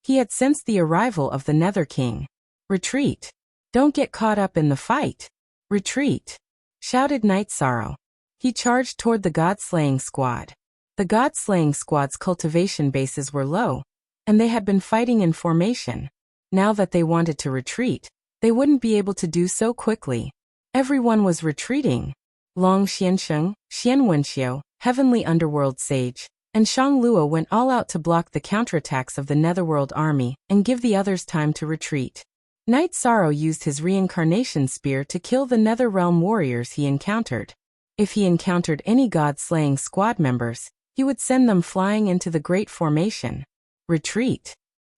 He had sensed the arrival of the Nether King. Retreat. Don't get caught up in the fight. Retreat, shouted Knight Sorrow. He charged toward the God-slaying squad. The God-slaying squad's cultivation bases were low, and they had been fighting in formation. Now that they wanted to retreat, they wouldn't be able to do so quickly. Everyone was retreating. Long Xianxing, Xian Wenxiu, Heavenly Underworld Sage, and Shang Luo went all out to block the counterattacks of the Netherworld army and give the others time to retreat. Knight Sorrow used his reincarnation spear to kill the Nether Realm warriors he encountered. If he encountered any God-slaying squad members, he would send them flying into the Great Formation. Retreat.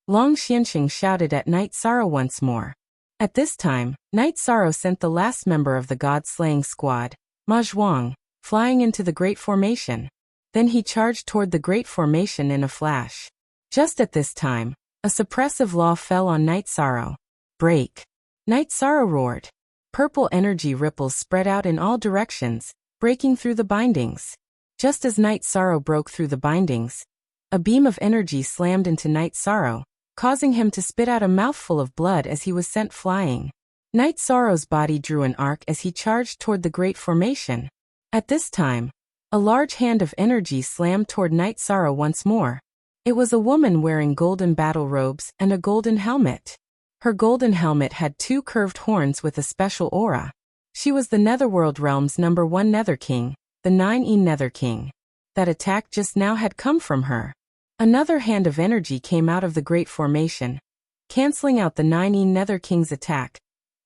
Long Xianxing shouted at Knight Sorrow once more. At this time, Knight Sorrow sent the last member of the God-slaying squad, Ma Zhuang, flying into the Great Formation. Then he charged toward the Great Formation in a flash. Just at this time, a suppressive law fell on Knight Sorrow. Break. Knight Sorrow roared. Purple energy ripples spread out in all directions, breaking through the bindings. Just as Knight Sorrow broke through the bindings, a beam of energy slammed into Knight Sorrow, causing him to spit out a mouthful of blood as he was sent flying. Knight Sorrow's body drew an arc as he charged toward the Great Formation. At this time, a large hand of energy slammed toward Knight Sorrow once more. It was a woman wearing golden battle robes and a golden helmet. Her golden helmet had 2 curved horns with a special aura. She was the Netherworld realm's #1 Nether King, the 9E Nether King. That attack just now had come from her. Another hand of energy came out of the Great Formation, canceling out the 9E Nether King's attack,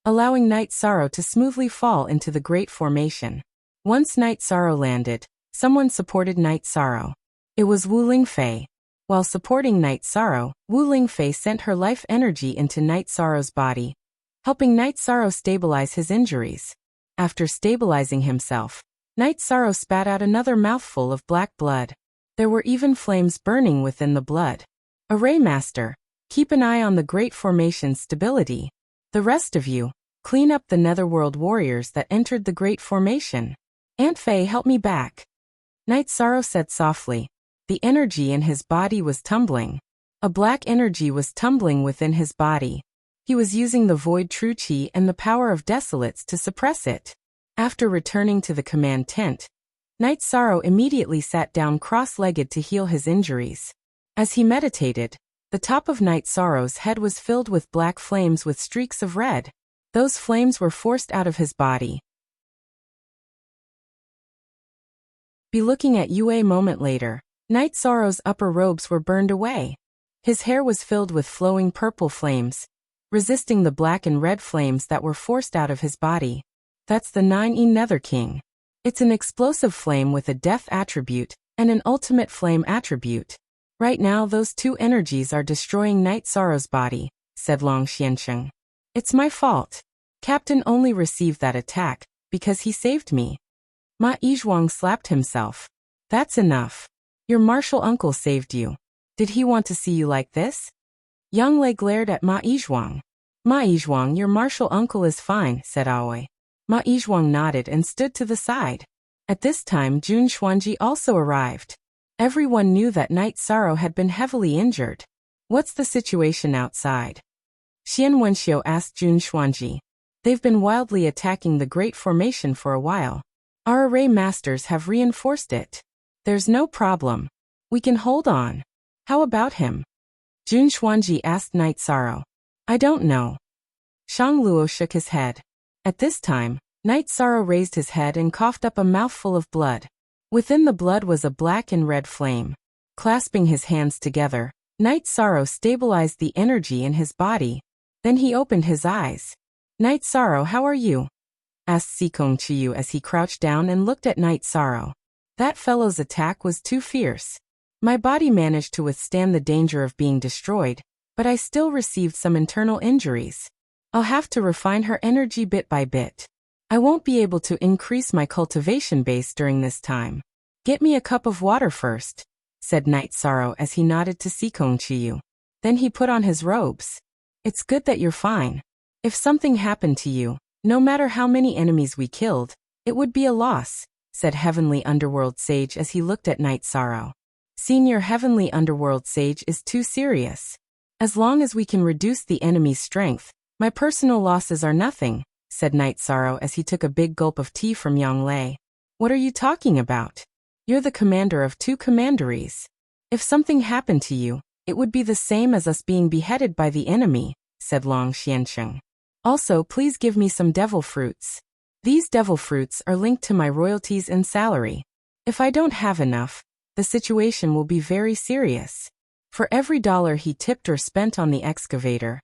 allowing Knight Sorrow to smoothly fall into the Great Formation. Once Knight Sorrow landed, someone supported Knight Sorrow. It was Wu Lingfei. While supporting Knight Sorrow, Wu Lingfei sent her life energy into Knight Sorrow's body, helping Knight Sorrow stabilize his injuries. After stabilizing himself, Knight Sorrow spat out another mouthful of black blood. There were even flames burning within the blood. Array Master, keep an eye on the Great Formation's stability. The rest of you, clean up the Netherworld warriors that entered the Great Formation. Aunt Fei, help me back. Knight Sorrow said softly. The energy in his body was tumbling. A black energy was tumbling within his body. He was using the Void True Qi and the power of Desolates to suppress it. After returning to the command tent, Knight Sorrow immediately sat down cross-legged to heal his injuries. As he meditated, the top of Knight Sorrow's head was filled with black flames with streaks of red. Those flames were forced out of his body. Be looking at you a moment later, Knight Sorrow's upper robes were burned away. His hair was filled with flowing purple flames, resisting the black and red flames that were forced out of his body. That's the 9E Nether King. It's an explosive flame with a death attribute and an ultimate flame attribute. Right now those two energies are destroying Night Sorrow's body, said Long Xiansheng. It's my fault. Captain only received that attack because he saved me. Ma Yizhuang slapped himself. That's enough. Your martial uncle saved you. Did he want to see you like this? Yang Lei glared at Ma Yizhuang. Ma Yizhuang, your martial uncle is fine, said Aoi. Ma Yizhuang nodded and stood to the side. At this time Jun Xuanji also arrived. Everyone knew that Night Sorrow had been heavily injured. What's the situation outside? Xian Wenxiu asked Jun Xuanji. They've been wildly attacking the Great Formation for a while. Our array masters have reinforced it. There's no problem. We can hold on. How about him? Jun Xuanji asked Night Sorrow. I don't know. Shang Luo shook his head. At this time, Night Sorrow raised his head and coughed up a mouthful of blood. Within the blood was a black and red flame. Clasping his hands together, Night Sorrow stabilized the energy in his body. Then he opened his eyes. Night Sorrow, how are you? Asked Sikong Chiyu as he crouched down and looked at Night Sorrow. That fellow's attack was too fierce. My body managed to withstand the danger of being destroyed, but I still received some internal injuries. I'll have to refine her energy bit by bit. I won't be able to increase my cultivation base during this time. Get me a cup of water first, said Night Sorrow as he nodded to Sikong Chiyu. Then he put on his robes. It's good that you're fine. If something happened to you, no matter how many enemies we killed, it would be a loss, said Heavenly Underworld Sage as he looked at Night Sorrow. Senior Heavenly Underworld Sage is too serious. As long as we can reduce the enemy's strength, my personal losses are nothing, said Night Sorrow as he took a big gulp of tea from Yang Lei. What are you talking about? You're the commander of 2 commanderies. If something happened to you, it would be the same as us being beheaded by the enemy, said Long Xiansheng. Also, please give me some devil fruits. These devil fruits are linked to my royalties and salary. If I don't have enough, the situation will be very serious. For every dollar he tipped or spent on the excavator,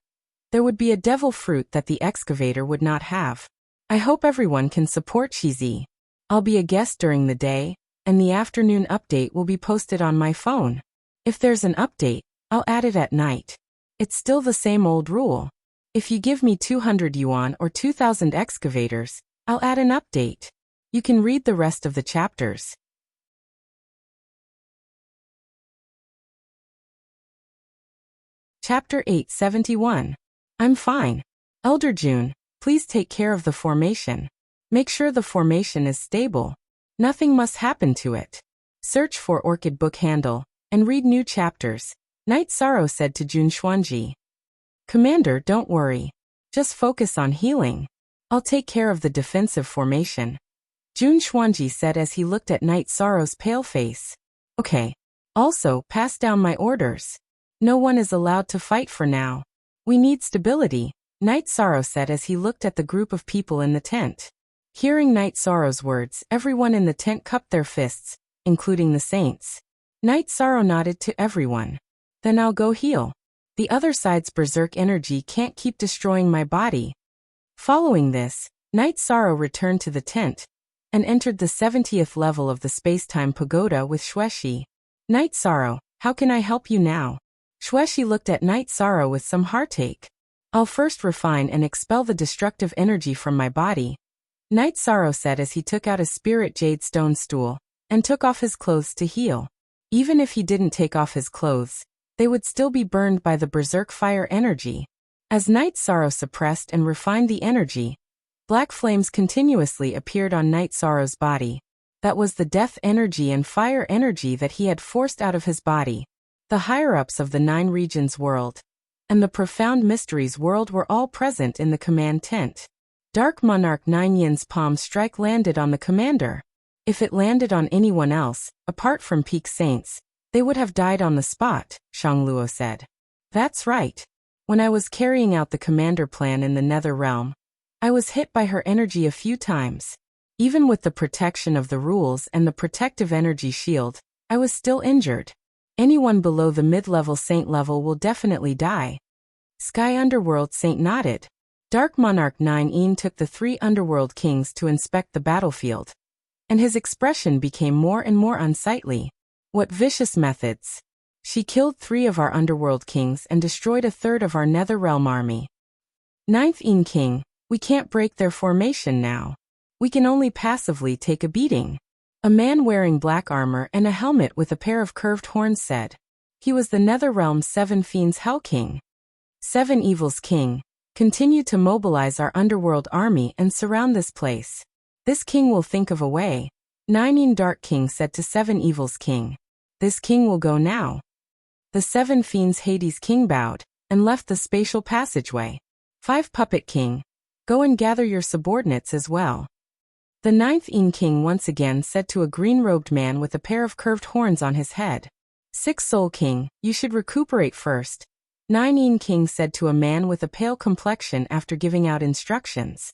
there would be a devil fruit that the excavator would not have. I hope everyone can support Shizi. I'll be a guest during the day, and the afternoon update will be posted on my phone. If there's an update, I'll add it at night. It's still the same old rule. If you give me 200 yuan or 2,000 excavators, I'll add an update. You can read the rest of the chapters. Chapter 871. I'm fine. Elder June, please take care of the formation. Make sure the formation is stable. Nothing must happen to it. Search for Orchid Book Handle and read new chapters, Night Sorrow said to Jun Xuanji. Commander, don't worry. Just focus on healing. I'll take care of the defensive formation. Jun Xuanji said as he looked at Night Sorrow's pale face. Okay. Also, pass down my orders. No one is allowed to fight for now. We need stability, Night Sorrow said as he looked at the group of people in the tent. Hearing Night Sorrow's words, everyone in the tent cupped their fists, including the saints. Night Sorrow nodded to everyone. Then I'll go heal. The other side's berserk energy can't keep destroying my body. Following this, Night Sorrow returned to the tent and entered the 70th level of the Spacetime Pagoda with Xueshi. Night Sorrow, how can I help you now? Xueshi looked at Night Sorrow with some heartache. I'll first refine and expel the destructive energy from my body, Night Sorrow said as he took out a spirit jade stone stool and took off his clothes to heal. Even if he didn't take off his clothes, they would still be burned by the berserk fire energy. As Night Sorrow suppressed and refined the energy, black flames continuously appeared on Night Sorrow's body. That was the death energy and fire energy that he had forced out of his body. The higher-ups of the 9 regions world and the profound mysteries world were all present in the command tent. Dark Monarch 9 Yin's palm strike landed on the commander. If it landed on anyone else, apart from Peak Saints, they would have died on the spot, Shang Luo said. That's right. When I was carrying out the commander plan in the Nether Realm, I was hit by her energy a few times. Even with the protection of the rules and the protective energy shield, I was still injured. Anyone below the mid-level saint level will definitely die. Sky Underworld Saint nodded. Dark Monarch 9 took the 3 Underworld Kings to inspect the battlefield, and his expression became more and more unsightly. What vicious methods! She killed 3 of our Underworld Kings and destroyed a third of our Netherrealm army. 9th King, we can't break their formation now. We can only passively take a beating. A man wearing black armor and a helmet with a pair of curved horns said. He was the Netherrealm's 7 Fiends Hell King. 7 Evils King, continue to mobilize our underworld army and surround this place. This king will think of a way. 9 Dark King said to 7 Evils King. This king will go now. The 7 Fiends Hades King bowed and left the spatial passageway. 5 Puppet King, go and gather your subordinates as well. The 9th King once again said to a green-robed man with a pair of curved horns on his head. 6 Soul King, you should recuperate first. 9 King said to a man with a pale complexion after giving out instructions.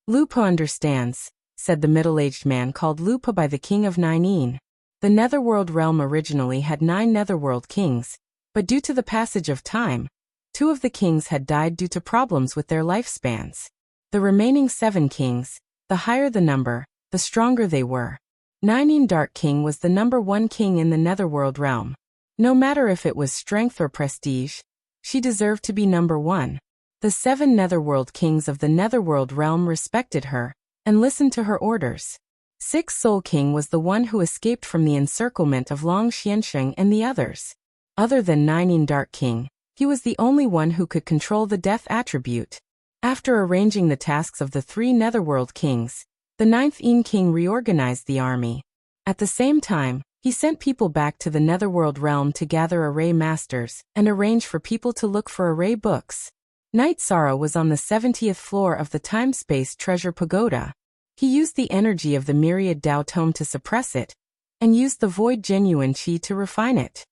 Lupa understands, said the middle-aged man called Lupa by the King of 9. The Netherworld realm originally had 9 Netherworld Kings, but due to the passage of time, 2 of the kings had died due to problems with their lifespans. The remaining 7 kings, the higher the number, the stronger they were. 9 Dark King was the number 1 king in the Netherworld realm. No matter if it was strength or prestige, she deserved to be number 1. The 7 Netherworld Kings of the Netherworld realm respected her and listened to her orders. 6 Soul King was the one who escaped from the encirclement of Long Xiansheng and the others. Other than 9 Dark King, he was the only one who could control the death attribute. After arranging the tasks of the 3 Netherworld Kings, the 9th King reorganized the army. At the same time, he sent people back to the Netherworld realm to gather array masters and arrange for people to look for array books. Night Sorrow was on the 70th floor of the Time-Space Treasure Pagoda. He used the energy of the Myriad Dao Tome to suppress it, and used the Void Genuine Qi to refine it.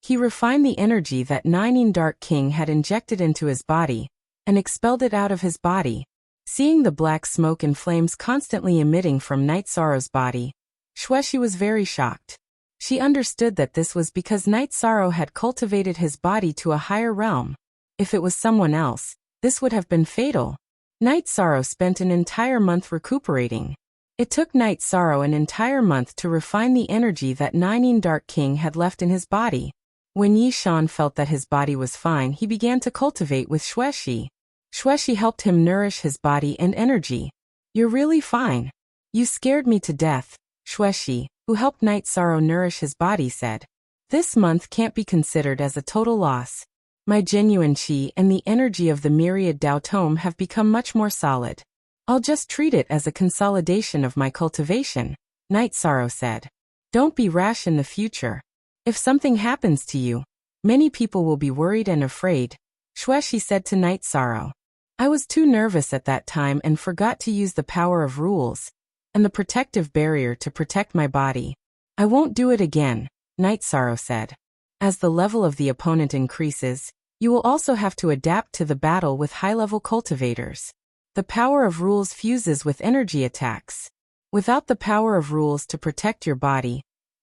He refined the energy that 9 Dark King had injected into his body, and expelled it out of his body. Seeing the black smoke and flames constantly emitting from Night Sorrow's body, Xuexi was very shocked. She understood that this was because Night Sorrow had cultivated his body to a higher realm. If it was someone else, this would have been fatal. Night Sorrow spent an entire month recuperating. It took Night Sorrow an entire month to refine the energy that 9 Dark King had left in his body. When Yi Shan felt that his body was fine, he began to cultivate with Xuexi. Xuexi helped him nourish his body and energy. You're really fine. You scared me to death, Xuexi, who helped Night Sorrow nourish his body, said. This month can't be considered as a total loss. My genuine qi and the energy of the Myriad Dao Tome have become much more solid. I'll just treat it as a consolidation of my cultivation, Night Sorrow said. Don't be rash in the future. If something happens to you, many people will be worried and afraid, Xuexi said to Night Sorrow. I was too nervous at that time and forgot to use the power of rules and the protective barrier to protect my body. I won't do it again, Night Sorrow said. As the level of the opponent increases, you will also have to adapt to the battle with high-level cultivators. The power of rules fuses with energy attacks. Without the power of rules to protect your body,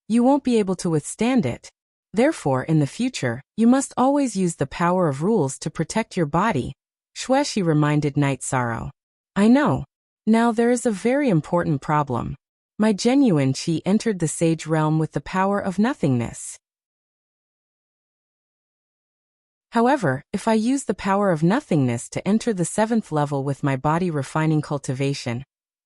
you won't be able to withstand it. Therefore, in the future, you must always use the power of rules to protect your body, Xuexi reminded Night Sorrow. I know. Now there is a very important problem. My genuine qi entered the sage realm with the power of nothingness. However, if I use the power of nothingness to enter the 7th level with my body refining cultivation,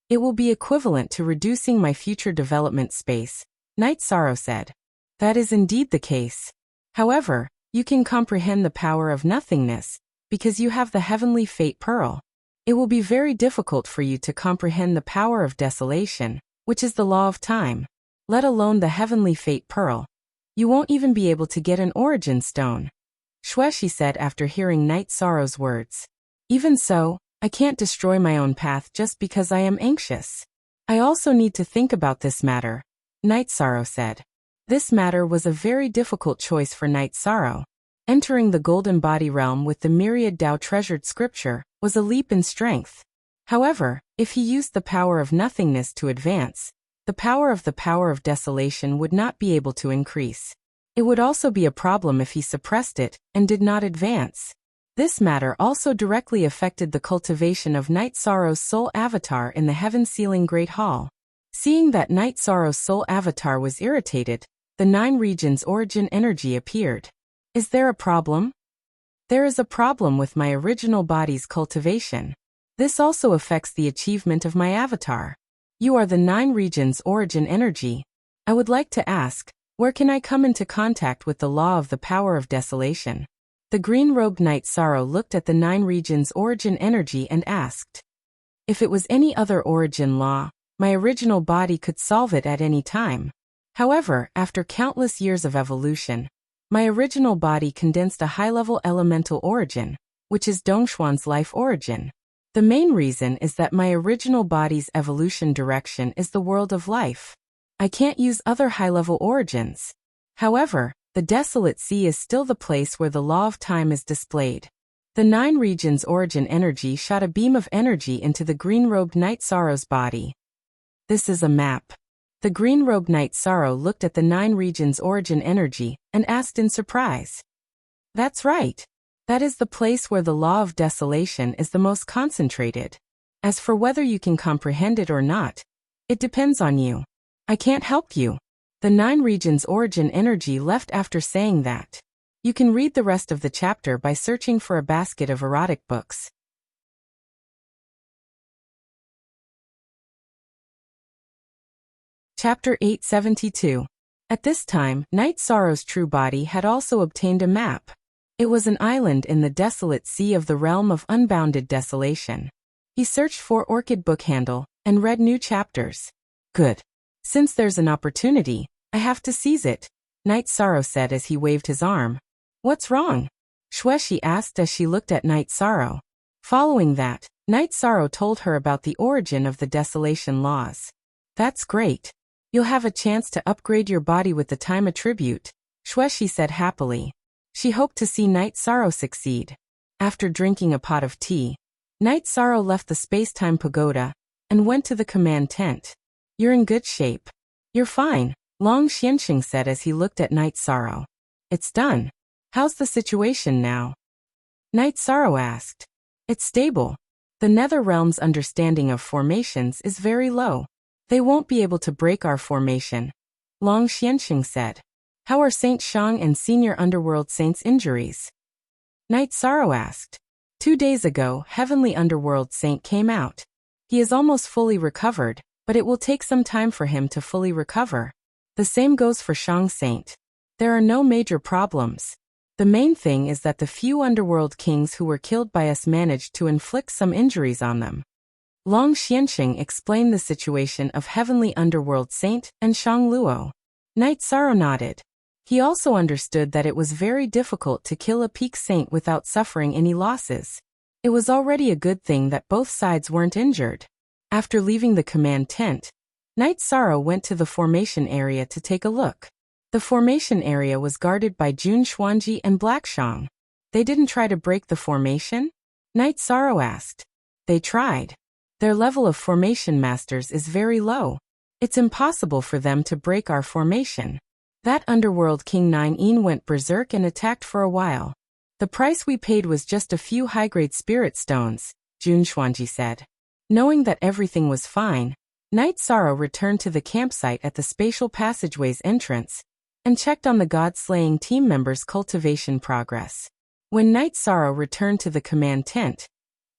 it will be equivalent to reducing my future development space, Night Sorrow said. That is indeed the case. However, you can comprehend the power of nothingness, because you have the Heavenly Fate Pearl. It will be very difficult for you to comprehend the power of desolation, which is the law of time. Let alone the Heavenly Fate Pearl. You won't even be able to get an origin stone, Xuexi said after hearing Night Sorrow's words. Even so, I can't destroy my own path just because I am anxious. I also need to think about this matter, Night Sorrow said. This matter was a very difficult choice for Night Sorrow. Entering the Golden Body realm with the Myriad Dao treasured scripture was a leap in strength. However, if he used the power of nothingness to advance, the power of desolation would not be able to increase. It would also be a problem if he suppressed it and did not advance. This matter also directly affected the cultivation of Night Sorrow's soul avatar in the heaven-sealing Great Hall. Seeing that Night Sorrow's soul avatar was irritated, the 9 regions' origin energy appeared. Is there a problem? There is a problem with my original body's cultivation. This also affects the achievement of my avatar. You are the 9 regions' origin energy. I would like to ask, where can I come into contact with the law of the power of desolation? The green-robed Night Sorrow looked at the 9 regions' origin energy and asked. If it was any other origin law, my original body could solve it at any time. However, after countless years of evolution, my original body condensed a high-level elemental origin, which is Dongxuan's life origin. The main reason is that my original body's evolution direction is the world of life. I can't use other high-level origins. However, the Desolate Sea is still the place where the law of time is displayed. The 9 regions' origin energy shot a beam of energy into the green-robed Night Sorrow's body. This is a map. The green-robed Night Sorrow looked at the 9 regions' origin energy and asked in surprise. That's right. That is the place where the law of desolation is the most concentrated. As for whether you can comprehend it or not, it depends on you. I can't help you. The 9 regions' origin energy left after saying that. You can read the rest of the chapter by searching for a basket of erotic books. Chapter 872. At this time, Night Sorrow's true body had also obtained a map. It was an island in the desolate sea of the realm of unbounded desolation. He searched for Orchid Book Handle and read new chapters. Good. Since there's an opportunity, I have to seize it, Night Sorrow said as he waved his arm. What's wrong? Shueshi asked as she looked at Night Sorrow. Following that, Night Sorrow told her about the origin of the desolation laws. That's great. You'll have a chance to upgrade your body with the time attribute, Shueshi said happily. She hoped to see Night Sorrow succeed. After drinking a pot of tea, Night Sorrow left the space-time pagoda and went to the command tent. You're in good shape. You're fine, Long Xianxing said as he looked at Night Sorrow. It's done. How's the situation now? Night Sorrow asked. It's stable. The Nether Realm's understanding of formations is very low. They won't be able to break our formation, Long Xianxing said. How are Saint Shang and Senior Underworld Saint's injuries? Night Sorrow asked. 2 days ago, Heavenly Underworld Saint came out. He is almost fully recovered, but it will take some time for him to fully recover. The same goes for Shang Saint. There are no major problems. The main thing is that the few Underworld kings who were killed by us managed to inflict some injuries on them. Long Xianxing explained the situation of Heavenly Underworld Saint and Shang Luo. Night Sorrow nodded. He also understood that it was very difficult to kill a peak saint without suffering any losses. It was already a good thing that both sides weren't injured. After leaving the command tent, Night Sorrow went to the formation area to take a look. The formation area was guarded by Jun Xuanji and Black Shang. They didn't try to break the formation? Night Sorrow asked. They tried. Their level of formation masters is very low. It's impossible for them to break our formation. That Underworld King 9 went berserk and attacked for a while. The price we paid was just a few high-grade spirit stones, Jun Xuanji said. Knowing that everything was fine, Night Sorrow returned to the campsite at the spatial passageway's entrance and checked on the god-slaying team members' cultivation progress. When Night Sorrow returned to the command tent,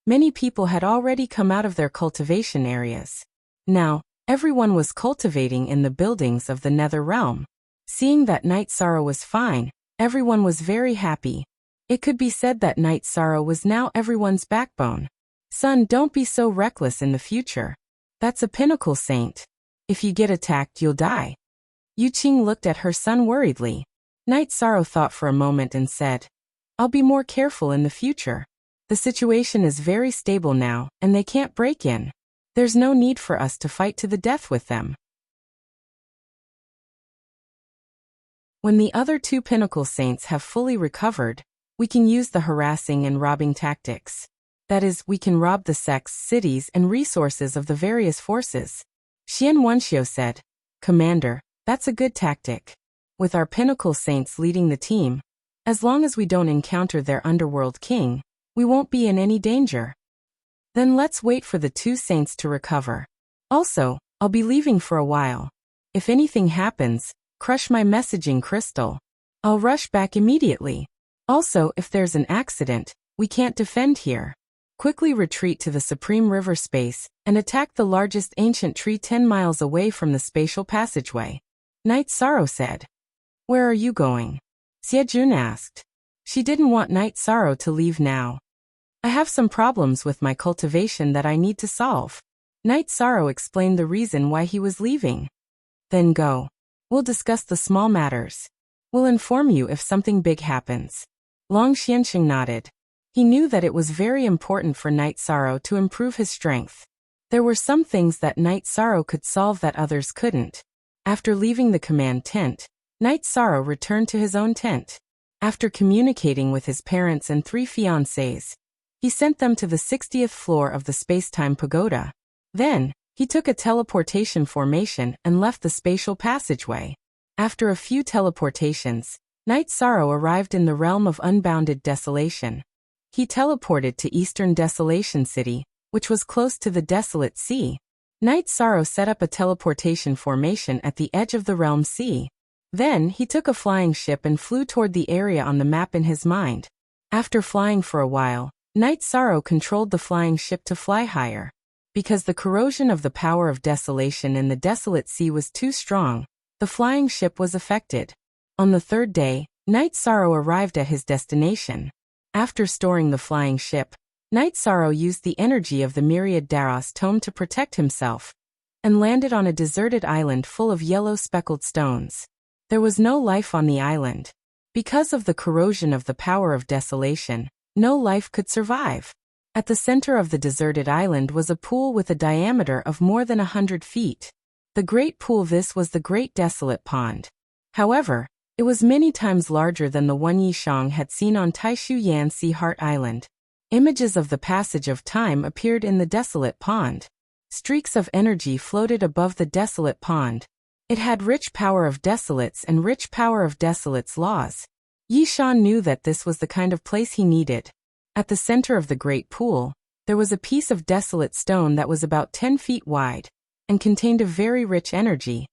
many people had already come out of their cultivation areas. Now, everyone was cultivating in the buildings of the Nether Realm. Seeing that Night Sorrow was fine, everyone was very happy. It could be said that Night Sorrow was now everyone's backbone. Son, don't be so reckless in the future. That's a pinnacle saint. If you get attacked, you'll die. Yu Qing looked at her son worriedly. Night Sorrow thought for a moment and said, I'll be more careful in the future. The situation is very stable now, and they can't break in. There's no need for us to fight to the death with them. When the other 2 pinnacle saints have fully recovered, we can use the harassing and robbing tactics. That is, we can rob the sects, cities, and resources of the various forces. Xian Wenxiu said, Commander, that's a good tactic. With our pinnacle saints leading the team, as long as we don't encounter their underworld king, we won't be in any danger. Then let's wait for the two saints to recover. Also, I'll be leaving for a while. If anything happens, crush my messaging crystal. I'll rush back immediately. Also, if there's an accident, we can't defend here. Quickly retreat to the Supreme River space and attack the largest ancient tree 10 miles away from the spatial passageway. Night Sorrow said. Where are you going? Xie Jun asked. She didn't want Night Sorrow to leave now. I have some problems with my cultivation that I need to solve. Night Sorrow explained the reason why he was leaving. Then go. We'll discuss the small matters. We'll inform you if something big happens. Long Xianxing nodded. He knew that it was very important for Night Sorrow to improve his strength. There were some things that Night Sorrow could solve that others couldn't. After leaving the command tent, Night Sorrow returned to his own tent. After communicating with his parents and 3 fiancés, he sent them to the 60th floor of the space-time pagoda. Then, he took a teleportation formation and left the spatial passageway. After a few teleportations, Night Sorrow arrived in the realm of unbounded desolation. He teleported to Eastern Desolation City, which was close to the Desolate Sea. Night Sorrow set up a teleportation formation at the edge of the Realm Sea. Then, he took a flying ship and flew toward the area on the map in his mind. After flying for a while, Night Sorrow controlled the flying ship to fly higher. Because the corrosion of the power of desolation in the Desolate Sea was too strong, the flying ship was affected. On the 3rd day, Night Sorrow arrived at his destination. After storing the flying ship, Night Sorrow used the energy of the myriad Daros tome to protect himself, and landed on a deserted island full of yellow speckled stones. There was no life on the island. Because of the corrosion of the power of desolation, no life could survive. At the center of the deserted island was a pool with a diameter of more than 100 feet. The Great Pool. This was the Great Desolate Pond. However, it was many times larger than the one Yishang had seen on Taishu Yan Sea Heart Island. Images of the passage of time appeared in the desolate pond. Streaks of energy floated above the desolate pond. It had rich power of desolates and rich power of desolates laws. Yishan knew that this was the kind of place he needed. At the center of the great pool, there was a piece of desolate stone that was about 10 feet wide and contained a very rich energy.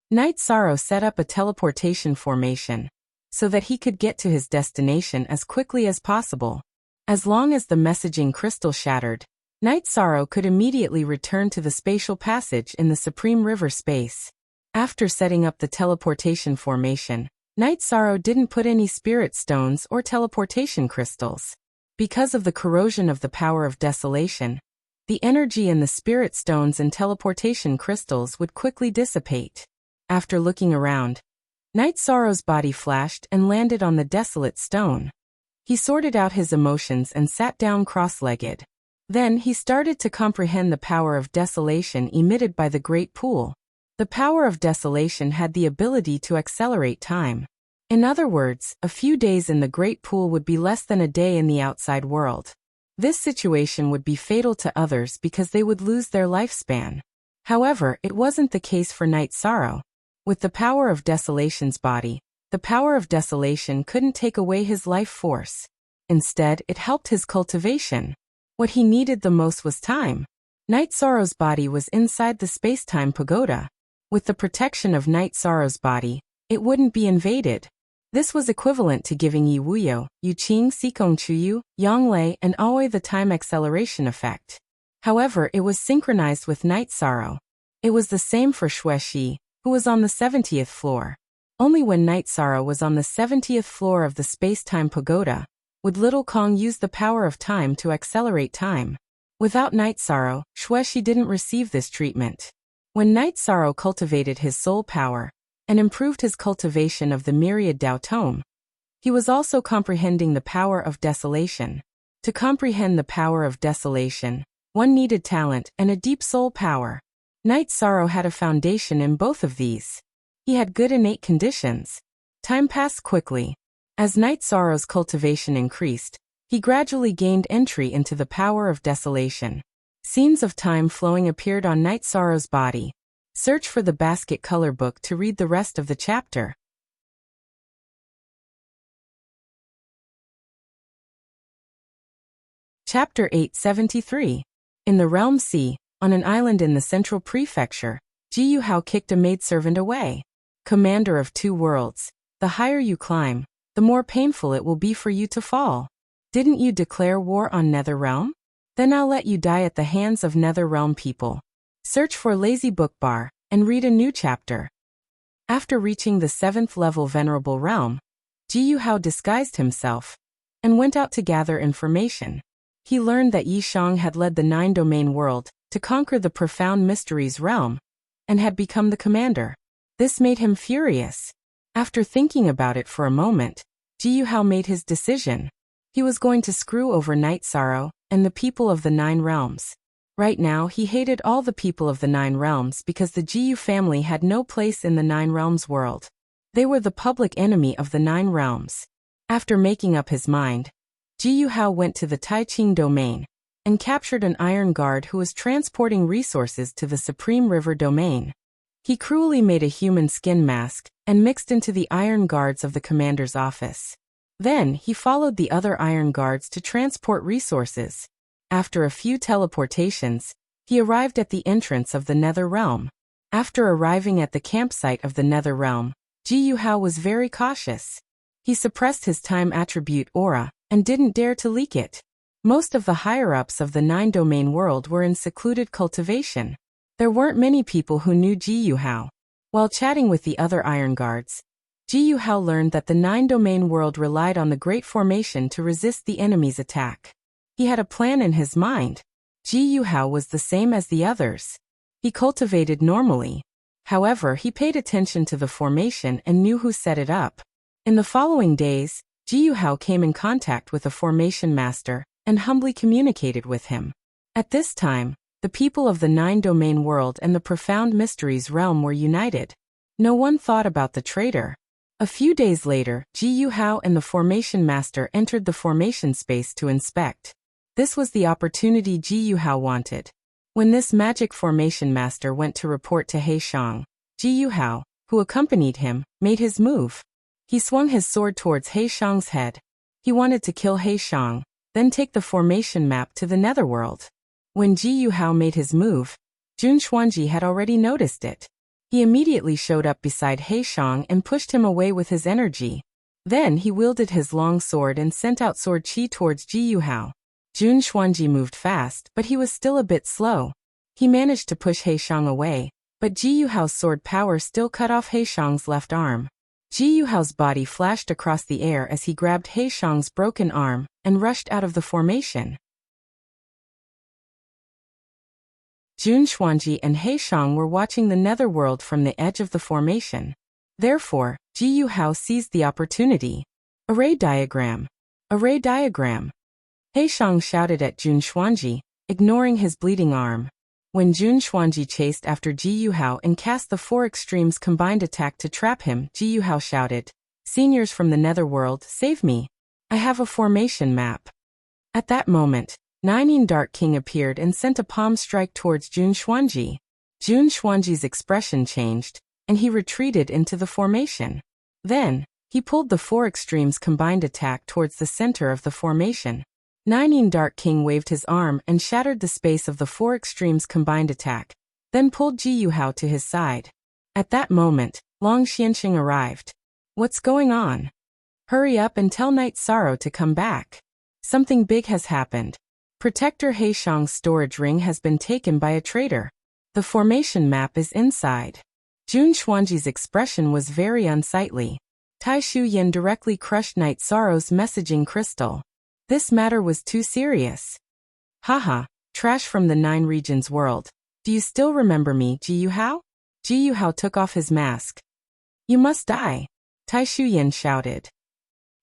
Night Sorrow set up a teleportation formation so that he could get to his destination as quickly as possible. As long as the messaging crystal shattered, Night Sorrow could immediately return to the spatial passage in the Supreme River space. After setting up the teleportation formation, Night Sorrow didn't put any spirit stones or teleportation crystals. Because of the corrosion of the power of desolation, the energy in the spirit stones and teleportation crystals would quickly dissipate. After looking around, Night Sorrow's body flashed and landed on the desolate stone. He sorted out his emotions and sat down cross-legged. Then he started to comprehend the power of desolation emitted by the great pool. The power of desolation had the ability to accelerate time. In other words, a few days in the great pool would be less than a day in the outside world. This situation would be fatal to others because they would lose their lifespan. However, it wasn't the case for Night Sorrow. With the power of desolation's body, the power of desolation couldn't take away his life force. Instead, it helped his cultivation. What he needed the most was time. Night Sorrow's body was inside the space-time pagoda. With the protection of Night Sorrow's body, it wouldn't be invaded. This was equivalent to giving Yi Wuyo, Yu Qing Sikong Chuyu, Yang Lei, and Aoi the time acceleration effect. However, it was synchronized with Night Sorrow. It was the same for Xuexi, who was on the 70th floor. Only when Night Sorrow was on the 70th floor of the space-time pagoda would Little Kong use the power of time to accelerate time. Without Night Sorrow, Xuexi didn't receive this treatment. When Night Sorrow cultivated his soul power and improved his cultivation of the myriad Dao Tome, he was also comprehending the power of desolation. To comprehend the power of desolation, one needed talent and a deep soul power. Night Sorrow had a foundation in both of these. He had good innate conditions. Time passed quickly. As Night Sorrow's cultivation increased, he gradually gained entry into the power of desolation. Scenes of time flowing appeared on Night Sorrow's body. Search for the basket color book to read the rest of the chapter. Chapter 873. In the Realm Sea, on an island in the central prefecture, Ji Yuhao kicked a maidservant away. Commander of two worlds, the higher you climb, the more painful it will be for you to fall. Didn't you declare war on Netherrealm? Then I'll let you die at the hands of Netherrealm people. Search for Lazy Book Bar and read a new chapter. After reaching the 7th level Venerable Realm, Ji Yuhao disguised himself and went out to gather information. He learned that Yi Shang had led the 9-domain world to conquer the Profound Mysteries realm and had become the commander. This made him furious. After thinking about it for a moment, Ji Yuhao made his decision. He was going to screw over Night Sorrow and the people of the 9 realms. Right now he hated all the people of the 9 realms because the Jiyu family had no place in the 9 realms world. They were the public enemy of the 9 realms. After making up his mind, Ji Yuhao went to the Taiqing domain and captured an iron guard who was transporting resources to the Supreme River domain. He cruelly made a human skin mask and mixed into the iron guards of the commander's office. Then he followed the other iron guards to transport resources. After a few teleportations, he arrived at the entrance of the Nether Realm. After arriving at the campsite of the Nether Realm, Ji Yuhao was very cautious. He suppressed his time attribute aura and didn't dare to leak it. Most of the higher-ups of the 9-domain world were in secluded cultivation. There weren't many people who knew Ji Yuhao. While chatting with the other iron guards, Ji Yuhao learned that the 9-domain world relied on the Great Formation to resist the enemy's attack. He had a plan in his mind. Ji Yuhao was the same as the others. He cultivated normally. However, he paid attention to the formation and knew who set it up. In the following days, Ji Yuhao came in contact with a formation master and humbly communicated with him. At this time, the people of the 9-domain world and the Profound Mysteries realm were united. No one thought about the traitor. A few days later, Ji Yuhao and the formation master entered the formation space to inspect. This was the opportunity Ji Yuhao wanted. When this magic formation master went to report to He Shang, Ji Yuhao, who accompanied him, made his move. He swung his sword towards He Shang's head. He wanted to kill He Shang, then take the formation map to the Netherworld. When Ji Yuhao made his move, Jun Xuanji had already noticed it. He immediately showed up beside He Shang and pushed him away with his energy. Then he wielded his long sword and sent out sword chi towards Ji Yuhao. Jun Xuanji moved fast, but he was still a bit slow. He managed to push He Shang away, but Ji Yuhao's sword power still cut off He Shang's left arm. Ji Yuhao's body flashed across the air as he grabbed He Shang's broken arm and rushed out of the formation. Jun Xuanji and He Shang were watching the Netherworld from the edge of the formation. Therefore, Ji Yuhao seized the opportunity. Array diagram. Array diagram. He Shang shouted at Jun Xuanji, ignoring his bleeding arm. When Jun Xuanji chased after Ji Yuhao and cast the 4 extremes combined attack to trap him, Ji Yuhao shouted, "Seniors from the Netherworld, save me. I have a formation map." At that moment, Nining Dark King appeared and sent a palm strike towards Jun Xuanji. Jun Xuanji's expression changed, and he retreated into the formation. Then, he pulled the 4 extremes combined attack towards the center of the formation. Nining Dark King waved his arm and shattered the space of the 4 extremes combined attack, then pulled Ji Yuhao to his side. At that moment, Long Xianxing arrived. "What's going on? Hurry up and tell Night Sorrow to come back. Something big has happened. Protector He Shang's storage ring has been taken by a traitor. The formation map is inside." Jun Xuanji's expression was very unsightly. Tai Shu Yin directly crushed Night Sorrow's messaging crystal. This matter was too serious. "Haha, trash from the 9 regions world. Do you still remember me, Ji Yuhao?" Ji Yuhao took off his mask. "You must die," Tai Shu Yin shouted.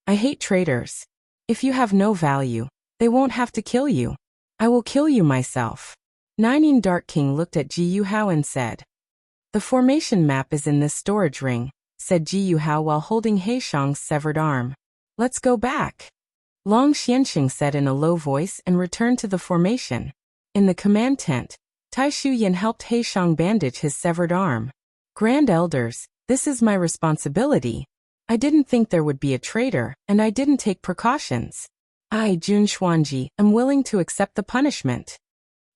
"I hate traitors. If you have no value, they won't have to kill you. I will kill you myself." Nining Dark King looked at Ji Yuhao and said, "The formation map is in this storage ring," said Ji Yuhao while holding He Shang's severed arm. "Let's go back," Long Xianxing said in a low voice and returned to the formation. In the command tent, Tai Shuyan helped Heishang bandage his severed arm. Grand Elders, this is my responsibility. I didn't think there would be a traitor, and I didn't take precautions. I, Jun Xuanji, am willing to accept the punishment.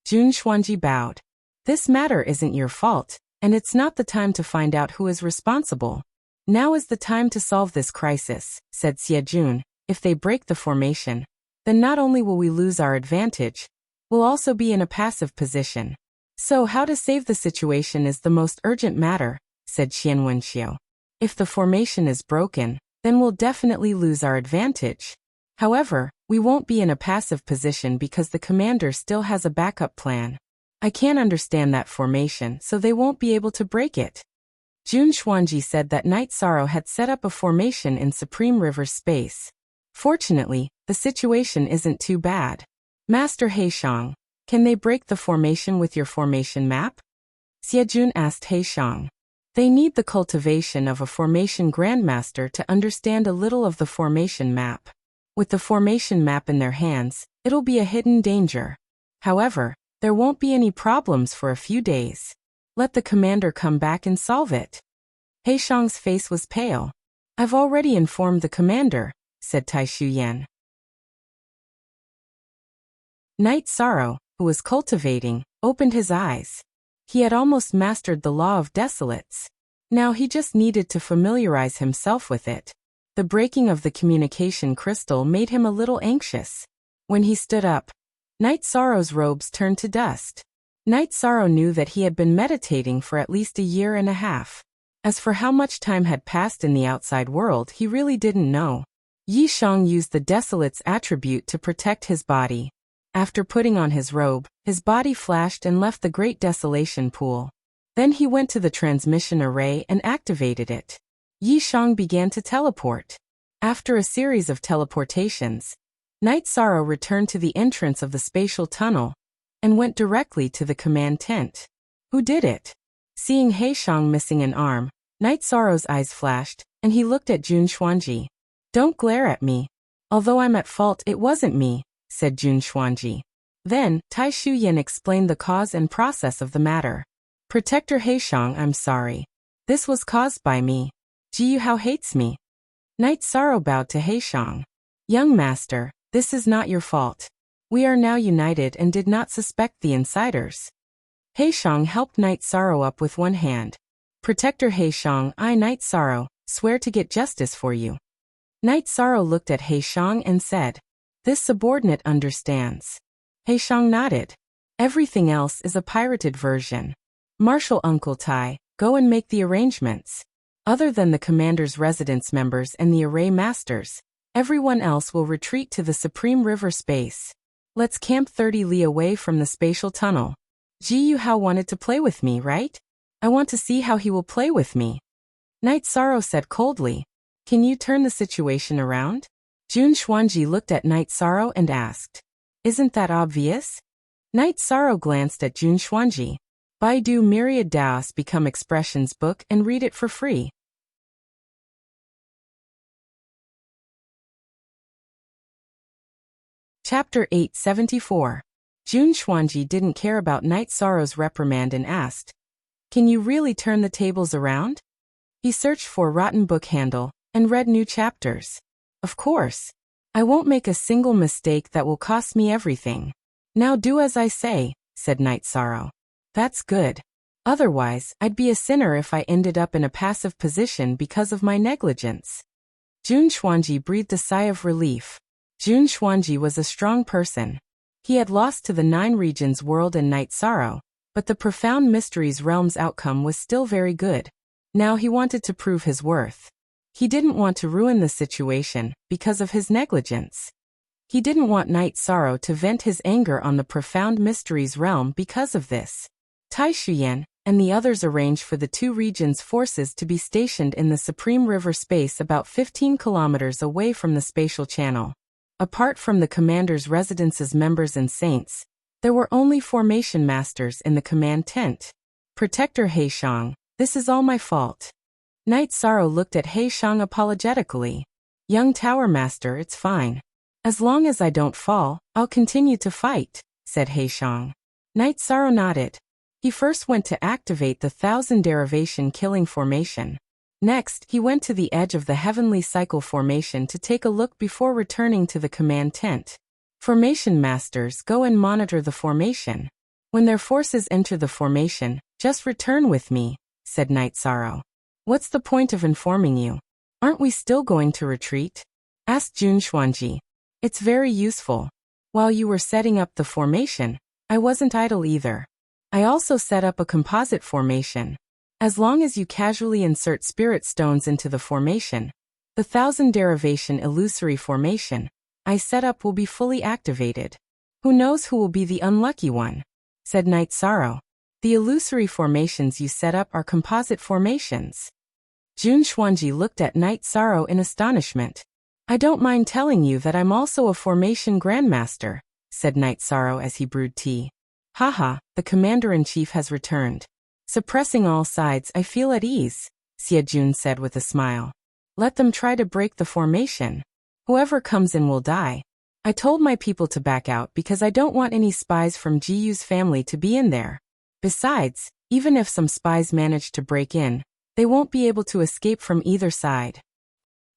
Jun Xuanji bowed. This matter isn't your fault, and it's not the time to find out who is responsible. Now is the time to solve this crisis, said Xie Jun. If they break the formation, then not only will we lose our advantage, we'll also be in a passive position. So how to save the situation is the most urgent matter, said Xian Wenxiu. If the formation is broken, then we'll definitely lose our advantage. However, we won't be in a passive position because the commander still has a backup plan. I can't understand that formation, so they won't be able to break it. Jun Xuanji said that Night Sorrow had set up a formation in Supreme River space. Fortunately, the situation isn't too bad. Master Heishang, can they break the formation with your formation map? Xie Jun asked Heishang. They need the cultivation of a formation grandmaster to understand a little of the formation map. With the formation map in their hands, it'll be a hidden danger. However, there won't be any problems for a few days. Let the commander come back and solve it. Heishang's face was pale. I've already informed the commander, said Tai Shuyan. Night Sorrow, who was cultivating, opened his eyes. He had almost mastered the law of desolates. Now he just needed to familiarize himself with it. The breaking of the communication crystal made him a little anxious. When he stood up, Night Sorrow's robes turned to dust. Night Sorrow knew that he had been meditating for at least a year and a half. As for how much time had passed in the outside world, he really didn't know. Yi Shang used the Desolate's attribute to protect his body. After putting on his robe, his body flashed and left the Great Desolation Pool. Then he went to the transmission array and activated it. Yi Shang began to teleport. After a series of teleportations, Night Sorrow returned to the entrance of the spatial tunnel and went directly to the command tent. Who did it? Seeing Heishang missing an arm, Night Sorrow's eyes flashed, and he looked at Jun Xuanji. Don't glare at me. Although I'm at fault, it wasn't me, said Jun Xuanji. Then, Tai Shuyan explained the cause and process of the matter. Protector Heishang, I'm sorry. This was caused by me. Ji Yuhao hates me. Night Sorrow bowed to Heishang. Young master, this is not your fault. We are now united and did not suspect the insiders. Heishang helped Night Sorrow up with one hand. Protector Heishang, I, Night Sorrow, swear to get justice for you. Night Sorrow looked at Heishang and said, this subordinate understands. Heishang nodded. Everything else is a pirated version. Marshal Uncle Tai, go and make the arrangements. Other than the commander's residence members and the array masters, everyone else will retreat to the Supreme River space. Let's camp 30 li away from the spatial tunnel. Ji Yuhao wanted to play with me, right? I want to see how he will play with me. Night Sorrow said coldly. Can you turn the situation around? Jun Xuanji looked at Night Sorrow and asked. Isn't that obvious? Night Sorrow glanced at Jun Xuanji. Baidu Myriad Daos Become Expressions book and read it for free. Chapter 874. Jun Xuanji didn't care about Night Sorrow's reprimand and asked, can you really turn the tables around? He searched for rotten book handle and read new chapters. Of course. I won't make a single mistake that will cost me everything. Now do as I say, said Night Sorrow. That's good. Otherwise, I'd be a sinner if I ended up in a passive position because of my negligence. Jun Xuanji breathed a sigh of relief. Jun Xuanji was a strong person. He had lost to the 9 regions world and Night Sorrow, but the Profound Mysteries realm's outcome was still very good. Now he wanted to prove his worth. He didn't want to ruin the situation because of his negligence. He didn't want Night Sorrow to vent his anger on the Profound Mysteries realm because of this. Tai Shuyan and the others arranged for the 2 regions' forces to be stationed in the Supreme River space about 15 kilometers away from the spatial channel. Apart from the commander's residence's members and saints, there were only formation masters in the command tent. Protector Heishang, this is all my fault. Night Sorrow looked at Heishang apologetically. Young Tower Master, it's fine. As long as I don't fall, I'll continue to fight, said Heishang. Night Sorrow nodded. He first went to activate the 1000 derivation killing formation. Next, he went to the edge of the heavenly cycle formation to take a look before returning to the command tent. Formation masters go and monitor the formation. When their forces enter the formation, just return with me, said Night Sorrow. What's the point of informing you? Aren't we still going to retreat? Asked Jun Xuanji. It's very useful. While you were setting up the formation, I wasn't idle either. I also set up a composite formation. As long as you casually insert spirit stones into the formation, the 1000 derivation illusory formation I set up will be fully activated. Who knows who will be the unlucky one? Said Night Sorrow. The illusory formations you set up are composite formations. Jun Xuanji looked at Night Sorrow in astonishment. I don't mind telling you that I'm also a formation grandmaster, said Night Sorrow as he brewed tea. Haha, the commander-in-chief has returned. Suppressing all sides, I feel at ease, Xie Jun said with a smile. Let them try to break the formation. Whoever comes in will die. I told my people to back out because I don't want any spies from Jiyu's family to be in there. Besides, even if some spies manage to break in, they won't be able to escape from either side.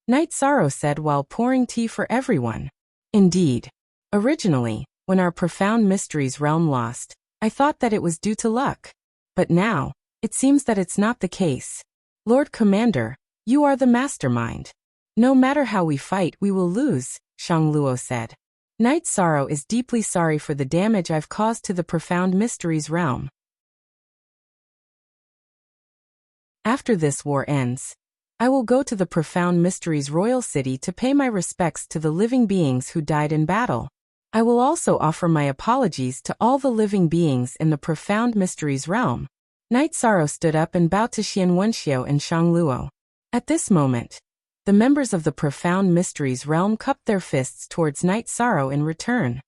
Night Sorrow said while pouring tea for everyone. Indeed. Originally, when our Profound Mysteries realm lost, I thought that it was due to luck. But now, it seems that it's not the case. Lord Commander, you are the mastermind. No matter how we fight, we will lose, Shang Luo said. Night Sorrow is deeply sorry for the damage I've caused to the Profound Mysteries realm. After this war ends, I will go to the Profound Mysteries royal city to pay my respects to the living beings who died in battle. I will also offer my apologies to all the living beings in the Profound Mysteries realm. Night Sorrow stood up and bowed to Xian Wenxiao and Shang Luo. At this moment, the members of the Profound Mysteries realm cupped their fists towards Night Sorrow in return.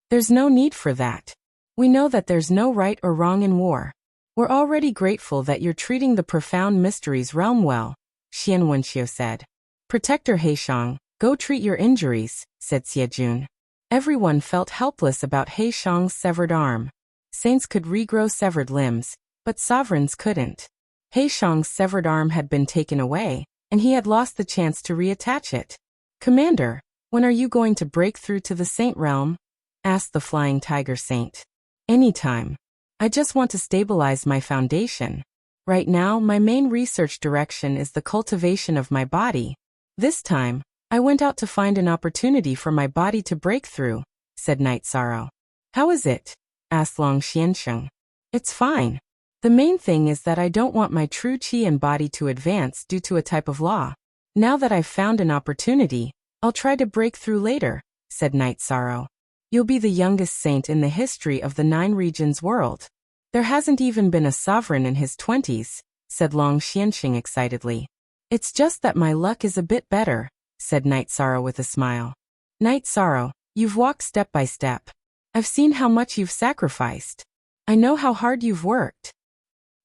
There's no need for that. We know that there's no right or wrong in war. We're already grateful that you're treating the Profound Mysteries realm well, Xian Wenxiao said. Protector Heishang, go treat your injuries, said Xie Jun. Everyone felt helpless about Heishang's severed arm. Saints could regrow severed limbs, but sovereigns couldn't. Heishang's severed arm had been taken away, and he had lost the chance to reattach it. Commander, when are you going to break through to the Saint realm? Asked the Flying Tiger Saint. Anytime. I just want to stabilize my foundation. Right now, my main research direction is the cultivation of my body. This time, I went out to find an opportunity for my body to break through, said Night Sorrow. How is it? Asked Long Xiansheng. It's fine. The main thing is that I don't want my true qi and body to advance due to a type of law. Now that I've found an opportunity, I'll try to break through later, said Night Sorrow. You'll be the youngest saint in the history of the 9 regions world. There hasn't even been a sovereign in his 20s, said Long Xiansheng excitedly. It's just that my luck is a bit better, said Night Sorrow with a smile. Night Sorrow, you've walked step by step. I've seen how much you've sacrificed. I know how hard you've worked.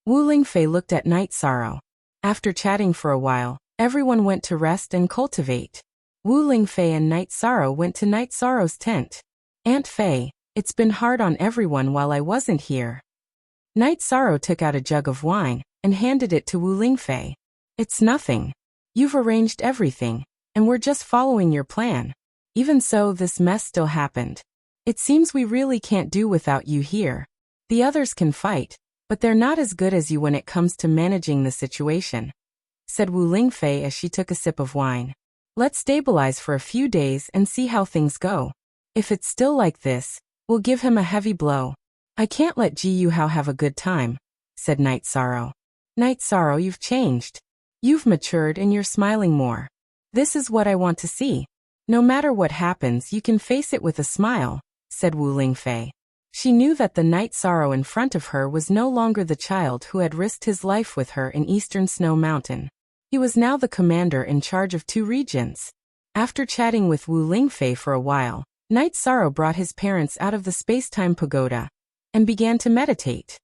Wu Lingfei looked at Night Sorrow. After chatting for a while, everyone went to rest and cultivate. Wu Lingfei and Night Sorrow went to Night Sorrow's tent. Aunt Fei, it's been hard on everyone while I wasn't here. Night Sorrow took out a jug of wine and handed it to Wu Lingfei. It's nothing. You've arranged everything, and we're just following your plan. Even so, this mess still happened. It seems we really can't do without you here. The others can fight, but they're not as good as you when it comes to managing the situation, said Wu Lingfei as she took a sip of wine. Let's stabilize for a few days and see how things go. If it's still like this, we'll give him a heavy blow. I can't let Ji Yuhao have a good time, said Night Sorrow. Night Sorrow, you've changed. You've matured and you're smiling more. This is what I want to see. No matter what happens, you can face it with a smile, said Wu Lingfei. She knew that the Night Sorrow in front of her was no longer the child who had risked his life with her in Eastern Snow Mountain. He was now the commander in charge of 2 regions. After chatting with Wu Lingfei for a while, Night Sorrow brought his parents out of the space-time pagoda and began to meditate.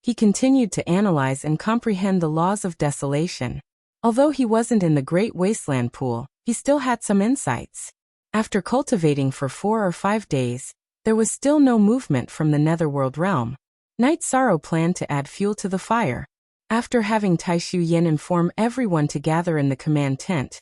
He continued to analyze and comprehend the laws of desolation. Although he wasn't in the Great Wasteland Pool, he still had some insights. After cultivating for 4 or 5 days, There was still no movement from the netherworld realm. Night Sorrow planned to add fuel to the fire. After having Taishu Yin inform everyone to gather in the command tent,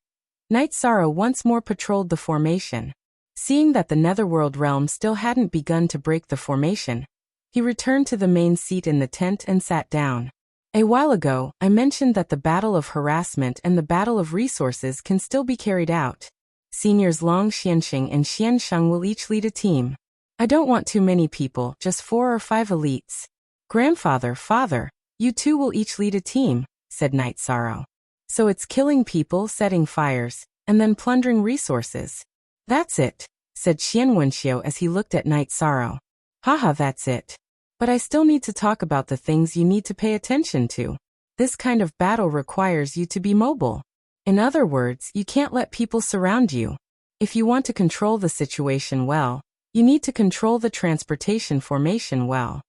Night Sorrow once more patrolled the formation. Seeing that the netherworld realm still hadn't begun to break the formation, he returned to the main seat in the tent and sat down. A while ago, I mentioned that the battle of harassment and the battle of resources can still be carried out. Seniors Long Xianxing and Xiansheng will each lead a team. I don't want too many people, just 4 or 5 elites. Grandfather, father, you two will each lead a team, said Night Sorrow. So it's killing people, setting fires, and then plundering resources. That's it, said Xian Wenxiu as he looked at Night Sorrow. Haha, that's it. But I still need to talk about the things you need to pay attention to. This kind of battle requires you to be mobile. In other words, you can't let people surround you. If you want to control the situation well, you need to control the transportation formation well.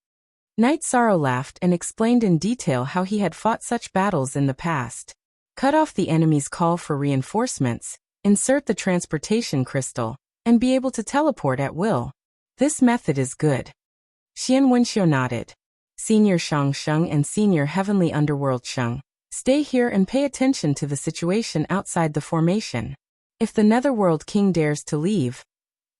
Night Sorrow laughed and explained in detail how he had fought such battles in the past. Cut off the enemy's call for reinforcements, insert the transportation crystal, and be able to teleport at will. This method is good. Xian Wenxiu nodded. Senior Shang Sheng and Senior Heavenly Underworld Sheng, stay here and pay attention to the situation outside the formation. If the Netherworld King dares to leave,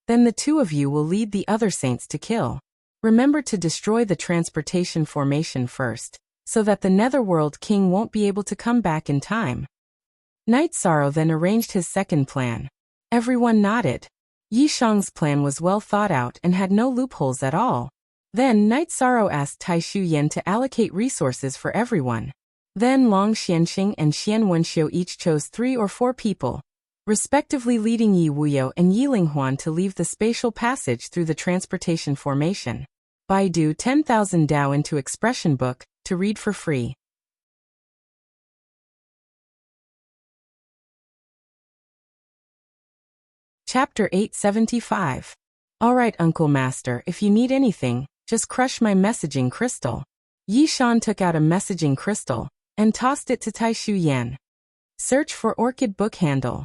then the two of you will lead the other saints to kill. Remember to destroy the transportation formation first, so that the Netherworld King won't be able to come back in time. Night Sorrow then arranged his second plan. Everyone nodded. Yi Shang's plan was well thought out and had no loopholes at all. Then Night Sorrow asked Taishu Yin to allocate resources for everyone. Then Long Xianxing and Xian Wenxiu each chose 3 or 4 people, respectively leading Yi Wuyo and Yi Linghuan to leave the spatial passage through the transportation formation. Baidu 10,000 Dao into Expression Book, to read for free. Chapter 875. Alright, Uncle Master, if you need anything, just crush my messaging crystal. Yi Shan took out a messaging crystal and tossed it to Taishu Yan. Search for Orchid Book Handle.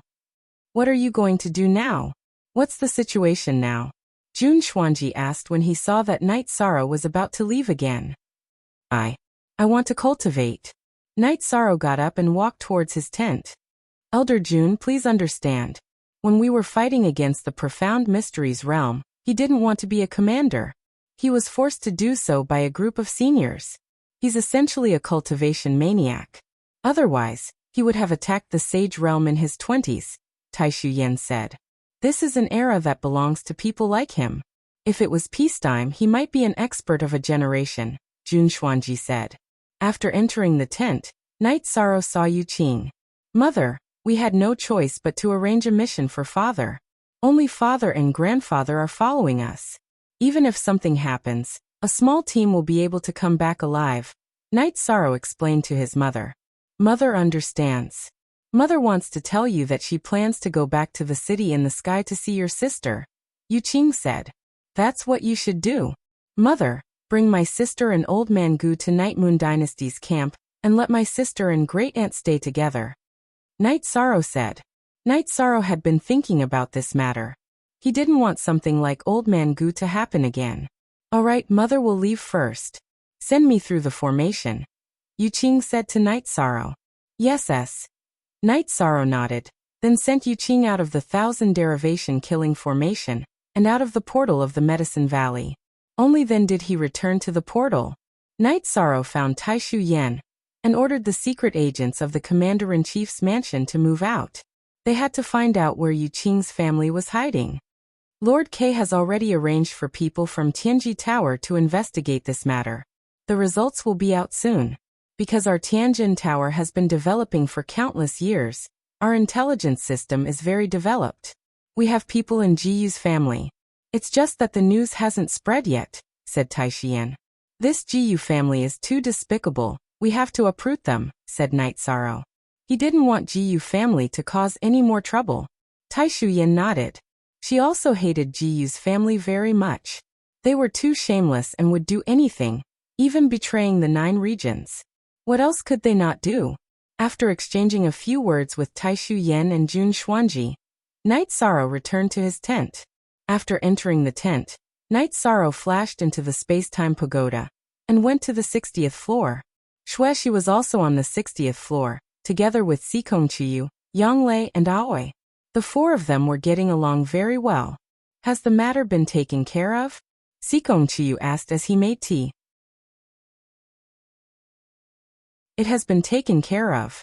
What are you going to do now? What's the situation now? Jun Xuanji asked when he saw that Night Sorrow was about to leave again. I want to cultivate. Night Sorrow got up and walked towards his tent. Elder Jun, please understand. When we were fighting against the Profound Mysteries realm, he didn't want to be a commander. He was forced to do so by a group of seniors. He's essentially a cultivation maniac. Otherwise, he would have attacked the Sage realm in his 20s, Taishu Yen said. This is an era that belongs to people like him. If it was peacetime, he might be an expert of a generation, Jun Xuanji said. After entering the tent, Night Sorrow saw Yu Qing. Mother, we had no choice but to arrange a mission for father. Only father and grandfather are following us. Even if something happens, a small team will be able to come back alive, Night Sorrow explained to his mother. Mother understands. Mother wants to tell you that she plans to go back to the city in the sky to see your sister, Yu Qing said. That's what you should do. Mother, bring my sister and Old Man Gu to Night Moon Dynasty's camp, and let my sister and great aunt stay together. Night Sorrow said. Night Sorrow had been thinking about this matter. He didn't want something like Old Man Gu to happen again. Alright, Mother will leave first. Send me through the formation, Yu Qing said to Night Sorrow. Yes. Night Sorrow nodded, then sent Yu Qing out of the 1,000 derivation killing formation, and out of the portal of the Medicine Valley. Only then did he return to the portal. Night Sorrow found Taishu Yan, and ordered the secret agents of the Commander-in-Chief's mansion to move out. They had to find out where Yu Qing's family was hiding. Lord K has already arranged for people from Tianji Tower to investigate this matter. The results will be out soon. Because our Tianjin Tower has been developing for countless years, our intelligence system is very developed. We have people in Jiyu's family. It's just that the news hasn't spread yet, said Taishian. This Jiyu family is too despicable, we have to uproot them, said Night Sorrow. He didn't want Jiyu family to cause any more trouble. Taishuyan nodded. She also hated Jiyu's family very much. They were too shameless and would do anything, even betraying the 9 regions. What else could they not do? After exchanging a few words with Taishu Yen and Jun Xuanji, Night Sorrow returned to his tent. After entering the tent, Night Sorrow flashed into the space-time pagoda and went to the 60th floor. Shueshi was also on the 60th floor, together with Sikongqiyu, Yanglei, and Aoi. The four of them were getting along very well. Has the matter been taken care of? Sikongqiyu asked as he made tea. It has been taken care of.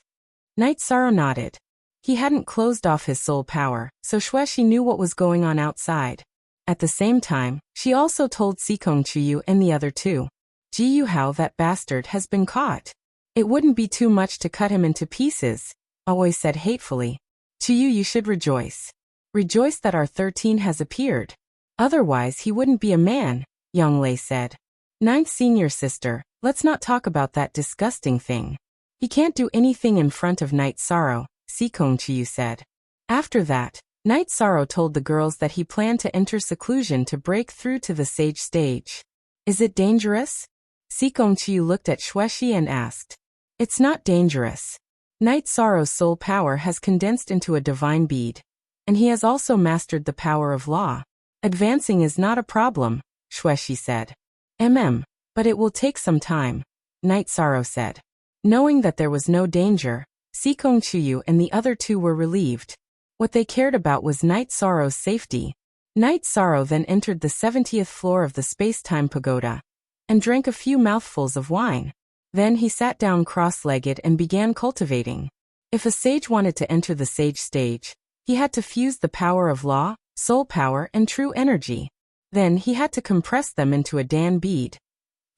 Night Sorrow nodded. He hadn't closed off his soul power, so Shueshi knew what was going on outside. At the same time, she also told Sikongqiyu and the other two. Jiyu, how that bastard has been caught. It wouldn't be too much to cut him into pieces, Aoi said hatefully. Chiyu, you should rejoice. Rejoice that our 13 has appeared. Otherwise he wouldn't be a man, Yanglei said. Ninth senior sister, let's not talk about that disgusting thing. He can't do anything in front of Night Sorrow, Sikongqiyu said. After that, Night Sorrow told the girls that he planned to enter seclusion to break through to the sage stage. Is it dangerous? Sikongqiyu looked at Shueshi and asked. It's not dangerous. Night Sorrow's soul power has condensed into a divine bead, and he has also mastered the power of law. Advancing is not a problem, Shueshi said. But it will take some time, Night Sorrow said. Knowing that there was no danger, Sikongqiyu and the other two were relieved. What they cared about was Night Sorrow's safety. Night Sorrow then entered the 70th floor of the space-time pagoda and drank a few mouthfuls of wine. Then he sat down cross-legged and began cultivating. If a sage wanted to enter the sage stage, he had to fuse the power of law, soul power, and true energy. Then he had to compress them into a Dan bead,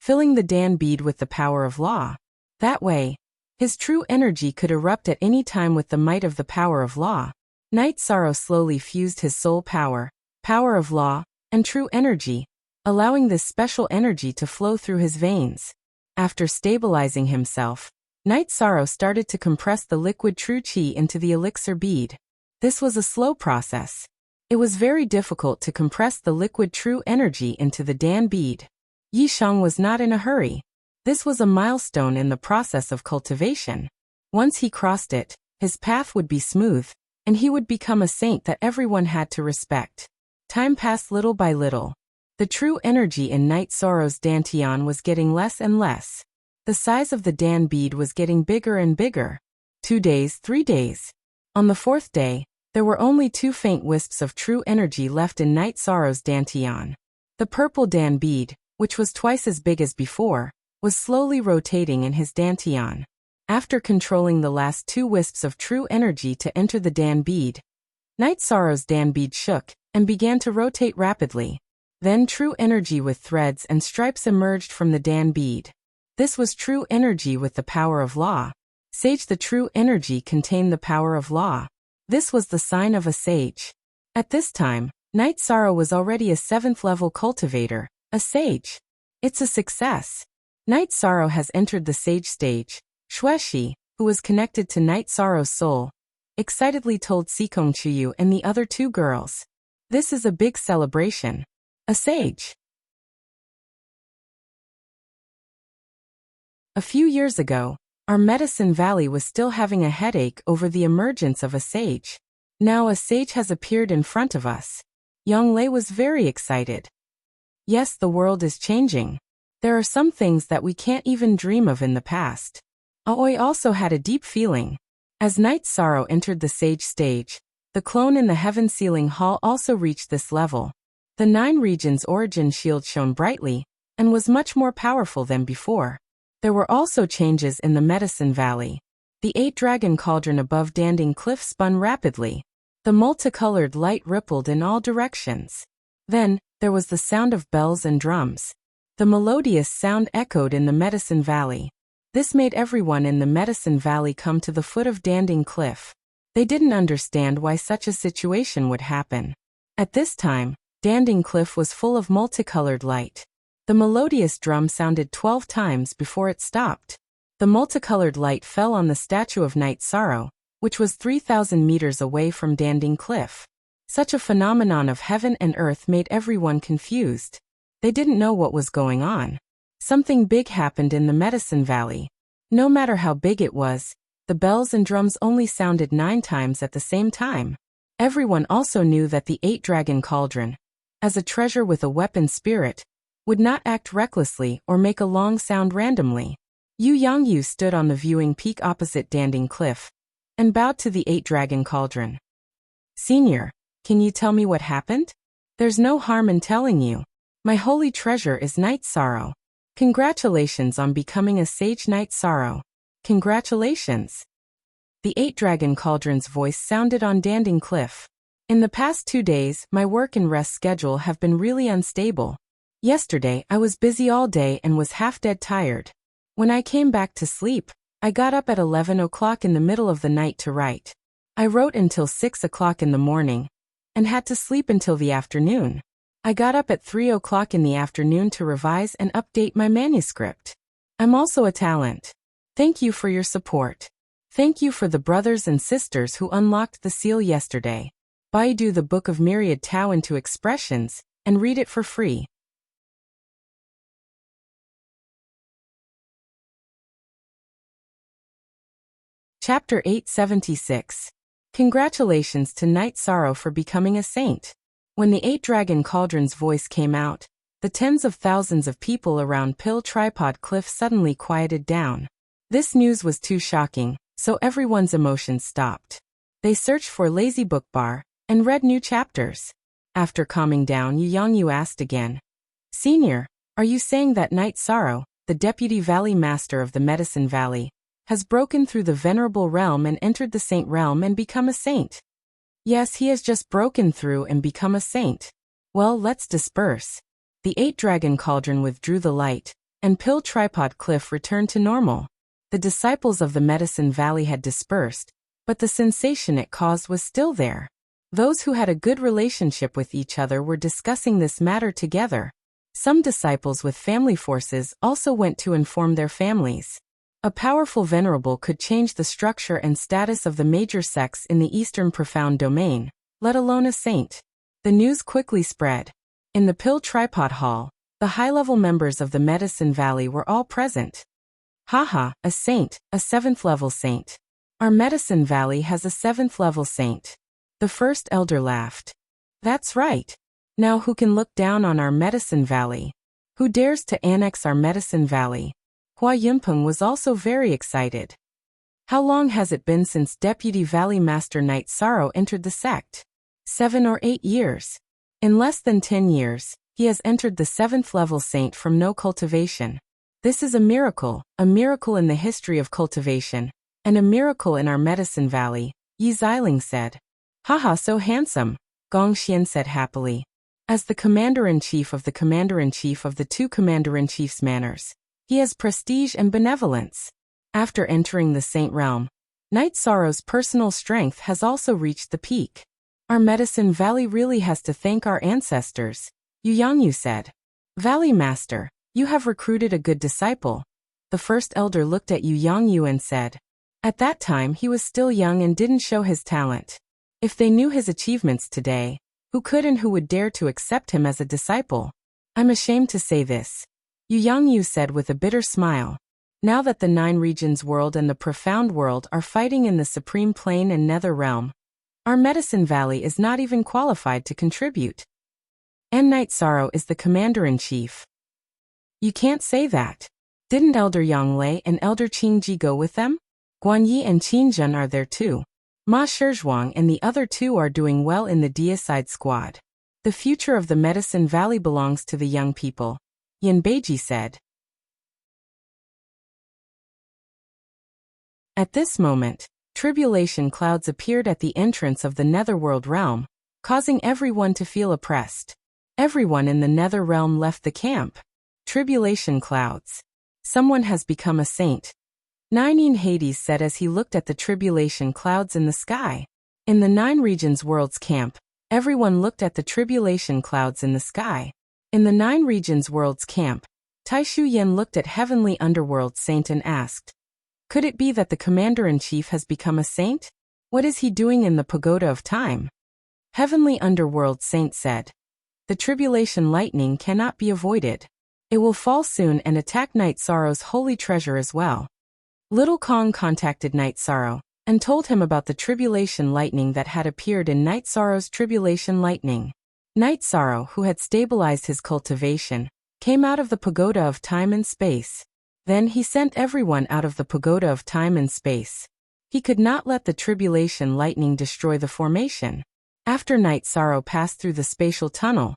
filling the Dan bead with the power of law. That way, his true energy could erupt at any time with the might of the power of law. Night Sorrow slowly fused his soul power, power of law, and true energy, allowing this special energy to flow through his veins. After stabilizing himself, Night Sorrow started to compress the liquid true qi into the elixir bead. This was a slow process. It was very difficult to compress the liquid true energy into the Dan bead. Yisheng was not in a hurry. This was a milestone in the process of cultivation. Once he crossed it, his path would be smooth, and he would become a saint that everyone had to respect. Time passed little by little. The true energy in Night Sorrow's dantian was getting less and less. The size of the Dan bead was getting bigger and bigger. 2 days, 3 days. On the 4th day, there were only 2 faint wisps of true energy left in Night Sorrow's dantian. The purple Dan bead, which was twice as big as before, was slowly rotating in his dantian. After controlling the last 2 wisps of true energy to enter the Dan bead, Night Sorrow's Dan bead shook and began to rotate rapidly. Then true energy with threads and stripes emerged from the Dan bead. This was true energy with the power of law. Sage, the true energy contained the power of law. This was the sign of a sage. At this time, Night Sorrow was already a 7th level cultivator, a sage. It's a success. Night Sorrow has entered the sage stage. Shueshi, who was connected to Night Sorrow's soul, excitedly told Sikongqiyu and the other 2 girls. This is a big celebration. A sage. A few years ago, our Medicine Valley was still having a headache over the emergence of a sage. Now a sage has appeared in front of us. Yanglei was very excited. Yes, the world is changing. There are some things that we can't even dream of in the past. Aoi also had a deep feeling. As Night Sorrow entered the sage stage, the clone in the Heaven Sealing Hall also reached this level. The 9 regions' origin shield shone brightly and was much more powerful than before. There were also changes in the Medicine Valley. The 8-dragon cauldron above Danding Cliff spun rapidly. The multicolored light rippled in all directions. Then, there was the sound of bells and drums. The melodious sound echoed in the Medicine Valley. This made everyone in the Medicine Valley come to the foot of Danding Cliff. They didn't understand why such a situation would happen. At this time, Danding Cliff was full of multicolored light. The melodious drum sounded 12 times before it stopped. The multicolored light fell on the statue of Night Sorrow, which was 3,000 meters away from Danding Cliff. Such a phenomenon of heaven and earth made everyone confused. They didn't know what was going on. Something big happened in the Medicine Valley. No matter how big it was, the bells and drums only sounded 9 times at the same time. Everyone also knew that the 8-dragon cauldron, as a treasure with a weapon spirit, would not act recklessly or make a long sound randomly. Yu Yangyu stood on the viewing peak opposite Danding Cliff and bowed to the 8-dragon cauldron. Senior, can you tell me what happened? There's no harm in telling you. My holy treasure is Night Sorrow. Congratulations on becoming a sage, Night Sorrow. Congratulations. The 8-dragon cauldron's voice sounded on Danding Cliff. In the past 2 days, my work and rest schedule have been really unstable. Yesterday, I was busy all day and was half-dead tired. When I came back to sleep, I got up at 11 o'clock in the middle of the night to write. I wrote until 6 o'clock in the morning and had to sleep until the afternoon. I got up at 3 o'clock in the afternoon to revise and update my manuscript. I'm also a talent. Thank you for your support. Thank you for the brothers and sisters who unlocked the seal yesterday. Baidu the Book of Myriad Tao into expressions and read it for free. Chapter 876. Congratulations to Night Sorrow for becoming a saint. When the 8-dragon cauldron's voice came out, the tens of thousands of people around Pill Tripod Cliff suddenly quieted down. This news was too shocking, so everyone's emotions stopped. They searched for Lazy Book Bar and read new chapters. After calming down, Yu Yangyu asked again, Senior, are you saying that Night Sorrow, the Deputy Valley Master of the Medicine Valley, has broken through the Venerable Realm and entered the Saint Realm and become a saint? Yes, he has just broken through and become a saint. Well, let's disperse. The 8-dragon cauldron withdrew the light, and Pill Tripod Cliff returned to normal. The disciples of the Medicine Valley had dispersed, but the sensation it caused was still there. Those who had a good relationship with each other were discussing this matter together. Some disciples with family forces also went to inform their families. A powerful venerable could change the structure and status of the major sects in the Eastern Profound Domain, let alone a saint. The news quickly spread. In the Pill Tripod Hall, the high-level members of the Medicine Valley were all present. Haha, a saint, a 7th-level saint. Our Medicine Valley has a 7th-level saint. The first elder laughed. That's right. Now who can look down on our Medicine Valley? Who dares to annex our Medicine Valley? Hua Yunpeng was also very excited. How long has it been since Deputy Valley Master Night Sorrow entered the sect? 7 or 8 years. In less than 10 years, he has entered the 7th-level saint from no cultivation. This is a miracle in the history of cultivation, and a miracle in our Medicine Valley, Yi Xiling said. Haha, so handsome, Gong Xian said happily. As the Commander-in-Chief of the Commander-in-Chief of the 2 Commander-in-Chief's manors, he has prestige and benevolence. After entering the Saint Realm, Night Sorrow's personal strength has also reached the peak. Our Medicine Valley really has to thank our ancestors, Yu Yangyu said. Valley Master, you have recruited a good disciple. The first elder looked at Yu Yangyu and said. At that time he was still young and didn't show his talent. If they knew his achievements today, who could and who would dare to accept him as a disciple? I'm ashamed to say this, Yu Yangyu said with a bitter smile. Now that the 9 regions world and the profound world are fighting in the Supreme Plane and Nether Realm, our Medicine Valley is not even qualified to contribute. And Night Sorrow is the Commander-in-Chief. You can't say that. Didn't Elder Yang Lei and Elder Qingji go with them? Guan Yi and Qin Zhen are there too. Ma Shizhuang and the other 2 are doing well in the Deicide squad. The future of the Medicine Valley belongs to the young people, Yin Beiji said. At this moment, tribulation clouds appeared at the entrance of the Netherworld realm, causing everyone to feel oppressed. Everyone in the Nether realm left the camp. Tribulation clouds. Someone has become a saint, Nine Hades said as he looked at the tribulation clouds in the sky. In the 9 regions world's camp, everyone looked at the tribulation clouds in the sky. In the 9 regions world's camp, Taishu Yen looked at Heavenly Underworld Saint and asked, could it be that the Commander-in-Chief has become a saint? What is he doing in the Pagoda of Time? Heavenly Underworld Saint said, the tribulation lightning cannot be avoided. It will fall soon and attack Night Sorrow's holy treasure as well. Little Kong contacted Night Sorrow and told him about the tribulation lightning that had appeared in Night Sorrow's tribulation lightning. Night Sorrow, who had stabilized his cultivation, came out of the pagoda of time and space. Then he sent everyone out of the pagoda of time and space. He could not let the tribulation lightning destroy the formation. After Night Sorrow passed through the spatial tunnel,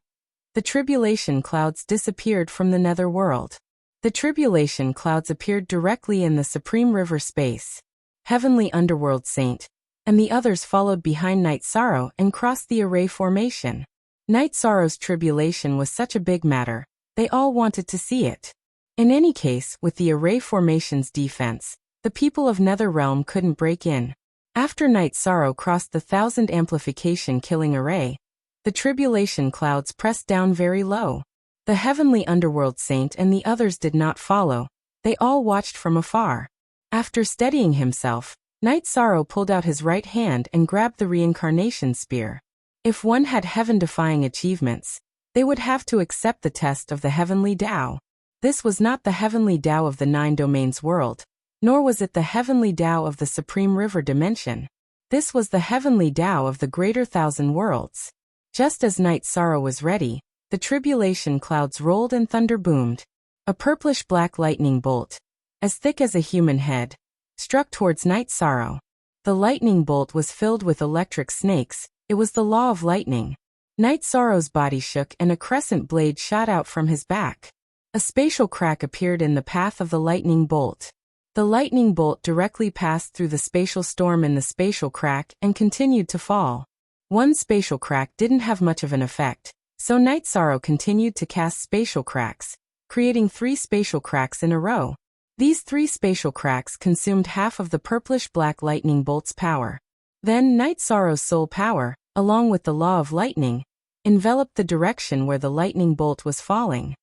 the tribulation clouds disappeared from the nether world. The tribulation clouds appeared directly in the supreme river space. Heavenly Underworld Saint and the others followed behind Night Sorrow and crossed the array formation. Night Sorrow's tribulation was such a big matter, they all wanted to see it. In any case, with the array formation's defense, the people of Netherrealm couldn't break in. After Night Sorrow crossed the 1000 amplification killing array, the tribulation clouds pressed down very low. The Heavenly Underworld Saint and the others did not follow, they all watched from afar. After steadying himself, Night Sorrow pulled out his right hand and grabbed the reincarnation spear. If one had heaven-defying achievements, they would have to accept the test of the Heavenly Tao. This was not the Heavenly Tao of the Nine Domains world, nor was it the Heavenly Tao of the Supreme River Dimension. This was the Heavenly Tao of the Greater Thousand Worlds. Just as Night Sorrow was ready, the tribulation clouds rolled and thunder boomed. A purplish-black lightning bolt, as thick as a human head, struck towards Night Sorrow. The lightning bolt was filled with electric snakes. It was the law of lightning. Night Sorrow's body shook and a crescent blade shot out from his back. A spatial crack appeared in the path of the lightning bolt. The lightning bolt directly passed through the spatial storm in the spatial crack and continued to fall. One spatial crack didn't have much of an effect, so Night Sorrow continued to cast spatial cracks, creating 3 spatial cracks in a row. These 3 spatial cracks consumed half of the purplish-black lightning bolt's power. Then Night Sorrow's soul power, along with the law of lightning, enveloped the direction where the lightning bolt was falling.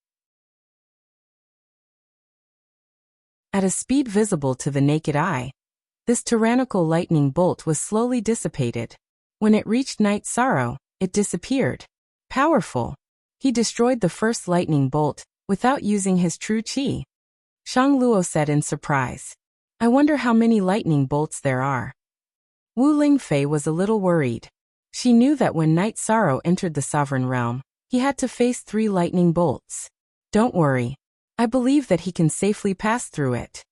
At a speed visible to the naked eye, this tyrannical lightning bolt was slowly dissipated. When it reached Night Sorrow, it disappeared. Powerful. He destroyed the first lightning bolt without using his true chi. Shang Luo said in surprise. I wonder how many lightning bolts there are. Wu Lingfei was a little worried. She knew that when Night Sorrow entered the sovereign realm, he had to face 3 lightning bolts. Don't worry. I believe that he can safely pass through it.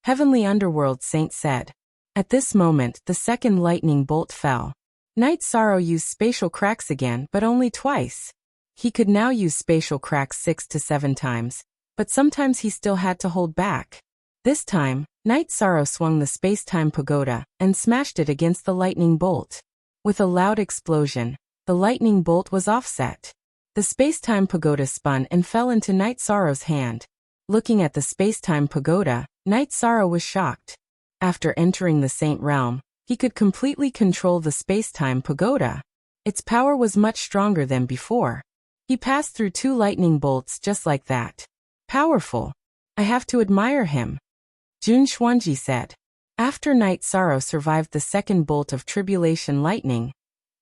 Heavenly Underworld Saint said. At this moment, the second lightning bolt fell. Night Sorrow used spatial cracks again, but only twice. He could now use spatial cracks 6 to 7 times, but sometimes he still had to hold back. This time, Night Sorrow swung the space-time pagoda and smashed it against the lightning bolt. With a loud explosion, the lightning bolt was offset. The space-time pagoda spun and fell into Night Sorrow's hand. Looking at the space-time pagoda, Night Sorrow was shocked. After entering the Saint Realm, he could completely control the space-time pagoda. Its power was much stronger than before. He passed through 2 lightning bolts just like that. Powerful. I have to admire him. Jun Xuanji said. After Night Sorrow survived the second bolt of tribulation lightning,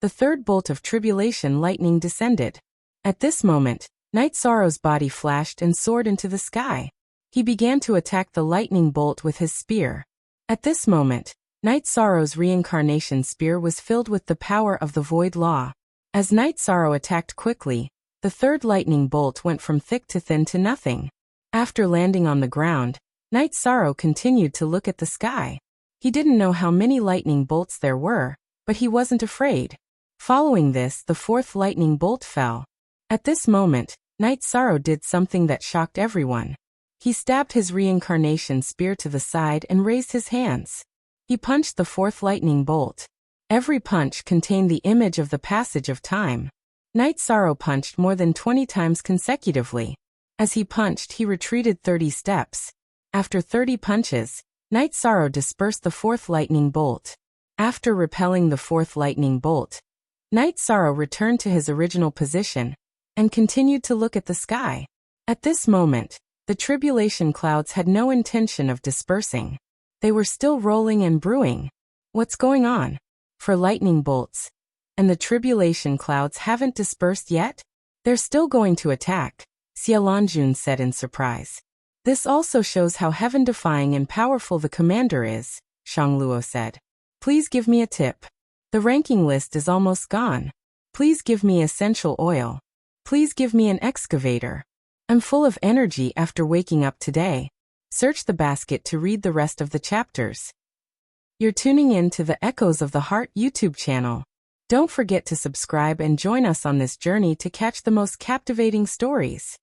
the third bolt of tribulation lightning descended. At this moment, Night Sorrow's body flashed and soared into the sky. He began to attack the lightning bolt with his spear. At this moment, Night Sorrow's reincarnation spear was filled with the power of the void law. As Night Sorrow attacked quickly, the third lightning bolt went from thick to thin to nothing. After landing on the ground, Night Sorrow continued to look at the sky. He didn't know how many lightning bolts there were, but he wasn't afraid. Following this, the fourth lightning bolt fell. At this moment, Night Sorrow did something that shocked everyone. He stabbed his reincarnation spear to the side and raised his hands. He punched the fourth lightning bolt. Every punch contained the image of the passage of time. Night Sorrow punched more than 20 times consecutively. As he punched, he retreated 30 steps. After 30 punches, Night Sorrow dispersed the fourth lightning bolt. After repelling the fourth lightning bolt, Night Sorrow returned to his original position and continued to look at the sky. At this moment, the tribulation clouds had no intention of dispersing. They were still rolling and brewing. What's going on? For lightning bolts. And the tribulation clouds haven't dispersed yet? They're still going to attack, Xiaolanjun said in surprise. This also shows how heaven-defying and powerful the commander is, Shang Luo said. Please give me a tip. The ranking list is almost gone. Please give me essential oil. Please give me an excavator. I'm full of energy after waking up today. Search the basket to read the rest of the chapters. You're tuning in to the Echoes of the Heart YouTube channel. Don't forget to subscribe and join us on this journey to catch the most captivating stories.